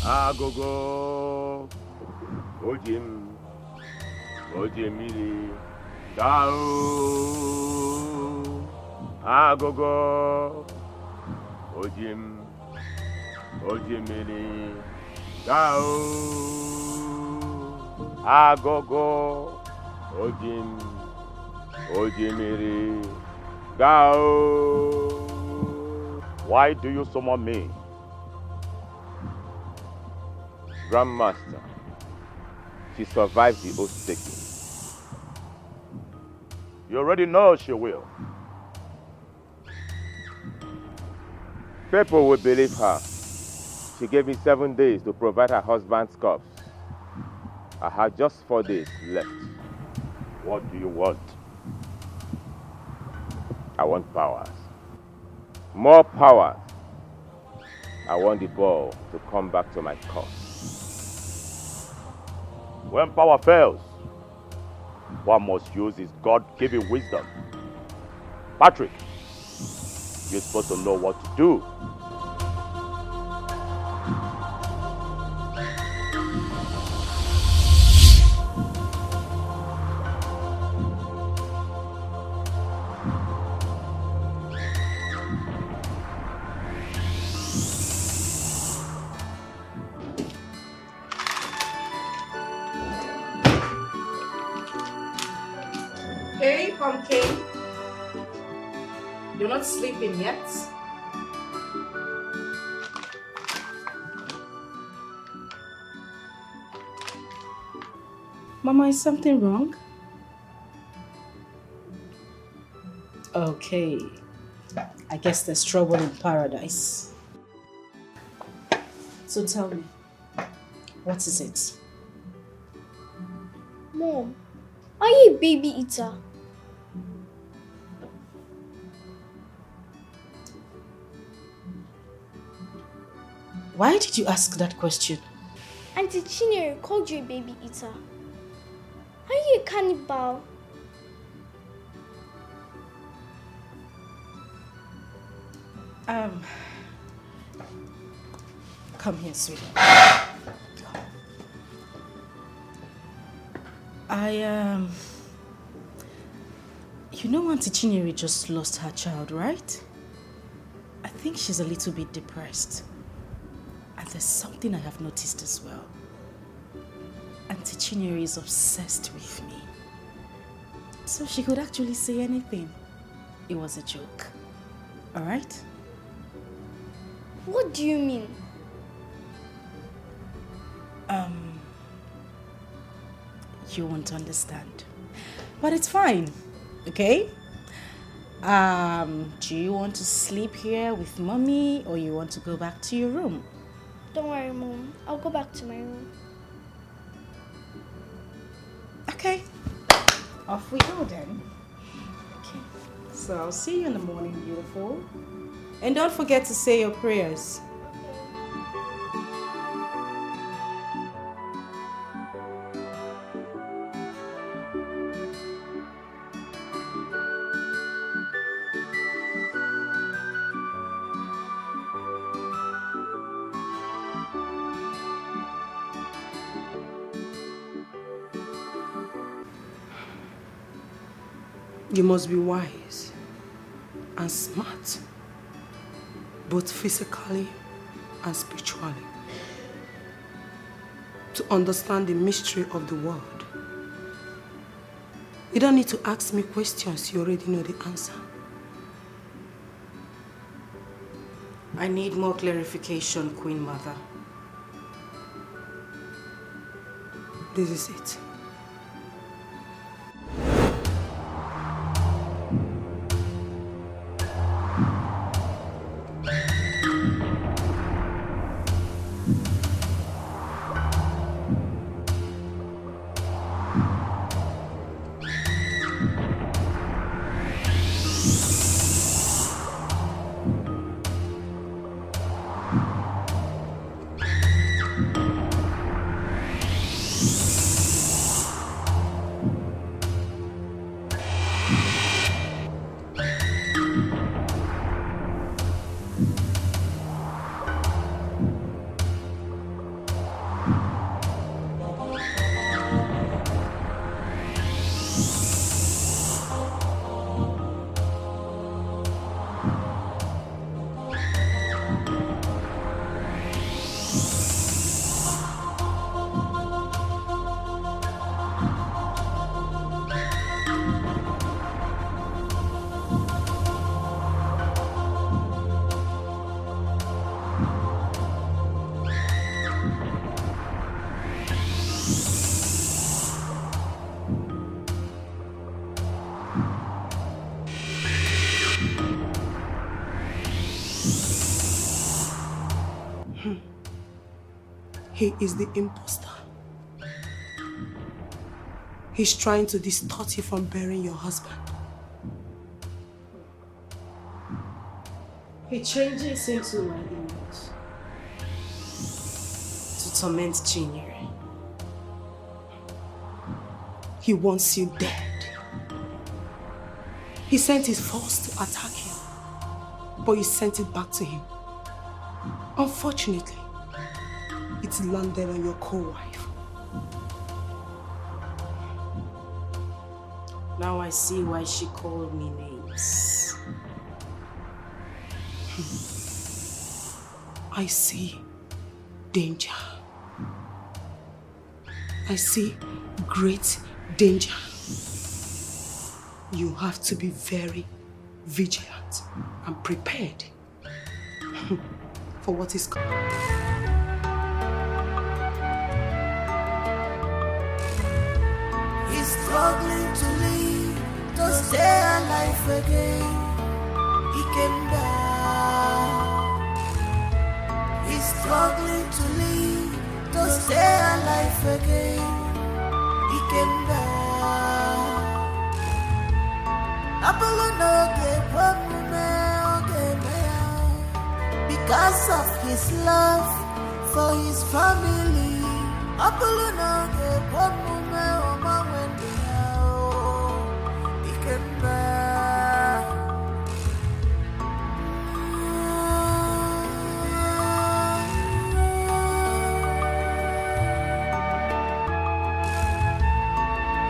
S2: Agogo Ojimili Gao Agogo Ojimili Gao Agogo Ojimili Gao.
S13: Why do you summon me?
S2: Grandmaster, she survived the oath taking.
S13: You already know she will.
S2: People will believe her. She gave me 7 days to provide her husband's corpse. I have just 4 days left.
S13: What do you want?
S2: I want powers. More powers. I want the ball to come back to my court.
S13: When power fails, one must use his God-given wisdom. Patrick, you're supposed to know what to do.
S10: Hey, Pumpkin. You're not sleeping yet? Mama, is something wrong? Okay. I guess there's trouble in paradise. So tell me, what is it?
S15: Mom, are you a baby eater?
S10: Why did you ask that question?
S15: Auntie Chinyere called you a baby eater. Are you a cannibal?
S10: Come here, sweetheart. You know Auntie Chinyere just lost her child, right? I think she's a little bit depressed. And there's something I have noticed as well. Auntie Chinyere is obsessed with me. So she could actually say anything. It was a joke. Alright?
S15: What do you mean?
S10: You won't understand. But it's fine, okay? Do you want to sleep here with Mommy or you want to go back to your room?
S15: Don't worry, Mom. I'll go back to my room.
S10: Okay. Off we go then. Okay. So I'll see you in the morning, beautiful. And don't forget to say your prayers.
S1: You must be wise and smart, both physically and spiritually, to understand the mystery of the world. You don't need to ask me questions, you already know the answer.
S10: I need more clarification, Queen Mother.
S1: This is it. He is the imposter. He's trying to distort you from burying your husband.
S10: He changes into my image to torment Chinyere.
S1: He wants you dead. He sent his force to attack you, but you sent it back to him. Unfortunately, it landed on your co-wife.
S10: Now I see why she called me names.
S1: I see danger. I see great danger.
S10: You have to be very vigilant and prepared for what is coming.
S14: He's struggling to live, to stay alive again. He came down. He's struggling to live, to stay alive again. He came down. Because of his love for his family, he came back.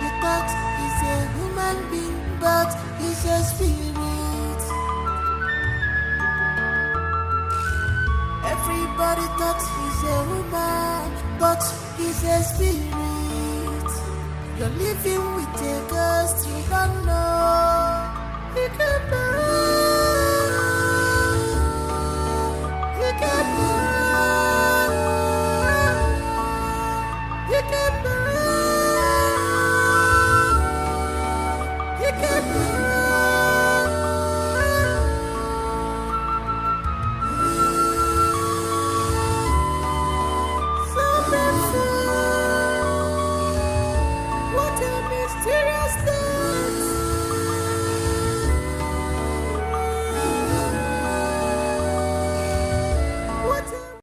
S14: You thought he's a human being, but he's a spirit. Everybody thought he's a woman, but he's a spirit. You're living with a ghost, you don't know.